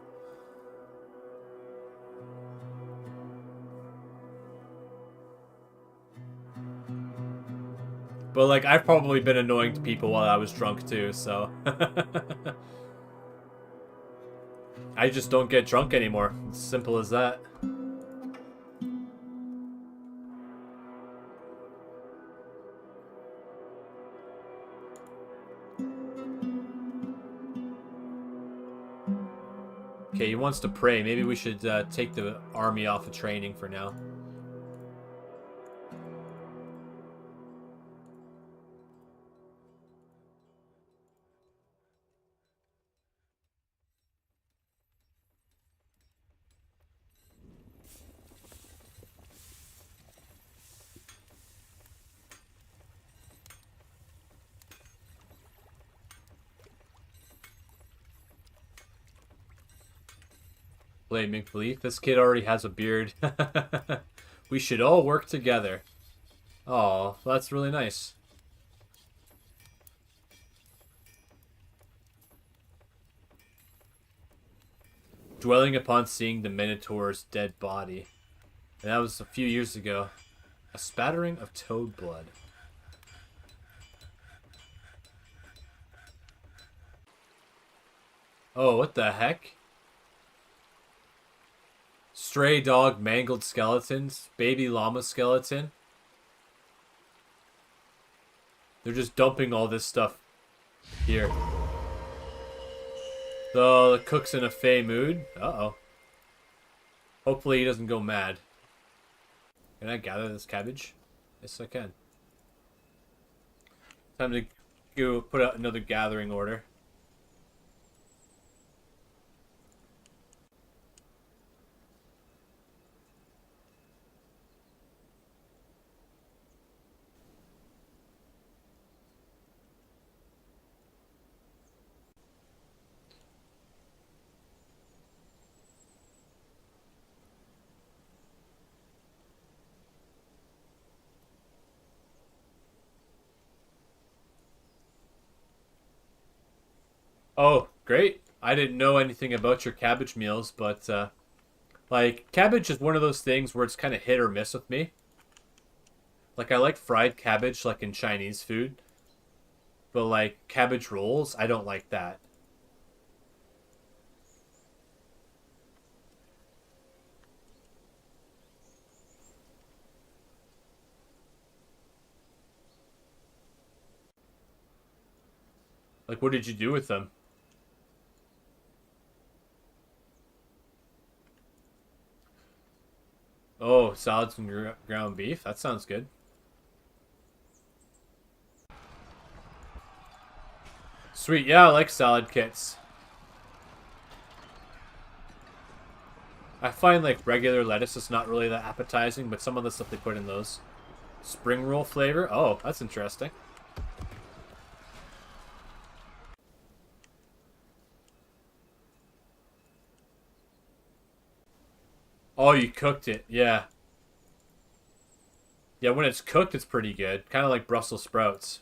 But, like, I've probably been annoying to people while I was drunk too, so. I just don't get drunk anymore. It's simple as that. Okay, he wants to pray. Maybe we should take the army off of training for now. Play make believe. This kid already has a beard. We should all work together. Oh, that's really nice. Dwelling upon seeing the Minotaur's dead body. And that was a few years ago. A spattering of toad blood. Oh, what the heck? Stray dog mangled skeletons. Baby llama skeleton. They're just dumping all this stuff here. So the cook's in a Fey mood. Uh-oh. Hopefully he doesn't go mad. Can I gather this cabbage? Yes, I can. Time to go put out another gathering order. Oh, great. I didn't know anything about your cabbage meals, but, like, cabbage is one of those things where it's kind of hit or miss with me. Like, I like fried cabbage, like in Chinese food. But, like, cabbage rolls, I don't like that. Like, what did you do with them? Oh, salads and ground beef. That sounds good. Sweet. Yeah, I like salad kits. I find like regular lettuce is not really that appetizing, but some of the stuff they put in those. Spring roll flavor. Oh, that's interesting. Oh, you cooked it. Yeah. Yeah, when it's cooked, it's pretty good. Kind of like Brussels sprouts.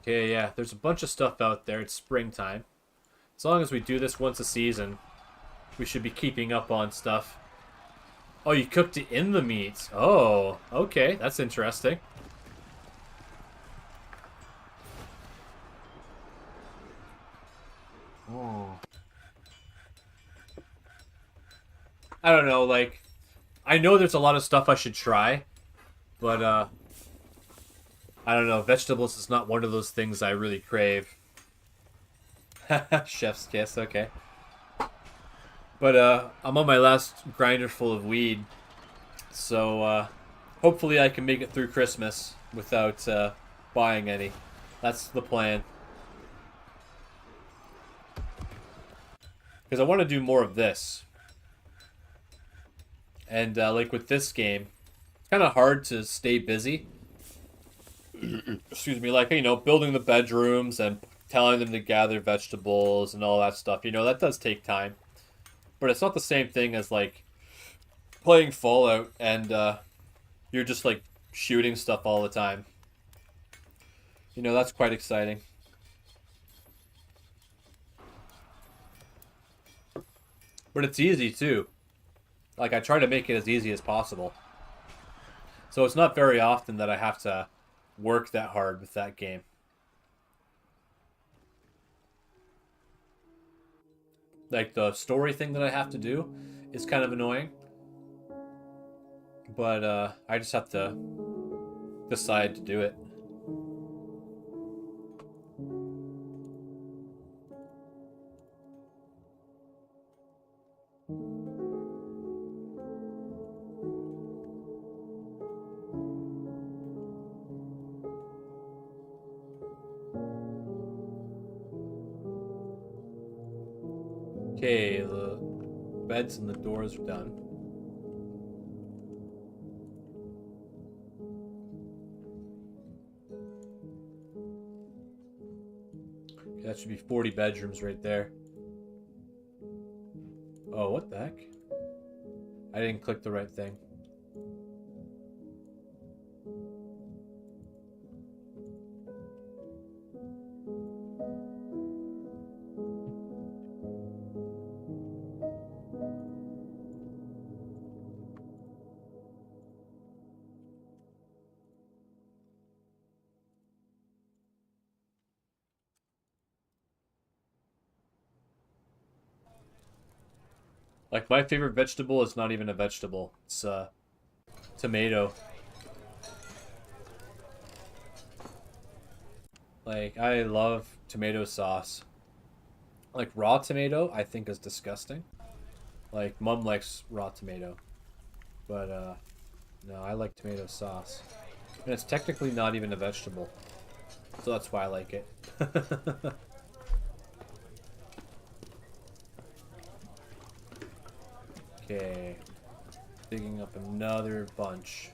Okay, yeah. There's a bunch of stuff out there. It's springtime. As long as we do this once a season, we should be keeping up on stuff. Oh, you cooked it in the meat. Oh, okay. That's interesting. Oh. I don't know, like, I know there's a lot of stuff I should try, but, I don't know. Vegetables is not one of those things I really crave. Chef's kiss, okay. But, I'm on my last grinder full of weed, so, hopefully I can make it through Christmas without, buying any. That's the plan. Because I want to do more of this. And, like, with this game, it's kind of hard to stay busy. Excuse me, like, you know, building the bedrooms and telling them to gather vegetables and all that stuff. You know, that does take time. But it's not the same thing as, like, playing Fallout and you're just, like, shooting stuff all the time. You know, that's quite exciting. But it's easy, too. Like, I try to make it as easy as possible. So it's not very often that I have to work that hard with that game. Like, the story thing that I have to do is kind of annoying. But I just have to decide to do it. Okay, the beds and the doors are done. Okay, that should be 40 bedrooms right there. Oh, what the heck? I didn't click the right thing. Like, my favorite vegetable is not even a vegetable. It's tomato. Like, I love tomato sauce. Like, raw tomato, I think is disgusting. Like, Mom likes raw tomato. But, no, I like tomato sauce. And it's technically not even a vegetable. So that's why I like it. Okay. Digging up another bunch.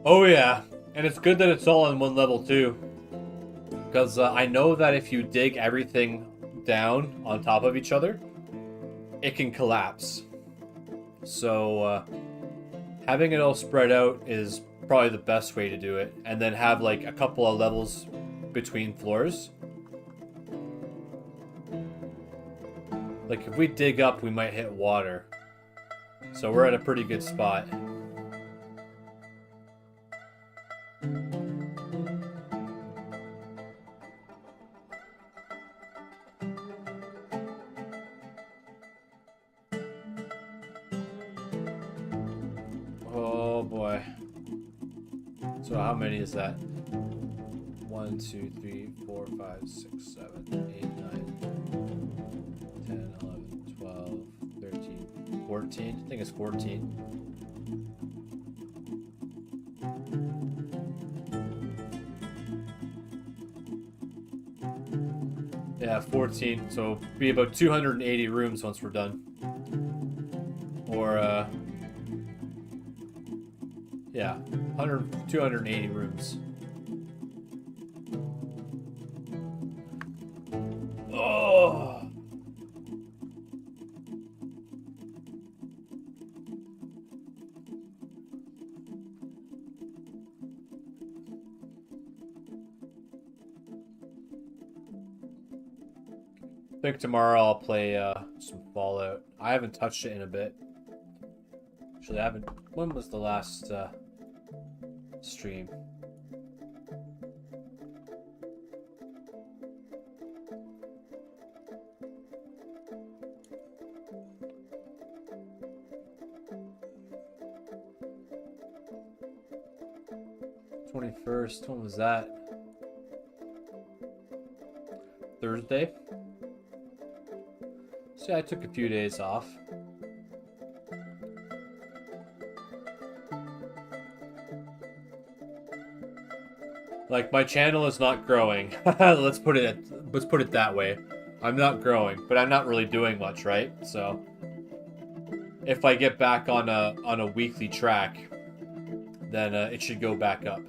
Oh yeah, and it's good that it's all on one level too. Because I know that if you dig everything down on top of each other, it can collapse. So having it all spread out is probably the best way to do it. And then have like a couple of levels between floors. Like if we dig up, we might hit water. So we're at a pretty good spot. Oh boy. So how many is that? 1, 2, 3, 4, 5, 6, 7, 8, 9, 10, 11, 12, 13, 14. I think it's 14. Yeah, 14. So be about 280 rooms once we're done. Or yeah, 280 rooms. Oh. I think tomorrow I'll play some Fallout. I haven't touched it in a bit. Actually, I haven't. When was the last stream? '21st. When was that? Thursday. See, I took a few days off. Like my channel is not growing. let's put it that way. I'm not growing, but I'm not really doing much, right? So if I get back on a weekly track, then it should go back up.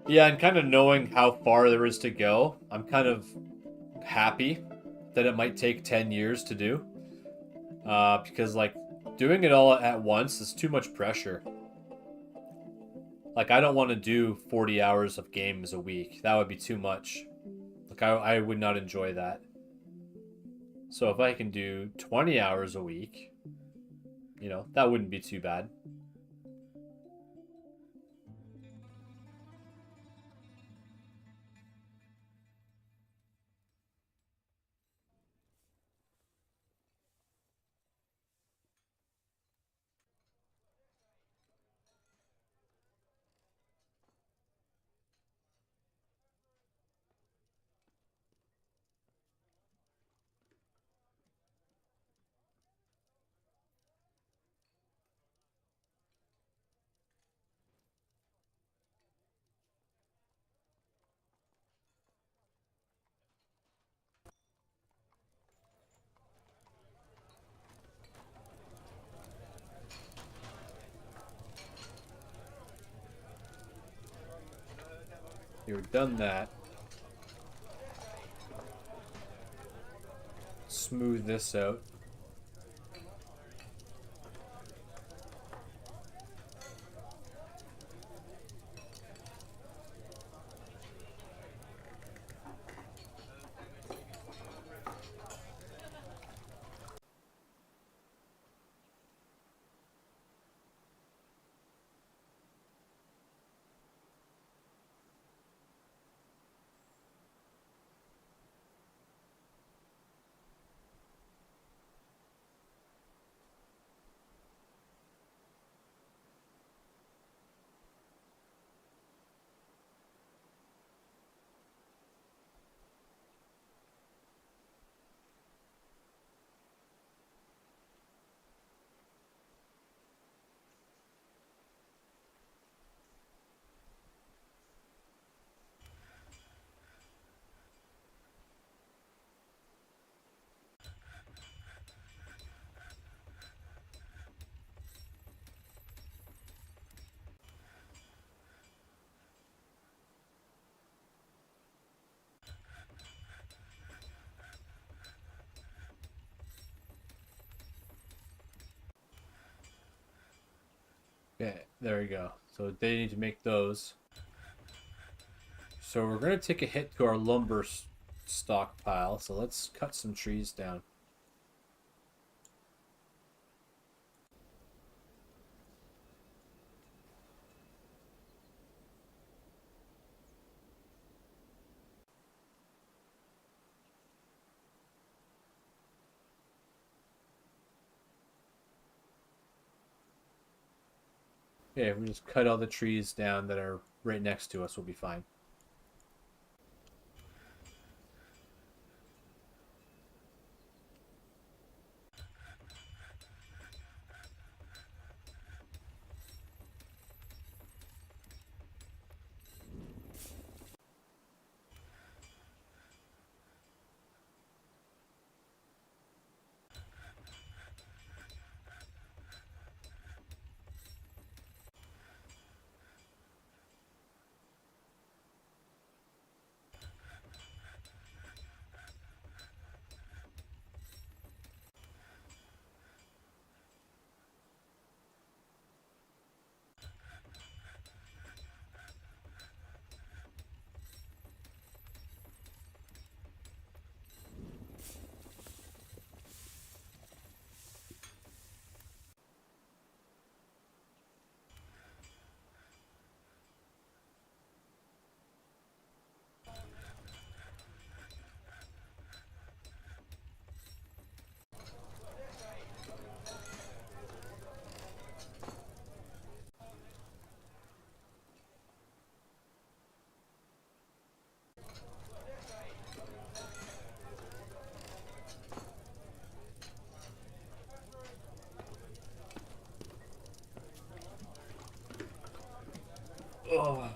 Yeah, and kind of knowing how far there is to go, I'm kind of happy that it might take 10 years to do. Because, like, doing it all at once is too much pressure. Like, I don't want to do 40 hours of games a week. That would be too much. Like, I would not enjoy that. So if I can do 20 hours a week, you know, that wouldn't be too bad. You've done that. Smooth this out. There we go. So they need to make those. So we're going to take a hit to our lumber stockpile. So let's cut some trees down. Okay, we just cut all the trees down that are right next to us. We'll be fine. Oh.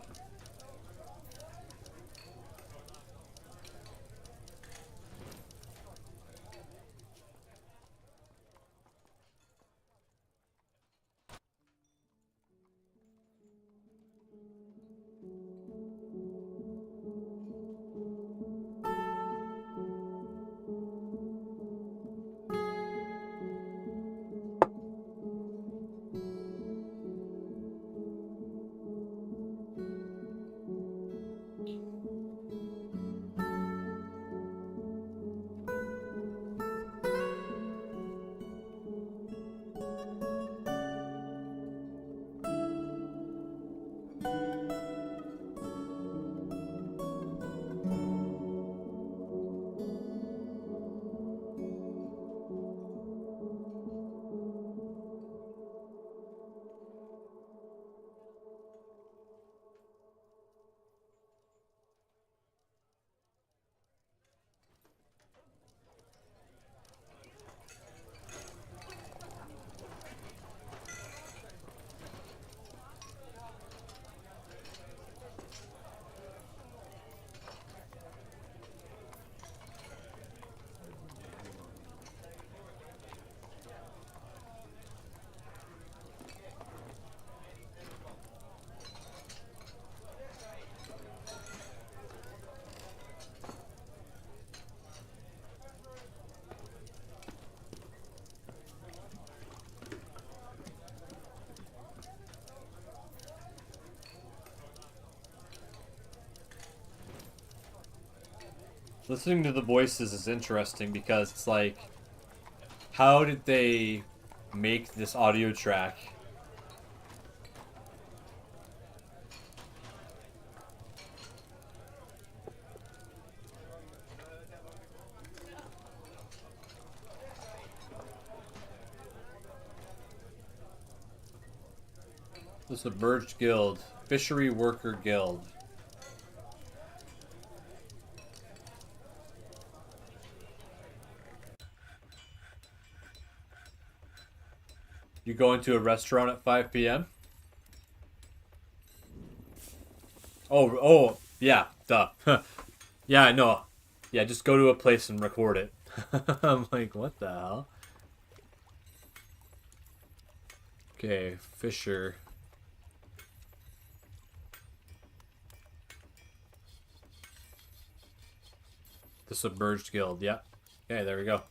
Listening to the voices is interesting because it's like, how did they make this audio track? The Submerged Guild. Fishery Worker Guild. You go into a restaurant at 5 p.m.? Oh, yeah, duh. Yeah, I know. Yeah, just go to a place and record it. I'm like, what the hell? Okay, Fisher. The Submerged Guild, yeah. Okay, there we go.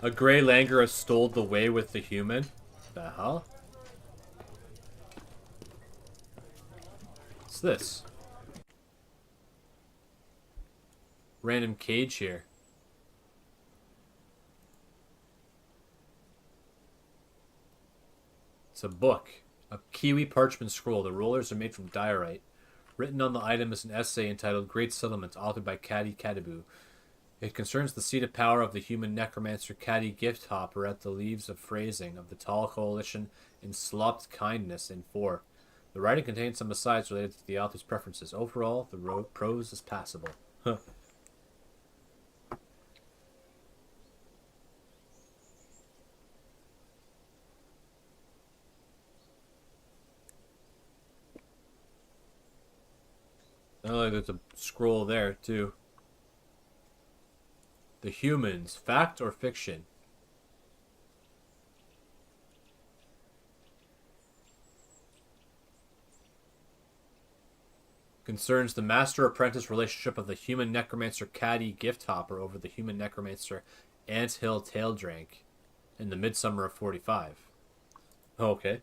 A grey langur has stole the way with the human. The hell? What's this? Random cage here. It's a book. A kiwi parchment scroll. The rollers are made from diorite. Written on the item is an essay entitled Great Settlement, authored by Caddy Cadaboo. It concerns the seat of power of the human necromancer Caddy Gift Hopper at the Leaves of Phrasing of the Tall Coalition in Slopped Kindness in 4. The writing contains some asides related to the author's preferences. Overall, the prose is passable. Huh. Oh, like there's a scroll there, too. The humans, fact or fiction? Concerns the master-apprentice relationship of the human necromancer Caddy Gift Hopper over the human necromancer Anthill Taildrank in the midsummer of 45. Oh, okay.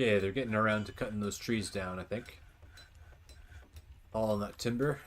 Yeah, they're getting around to cutting those trees down, I think. All in that timber.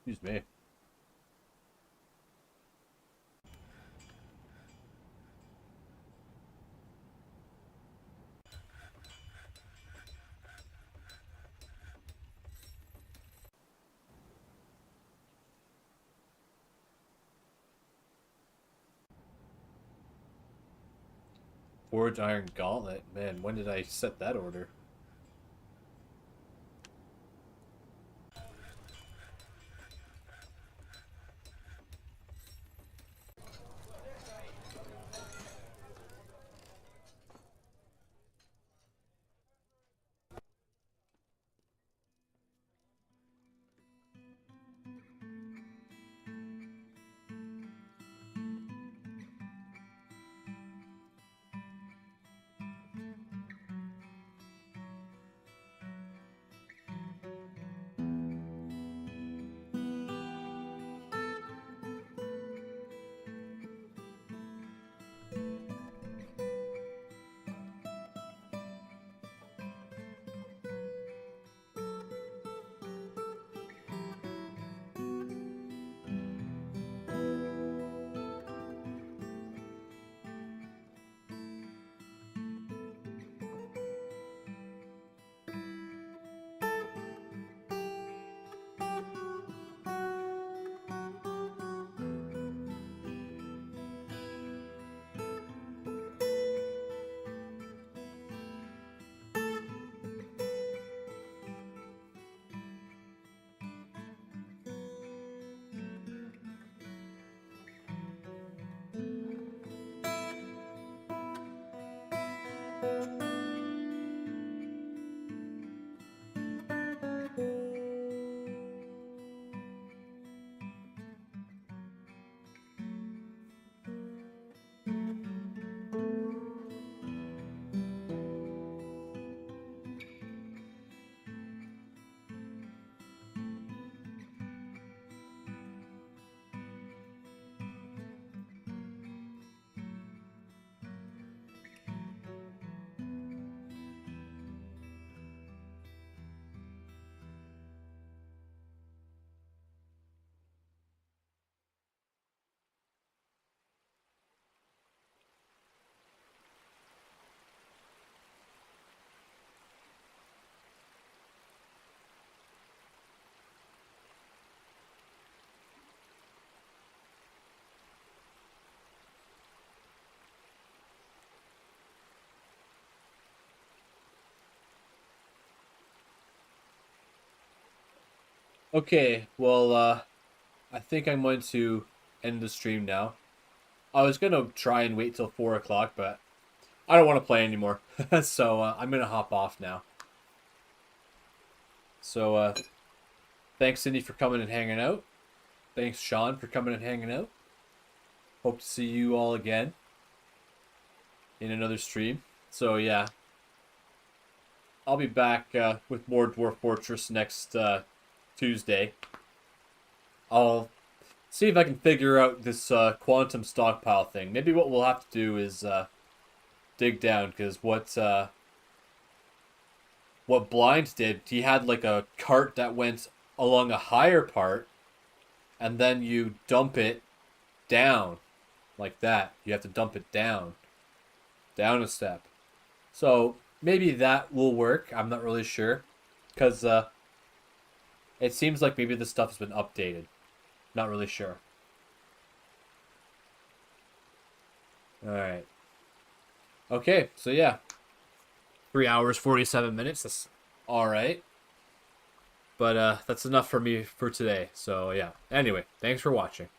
Excuse me. Forged Iron Gauntlet. Man, when did I set that order? Okay, well, I think I'm going to end the stream now. I was gonna try and wait till 4 o'clock, but I don't want to play anymore. So I'm gonna hop off now. So thanks, Cindy, for coming and hanging out. Thanks, Sean, for coming and hanging out. Hope to see you all again in another stream. So yeah, I'll be back with more Dwarf Fortress next Tuesday. I'll see if I can figure out this quantum stockpile thing. Maybe what we'll have to do is dig down, because what Blind did, he had like a cart that went along a higher part, and then you dump it down like that. You have to dump it down a step. So maybe that will work. I'm not really sure, because it seems like maybe this stuff has been updated. Not really sure. Alright. Okay, so yeah. 3 hours, 47 minutes. That's alright. But that's enough for me for today. So yeah. Anyway, thanks for watching.